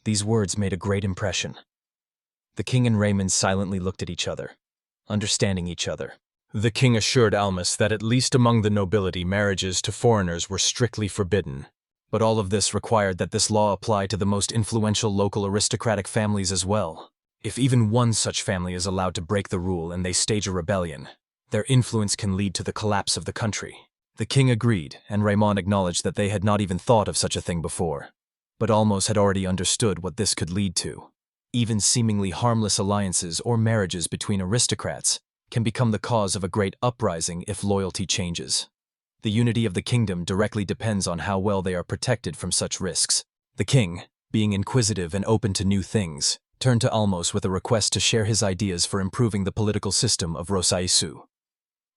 These words made a great impression. The king and Raymond silently looked at each other, understanding each other. The king assured Almas that at least among the nobility, marriages to foreigners were strictly forbidden. But all of this required that this law apply to the most influential local aristocratic families as well. If even one such family is allowed to break the rule and they stage a rebellion, their influence can lead to the collapse of the country. The king agreed, and Raymond acknowledged that they had not even thought of such a thing before. But Almas had already understood what this could lead to. Even seemingly harmless alliances or marriages between aristocrats can become the cause of a great uprising if loyalty changes. The unity of the kingdom directly depends on how well they are protected from such risks. The king, being inquisitive and open to new things, turned to Almos with a request to share his ideas for improving the political system of Rosaisu.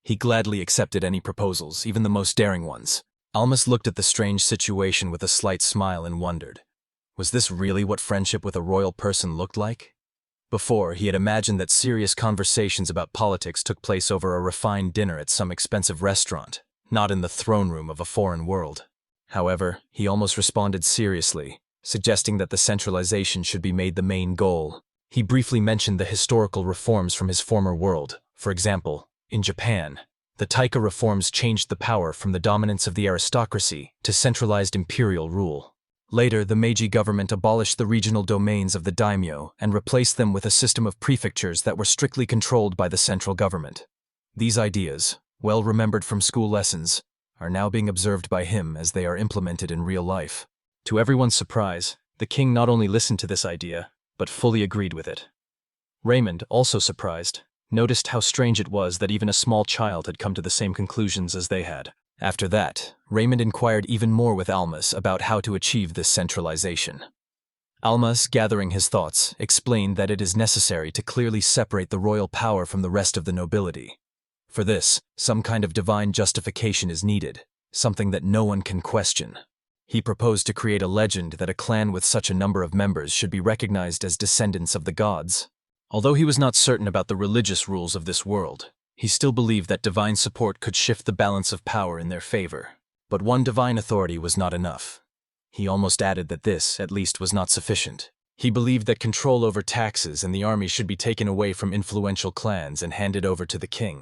He gladly accepted any proposals, even the most daring ones. Almos looked at the strange situation with a slight smile and wondered, was this really what friendship with a royal person looked like? Before, he had imagined that serious conversations about politics took place over a refined dinner at some expensive restaurant, not in the throne room of a foreign world. However, he almost responded seriously, suggesting that the centralization should be made the main goal. He briefly mentioned the historical reforms from his former world. For example, in Japan, the Taika reforms changed the power from the dominance of the aristocracy to centralized imperial rule. Later, the Meiji government abolished the regional domains of the daimyo and replaced them with a system of prefectures that were strictly controlled by the central government. These ideas, well remembered from school lessons, are now being observed by him as they are implemented in real life. To everyone's surprise, the king not only listened to this idea, but fully agreed with it. Raymond, also surprised, noticed how strange it was that even a small child had come to the same conclusions as they had. After that, Raymond inquired even more with Almas about how to achieve this centralization. Almas, gathering his thoughts, explained that it is necessary to clearly separate the royal power from the rest of the nobility. For this, some kind of divine justification is needed, something that no one can question. He proposed to create a legend that a clan with such a number of members should be recognized as descendants of the gods. Although he was not certain about the religious rules of this world, he still believed that divine support could shift the balance of power in their favor. But one divine authority was not enough. He almost added that this, at least, was not sufficient. He believed that control over taxes and the army should be taken away from influential clans and handed over to the king.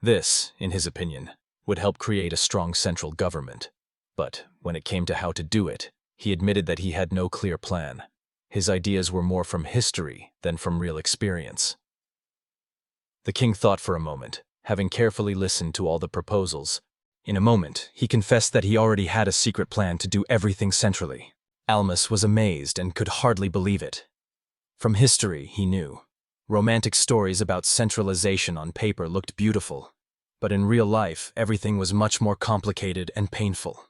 This, in his opinion, would help create a strong central government. But when it came to how to do it, he admitted that he had no clear plan. His ideas were more from history than from real experience. The king thought for a moment, having carefully listened to all the proposals. In a moment, he confessed that he already had a secret plan to do everything centrally. Almas was amazed and could hardly believe it. From history, he knew. Romantic stories about centralization on paper looked beautiful, but in real life, everything was much more complicated and painful.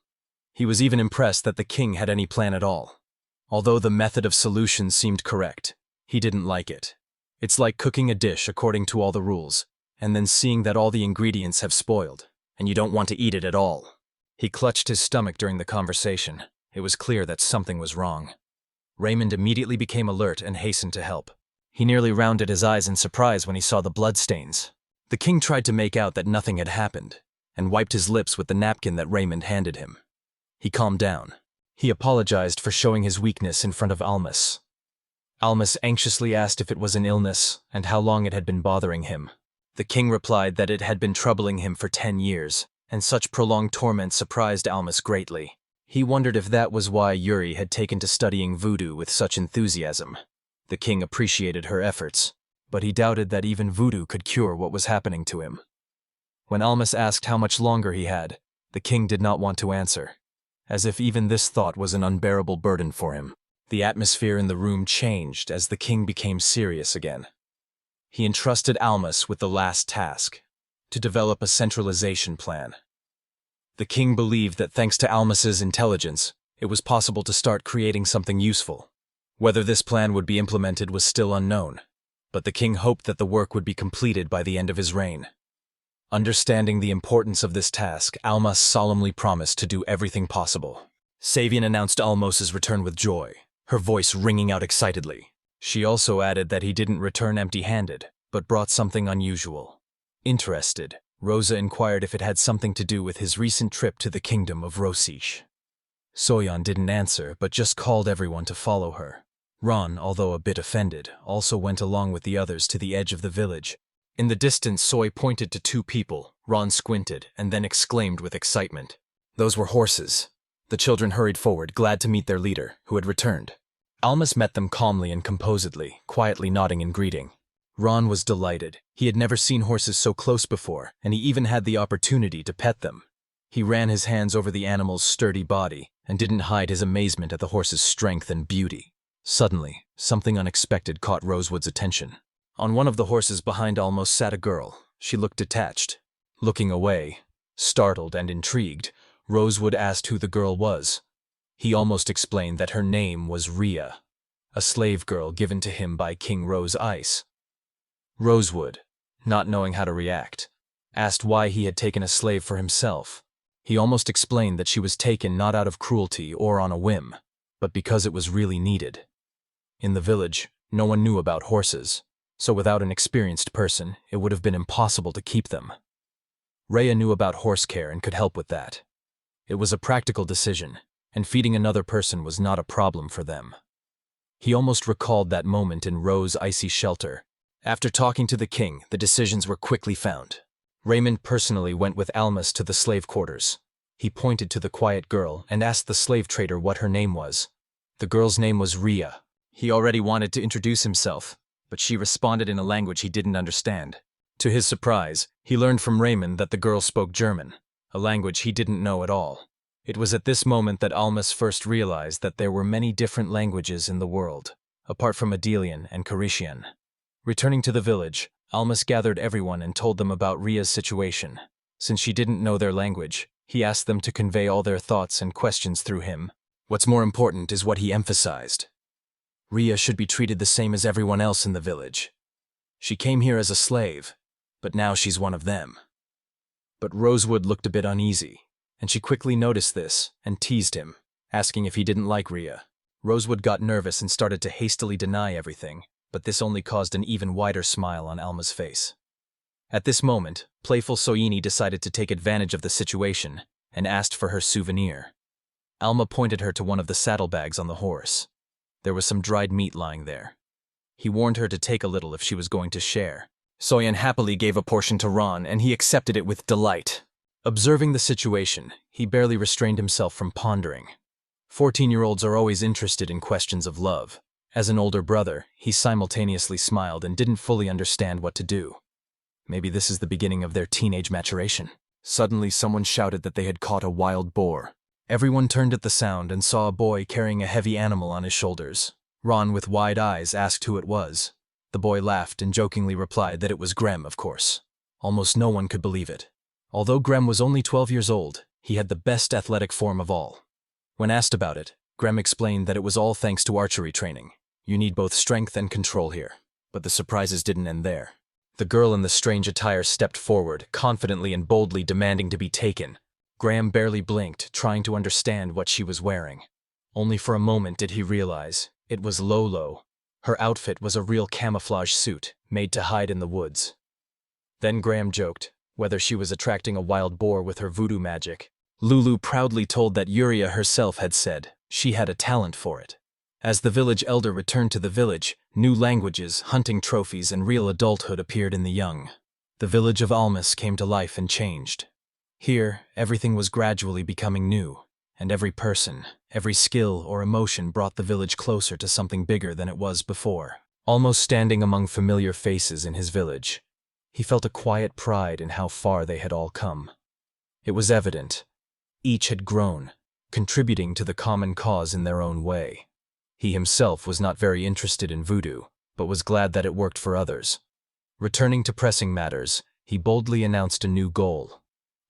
He was even impressed that the king had any plan at all. Although the method of solution seemed correct, he didn't like it. It's like cooking a dish according to all the rules, and then seeing that all the ingredients have spoiled, and you don't want to eat it at all. He clutched his stomach during the conversation. It was clear that something was wrong. Raymond immediately became alert and hastened to help. He nearly rounded his eyes in surprise when he saw the bloodstains. The king tried to make out that nothing had happened, and wiped his lips with the napkin that Raymond handed him. He calmed down. He apologized for showing his weakness in front of Almas. Almas anxiously asked if it was an illness and how long it had been bothering him. The king replied that it had been troubling him for 10 years, and such prolonged torment surprised Almas greatly. He wondered if that was why Yuri had taken to studying voodoo with such enthusiasm. The king appreciated her efforts, but he doubted that even voodoo could cure what was happening to him. When Almas asked how much longer he had, the king did not want to answer, as if even this thought was an unbearable burden for him. The atmosphere in the room changed as the king became serious again. He entrusted Almas with the last task, to develop a centralization plan. The king believed that thanks to Almas's intelligence, it was possible to start creating something useful. Whether this plan would be implemented was still unknown, but the king hoped that the work would be completed by the end of his reign. Understanding the importance of this task, Almas solemnly promised to do everything possible. Savian announced Almos's return with joy, her voice ringing out excitedly. She also added that he didn't return empty-handed, but brought something unusual. Interested, Rosa inquired if it had something to do with his recent trip to the kingdom of Rosish. Soyeon didn't answer, but just called everyone to follow her. Ron, although a bit offended, also went along with the others to the edge of the village. In the distance, Soy pointed to two people. Ron squinted and then exclaimed with excitement. Those were horses. The children hurried forward, glad to meet their leader, who had returned. Almas met them calmly and composedly, quietly nodding in greeting. Ron was delighted. He had never seen horses so close before, and he even had the opportunity to pet them. He ran his hands over the animal's sturdy body and didn't hide his amazement at the horse's strength and beauty. Suddenly, something unexpected caught Rosewood's attention. On one of the horses behind Almos sat a girl. She looked detached. Looking away, startled and intrigued, Rosewood asked who the girl was. He almost explained that her name was Rhea, a slave girl given to him by King Rose Ice. Rosewood, not knowing how to react, asked why he had taken a slave for himself. He almost explained that she was taken not out of cruelty or on a whim, but because it was really needed. In the village, no one knew about horses, so without an experienced person, it would have been impossible to keep them. Rhea knew about horse care and could help with that. It was a practical decision, and feeding another person was not a problem for them. He almost recalled that moment in Rose's icy shelter. After talking to the king, the decisions were quickly found. Raymond personally went with Almas to the slave quarters. He pointed to the quiet girl and asked the slave trader what her name was. The girl's name was Rhea. He already wanted to introduce himself, but she responded in a language he didn't understand. To his surprise, he learned from Raymond that the girl spoke German, a language he didn't know at all. It was at this moment that Almas first realized that there were many different languages in the world, apart from Adelian and Carishian. Returning to the village, Almas gathered everyone and told them about Rhea's situation. Since she didn't know their language, he asked them to convey all their thoughts and questions through him. What's more important is what he emphasized. Rhea should be treated the same as everyone else in the village. She came here as a slave, but now she's one of them. But Rosewood looked a bit uneasy, and she quickly noticed this and teased him, asking if he didn't like Rhea. Rosewood got nervous and started to hastily deny everything, but this only caused an even wider smile on Alma's face. At this moment, playful Soyini decided to take advantage of the situation and asked for her souvenir. Alma pointed her to one of the saddlebags on the horse. There was some dried meat lying there. He warned her to take a little if she was going to share. Soyeon happily gave a portion to Ron, and he accepted it with delight. Observing the situation, he barely restrained himself from pondering. 14-year-olds are always interested in questions of love. As an older brother, he simultaneously smiled and didn't fully understand what to do. Maybe this is the beginning of their teenage maturation. Suddenly, someone shouted that they had caught a wild boar. Everyone turned at the sound and saw a boy carrying a heavy animal on his shoulders. Ron, with wide eyes, asked who it was. The boy laughed and jokingly replied that it was Grem, of course. Almost no one could believe it. Although Grem was only 12 years old, he had the best athletic form of all. When asked about it, Grem explained that it was all thanks to archery training. You need both strength and control here. But the surprises didn't end there. The girl in the strange attire stepped forward, confidently and boldly demanding to be taken. Graham barely blinked, trying to understand what she was wearing. Only for a moment did he realize it was Lolo. Her outfit was a real camouflage suit, made to hide in the woods. Then Graham joked whether she was attracting a wild boar with her voodoo magic. Lulu proudly told that Yuri herself had said she had a talent for it. As the village elder returned to the village, new languages, hunting trophies, and real adulthood appeared in the young. The village of Almas came to life and changed. Here, everything was gradually becoming new, and every person, every skill or emotion brought the village closer to something bigger than it was before. Almost standing among familiar faces in his village, he felt a quiet pride in how far they had all come. It was evident. Each had grown, contributing to the common cause in their own way. He himself was not very interested in voodoo, but was glad that it worked for others. Returning to pressing matters, he boldly announced a new goal.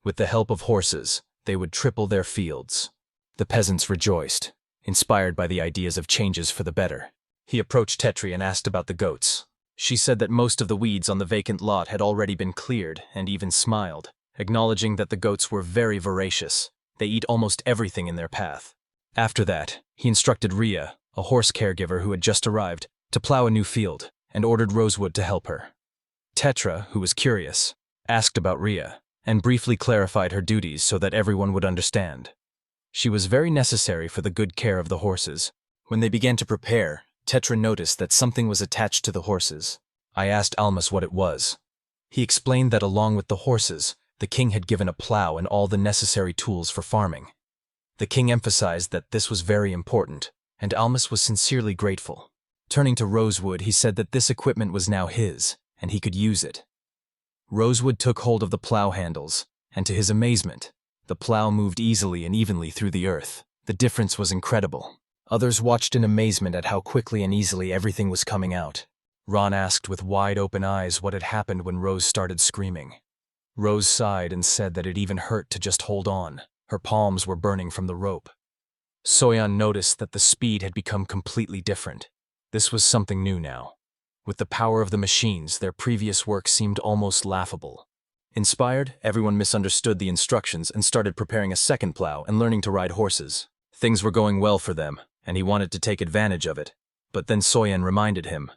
With the help of horses, they would triple their fields. The peasants rejoiced, inspired by the ideas of changes for the better. He approached Tetra and asked about the goats. She said that most of the weeds on the vacant lot had already been cleared, and even smiled, acknowledging that the goats were very voracious. They eat almost everything in their path. After that, he instructed Rhea, a horse caregiver who had just arrived, to plow a new field, and ordered Rosewood to help her. Tetra, who was curious, asked about Rhea, and briefly clarified her duties so that everyone would understand. She was very necessary for the good care of the horses. When they began to prepare, Tetra noticed that something was attached to the horses. I asked Almas what it was. He explained that along with the horses, the king had given a plow and all the necessary tools for farming. The king emphasized that this was very important, and Almas was sincerely grateful. Turning to Rosewood, he said that this equipment was now his, and he could use it. Rosewood took hold of the plow handles, and to his amazement, the plow moved easily and evenly through the earth. The difference was incredible. Others watched in amazement at how quickly and easily everything was coming out. Ron asked with wide-open eyes what had happened when Rose started screaming. Rose sighed and said that it even hurt to just hold on. Her palms were burning from the rope. Soyeon noticed that the speed had become completely different. This was something new now. With the power of the machines, their previous work seemed almost laughable. Inspired, everyone misunderstood the instructions and started preparing a second plow and learning to ride horses. Things were going well for them, and he wanted to take advantage of it. But then Soyeon reminded him.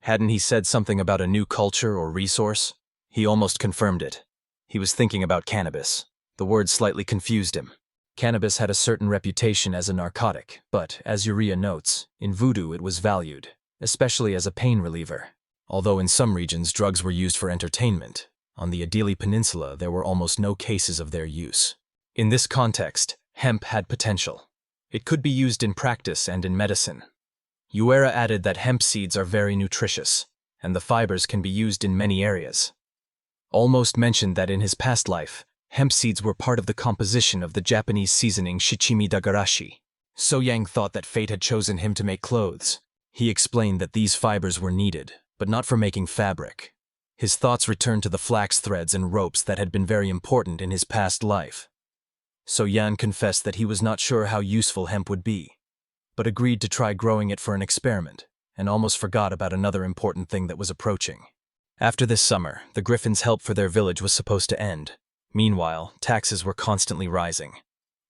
Hadn't he said something about a new culture or resource? He almost confirmed it. He was thinking about cannabis. The word slightly confused him. Cannabis had a certain reputation as a narcotic, but, as Yuri notes, in voodoo it was valued, especially as a pain reliever. Although in some regions drugs were used for entertainment, on the Adili Peninsula there were almost no cases of their use. In this context, hemp had potential. It could be used in practice and in medicine. Yuri added that hemp seeds are very nutritious, and the fibers can be used in many areas. Almost mentioned that in his past life, hemp seeds were part of the composition of the Japanese seasoning shichimi dagarashi. So-yang thought that fate had chosen him to make clothes. He explained that these fibers were needed, but not for making fabric. His thoughts returned to the flax threads and ropes that had been very important in his past life. So-yang confessed that he was not sure how useful hemp would be, but agreed to try growing it for an experiment, and almost forgot about another important thing that was approaching. After this summer, the griffins' help for their village was supposed to end. Meanwhile, taxes were constantly rising.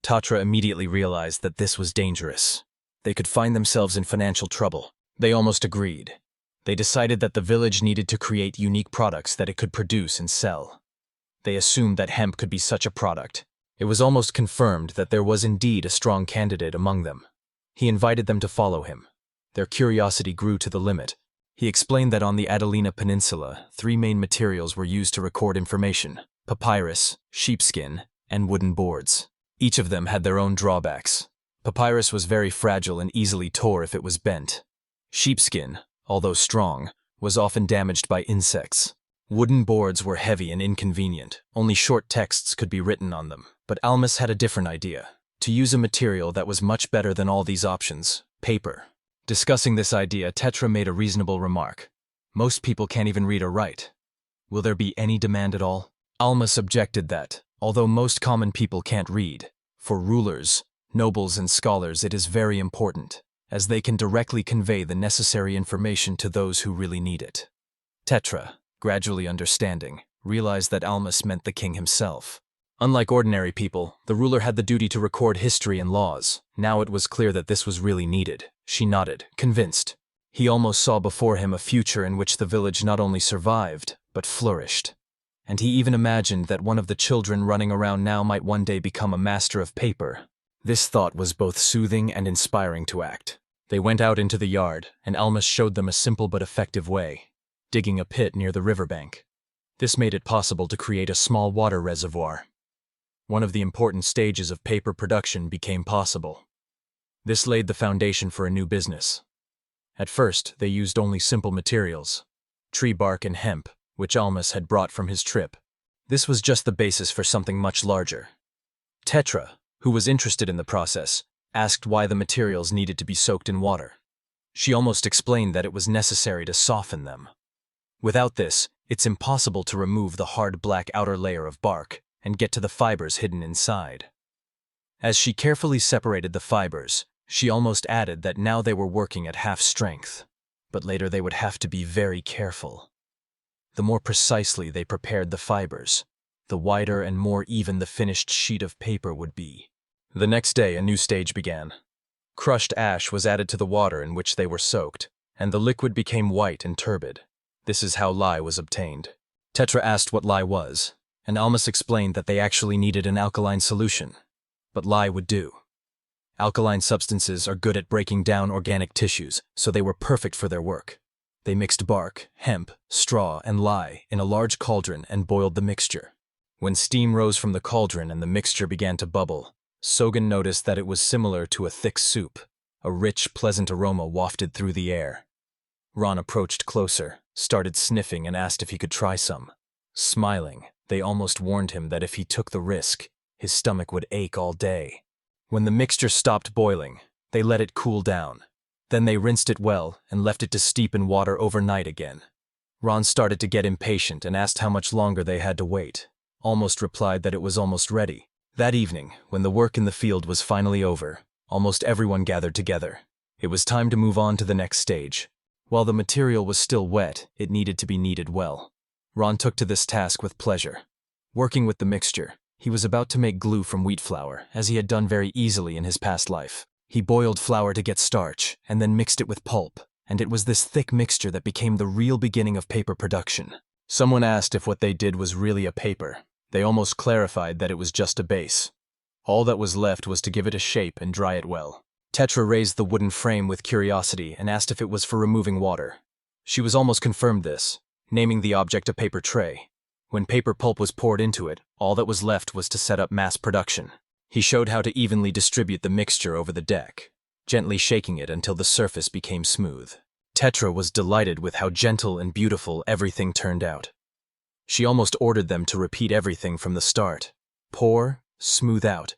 Tetra immediately realized that this was dangerous. They could find themselves in financial trouble. They almost agreed. They decided that the village needed to create unique products that it could produce and sell. They assumed that hemp could be such a product. It was almost confirmed that there was indeed a strong candidate among them. He invited them to follow him. Their curiosity grew to the limit. He explained that on the Adelina Peninsula, 3 main materials were used to record information: papyrus, sheepskin, and wooden boards. Each of them had their own drawbacks. Papyrus was very fragile and easily tore if it was bent. Sheepskin, although strong, was often damaged by insects. Wooden boards were heavy and inconvenient. Only short texts could be written on them. But Almas had a different idea: to use a material that was much better than all these options: paper. Discussing this idea, Tetra made a reasonable remark. Most people can't even read or write. Will there be any demand at all? Almas objected that, although most common people can't read, for rulers, nobles, and scholars it is very important, as they can directly convey the necessary information to those who really need it. Tetra, gradually understanding, realized that Almas meant the king himself. Unlike ordinary people, the ruler had the duty to record history and laws. Now it was clear that this was really needed. She nodded, convinced. He almost saw before him a future in which the village not only survived, but flourished. And he even imagined that one of the children running around now might one day become a master of paper. This thought was both soothing and inspiring to act. They went out into the yard, and Almas showed them a simple but effective way: digging a pit near the riverbank. This made it possible to create a small water reservoir. One of the important stages of paper production became possible. This laid the foundation for a new business. At first, they used only simple materials: tree bark and hemp, which Almas had brought from his trip. This was just the basis for something much larger. Tetra, who was interested in the process, asked why the materials needed to be soaked in water. She almost explained that it was necessary to soften them. Without this, it's impossible to remove the hard black outer layer of bark and get to the fibers hidden inside. As she carefully separated the fibers, she almost added that now they were working at half strength, but later they would have to be very careful. The more precisely they prepared the fibers, the wider and more even the finished sheet of paper would be. The next day, a new stage began. Crushed ash was added to the water in which they were soaked, and the liquid became white and turbid. This is how lye was obtained. Tetra asked what lye was, and Almas explained that they actually needed an alkaline solution, but lye would do. Alkaline substances are good at breaking down organic tissues, so they were perfect for their work. They mixed bark, hemp, straw, and lye in a large cauldron and boiled the mixture. When steam rose from the cauldron and the mixture began to bubble, Sogen noticed that it was similar to a thick soup. A rich, pleasant aroma wafted through the air. Ron approached closer, started sniffing, and asked if he could try some. Smiling, they almost warned him that if he took the risk, his stomach would ache all day. When the mixture stopped boiling, they let it cool down. Then they rinsed it well and left it to steep in water overnight again. Ron started to get impatient and asked how much longer they had to wait. Almost replied that it was almost ready. That evening, when the work in the field was finally over, almost everyone gathered together. It was time to move on to the next stage. While the material was still wet, it needed to be kneaded well. Ron took to this task with pleasure. Working with the mixture, he was about to make glue from wheat flour, as he had done very easily in his past life. He boiled flour to get starch, and then mixed it with pulp, and it was this thick mixture that became the real beginning of paper production. Someone asked if what they did was really a paper. They almost clarified that it was just a base. All that was left was to give it a shape and dry it well. Tetra raised the wooden frame with curiosity and asked if it was for removing water. She was almost confirmed this, naming the object a paper tray. When paper pulp was poured into it, all that was left was to set up mass production. He showed how to evenly distribute the mixture over the deck, gently shaking it until the surface became smooth. Tetra was delighted with how gentle and beautiful everything turned out. She almost ordered them to repeat everything from the start. Pour, smooth out,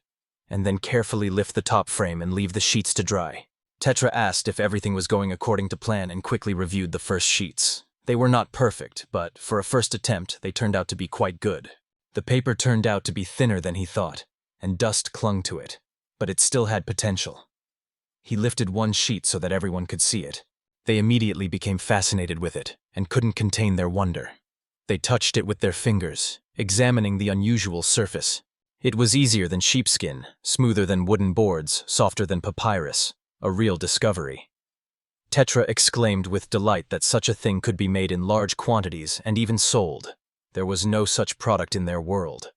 and then carefully lift the top frame and leave the sheets to dry. Tetra asked if everything was going according to plan and quickly reviewed the first sheets. They were not perfect, but for a first attempt, they turned out to be quite good. The paper turned out to be thinner than he thought, and dust clung to it, but it still had potential. He lifted one sheet so that everyone could see it. They immediately became fascinated with it and couldn't contain their wonder. They touched it with their fingers, examining the unusual surface. It was easier than sheepskin, smoother than wooden boards, softer than papyrus. A real discovery. Tetra exclaimed with delight that such a thing could be made in large quantities and even sold. There was no such product in their world.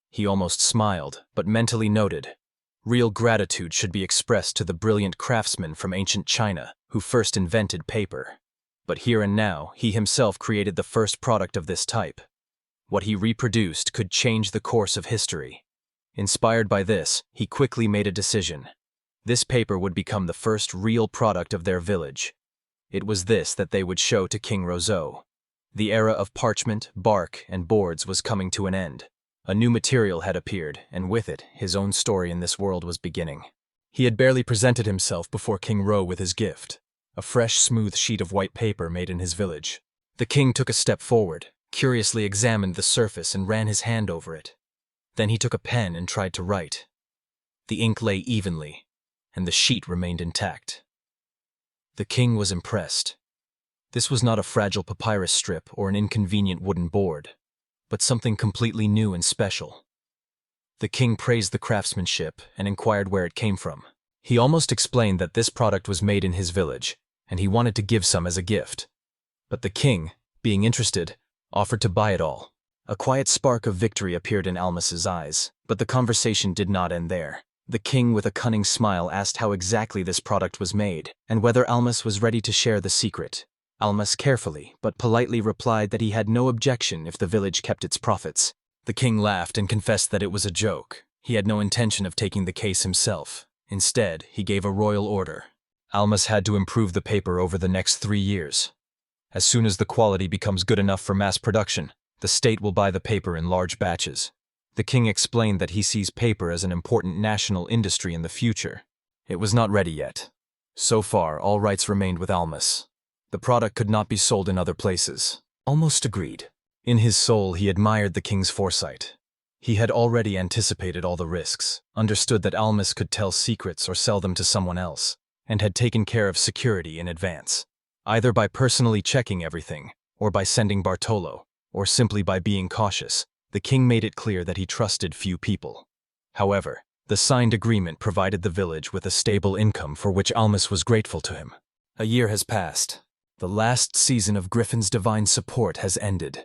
He almost smiled, but mentally noted, real gratitude should be expressed to the brilliant craftsman from ancient China who first invented paper. But here and now, he himself created the first product of this type. What he reproduced could change the course of history. Inspired by this, he quickly made a decision. This paper would become the first real product of their village. It was this that they would show to King Roseau. The era of parchment, bark, and boards was coming to an end. A new material had appeared, and with it, his own story in this world was beginning. He had barely presented himself before King Ro with his gift, a fresh, smooth sheet of white paper made in his village. The king took a step forward, curiously examined the surface and ran his hand over it. Then he took a pen and tried to write. The ink lay evenly, and the sheet remained intact. The king was impressed. This was not a fragile papyrus strip or an inconvenient wooden board, but something completely new and special. The king praised the craftsmanship and inquired where it came from. He almost explained that this product was made in his village, and he wanted to give some as a gift. But the king, being interested, offered to buy it all. A quiet spark of victory appeared in Almas's eyes, but the conversation did not end there. The king, with a cunning smile, asked how exactly this product was made, and whether Almas was ready to share the secret. Almas carefully, but politely replied that he had no objection if the village kept its profits. The king laughed and confessed that it was a joke. He had no intention of taking the case himself. Instead, he gave a royal order. Almas had to improve the paper over the next 3 years. As soon as the quality becomes good enough for mass production, the state will buy the paper in large batches. The king explained that he sees paper as an important national industry in the future. It was not ready yet. So far, all rights remained with Almas. The product could not be sold in other places. Almost agreed. In his soul, he admired the king's foresight. He had already anticipated all the risks, understood that Almas could tell secrets or sell them to someone else, and had taken care of security in advance, either by personally checking everything, or by sending Bartolo, or simply by being cautious. The king made it clear that he trusted few people. However, the signed agreement provided the village with a stable income for which Almas was grateful to him. A year has passed. The last season of Griffin's divine support has ended.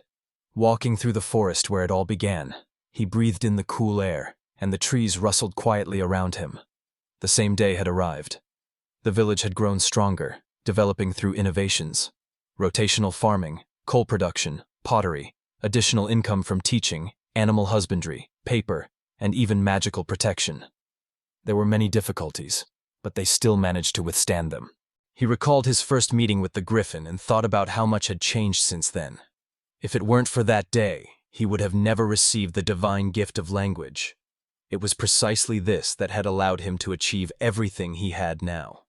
Walking through the forest where it all began, he breathed in the cool air, and the trees rustled quietly around him. The same day had arrived. The village had grown stronger, developing through innovations. Rotational farming, coal production, pottery, additional income from teaching, animal husbandry, paper, and even magical protection. There were many difficulties, but they still managed to withstand them. He recalled his first meeting with the griffin and thought about how much had changed since then. If it weren't for that day, he would have never received the divine gift of language. It was precisely this that had allowed him to achieve everything he had now.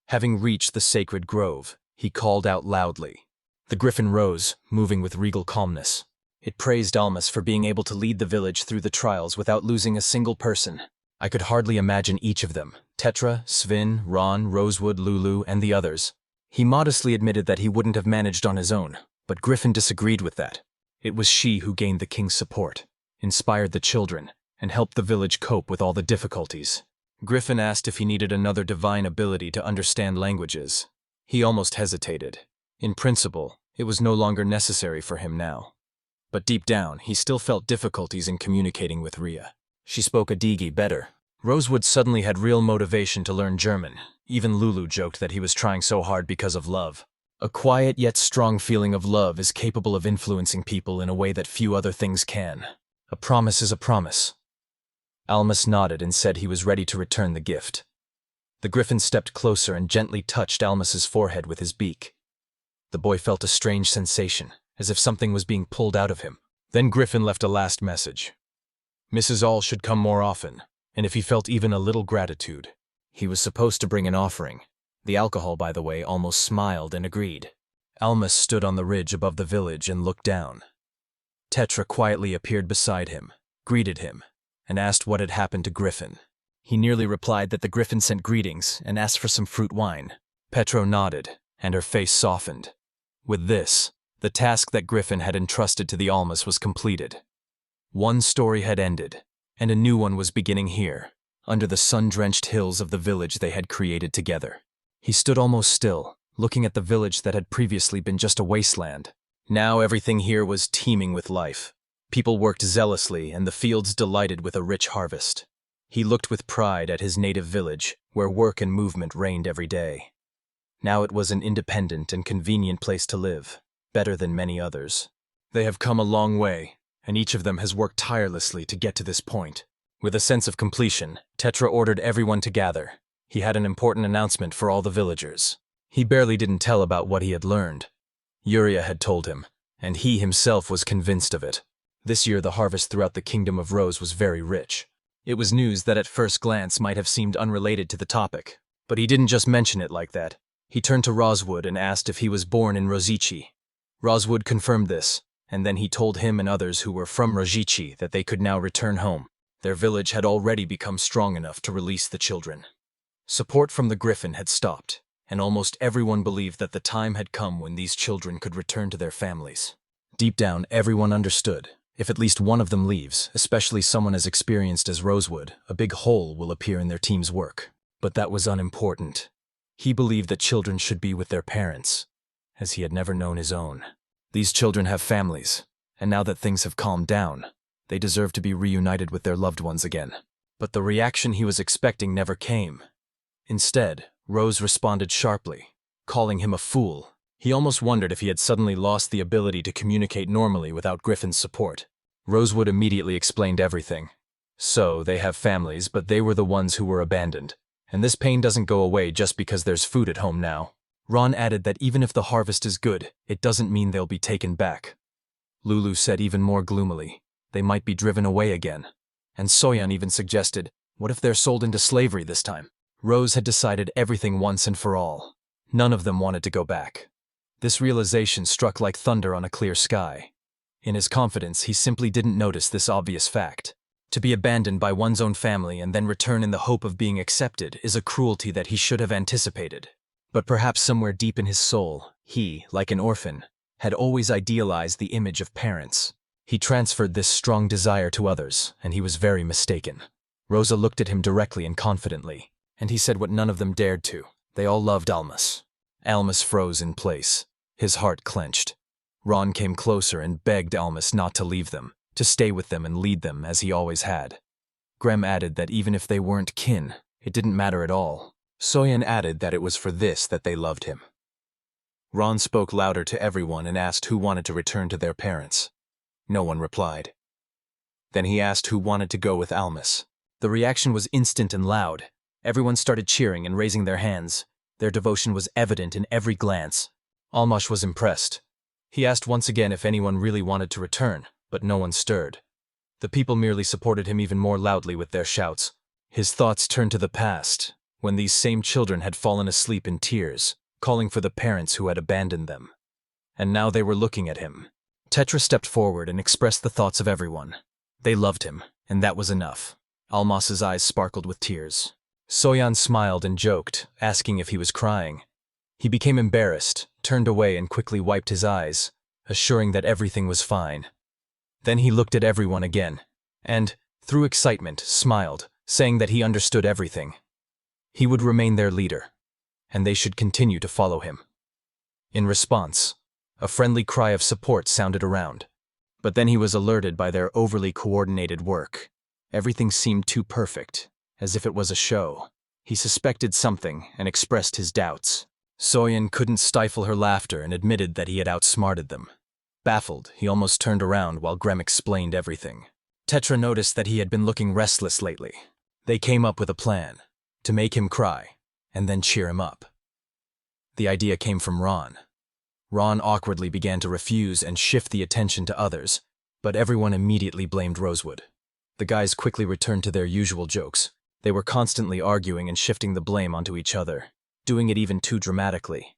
Having reached the sacred grove, he called out loudly. The griffin rose, moving with regal calmness. It praised Almas for being able to lead the village through the trials without losing a single person. I could hardly imagine each of them, Tetra, Svin, Ron, Rosewood, Lulu, and the others. He modestly admitted that he wouldn't have managed on his own, but Griffin disagreed with that. It was she who gained the king's support, inspired the children, and helped the village cope with all the difficulties. Griffin asked if he needed another divine ability to understand languages. He almost hesitated. In principle, it was no longer necessary for him now. But deep down, he still felt difficulties in communicating with Rhea. She spoke Adigi better. Rosewood suddenly had real motivation to learn German. Even Lulu joked that he was trying so hard because of love. A quiet yet strong feeling of love is capable of influencing people in a way that few other things can. A promise is a promise. Almas nodded and said he was ready to return the gift. The griffin stepped closer and gently touched Almas's forehead with his beak. The boy felt a strange sensation, as if something was being pulled out of him. Then Griffin left a last message. Mrs. All should come more often, and if he felt even a little gratitude. He was supposed to bring an offering. The alcohol, by the way, almost smiled and agreed. Almas stood on the ridge above the village and looked down. Tetra quietly appeared beside him, greeted him, and asked what had happened to Griffin. He nearly replied that the griffin sent greetings and asked for some fruit wine. Petro nodded, and her face softened. With this, the task that Griffin had entrusted to the Almas was completed. One story had ended, and a new one was beginning here, under the sun-drenched hills of the village they had created together. He stood almost still, looking at the village that had previously been just a wasteland. Now everything here was teeming with life. People worked zealously, and the fields delighted with a rich harvest. He looked with pride at his native village, where work and movement reigned every day. Now it was an independent and convenient place to live, better than many others. They have come a long way, and each of them has worked tirelessly to get to this point. With a sense of completion, Tetra ordered everyone to gather. He had an important announcement for all the villagers. He barely didn't tell about what he had learned. Yuri had told him, and he himself was convinced of it. This year the harvest throughout the Kingdom of Rose was very rich. It was news that at first glance might have seemed unrelated to the topic, but he didn't just mention it like that. He turned to Rosewood and asked if he was born in Rozici. Rosewood confirmed this, and then he told him and others who were from Rozici that they could now return home. Their village had already become strong enough to release the children. Support from the griffin had stopped, and almost everyone believed that the time had come when these children could return to their families. Deep down, everyone understood. If at least one of them leaves, especially someone as experienced as Rosewood, a big hole will appear in their team's work. But that was unimportant. He believed that children should be with their parents, as he had never known his own. These children have families, and now that things have calmed down, they deserve to be reunited with their loved ones again. But the reaction he was expecting never came. Instead, Rose responded sharply, calling him a fool. He almost wondered if he had suddenly lost the ability to communicate normally without Griffin's support. Rosewood immediately explained everything. So, they have families, but they were the ones who were abandoned. And this pain doesn't go away just because there's food at home now. Ron added that even if the harvest is good, it doesn't mean they'll be taken back. Lulu said even more gloomily, they might be driven away again. And Soyeon even suggested, what if they're sold into slavery this time? Rose had decided everything once and for all. None of them wanted to go back. This realization struck like thunder on a clear sky. In his confidence, he simply didn't notice this obvious fact. To be abandoned by one's own family and then return in the hope of being accepted is a cruelty that he should have anticipated. But perhaps somewhere deep in his soul, he, like an orphan, had always idealized the image of parents. He transferred this strong desire to others, and he was very mistaken. Rosa looked at him directly and confidently, and he said what none of them dared to. They all loved Almas. Almas froze in place. His heart clenched. Ron came closer and begged Almas not to leave them, to stay with them and lead them as he always had. Grem added that even if they weren't kin, it didn't matter at all. Soyeon added that it was for this that they loved him. Ron spoke louder to everyone and asked who wanted to return to their parents. No one replied. Then he asked who wanted to go with Almas. The reaction was instant and loud. Everyone started cheering and raising their hands. Their devotion was evident in every glance. Almas was impressed. He asked once again if anyone really wanted to return, but no one stirred. The people merely supported him even more loudly with their shouts. His thoughts turned to the past, when these same children had fallen asleep in tears, calling for the parents who had abandoned them. And now they were looking at him. Tetra stepped forward and expressed the thoughts of everyone. They loved him, and that was enough. Almas's eyes sparkled with tears. Soyeon smiled and joked, asking if he was crying. He became embarrassed, turned away and quickly wiped his eyes, assuring that everything was fine. Then he looked at everyone again, and, through excitement, smiled, saying that he understood everything. He would remain their leader, and they should continue to follow him. In response, a friendly cry of support sounded around, but then he was alerted by their overly coordinated work. Everything seemed too perfect, as if it was a show. He suspected something and expressed his doubts. Soyeon couldn't stifle her laughter and admitted that he had outsmarted them. Baffled, he almost turned around while Grem explained everything. Tetra noticed that he had been looking restless lately. They came up with a plan, to make him cry, and then cheer him up. The idea came from Ron. Ron awkwardly began to refuse and shift the attention to others, but everyone immediately blamed Rosewood. The guys quickly returned to their usual jokes. They were constantly arguing and shifting the blame onto each other, doing it even too dramatically.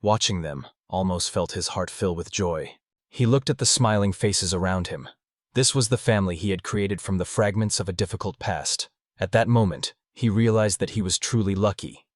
Watching them, almost felt his heart fill with joy. He looked at the smiling faces around him. This was the family he had created from the fragments of a difficult past. At that moment, he realized that he was truly lucky.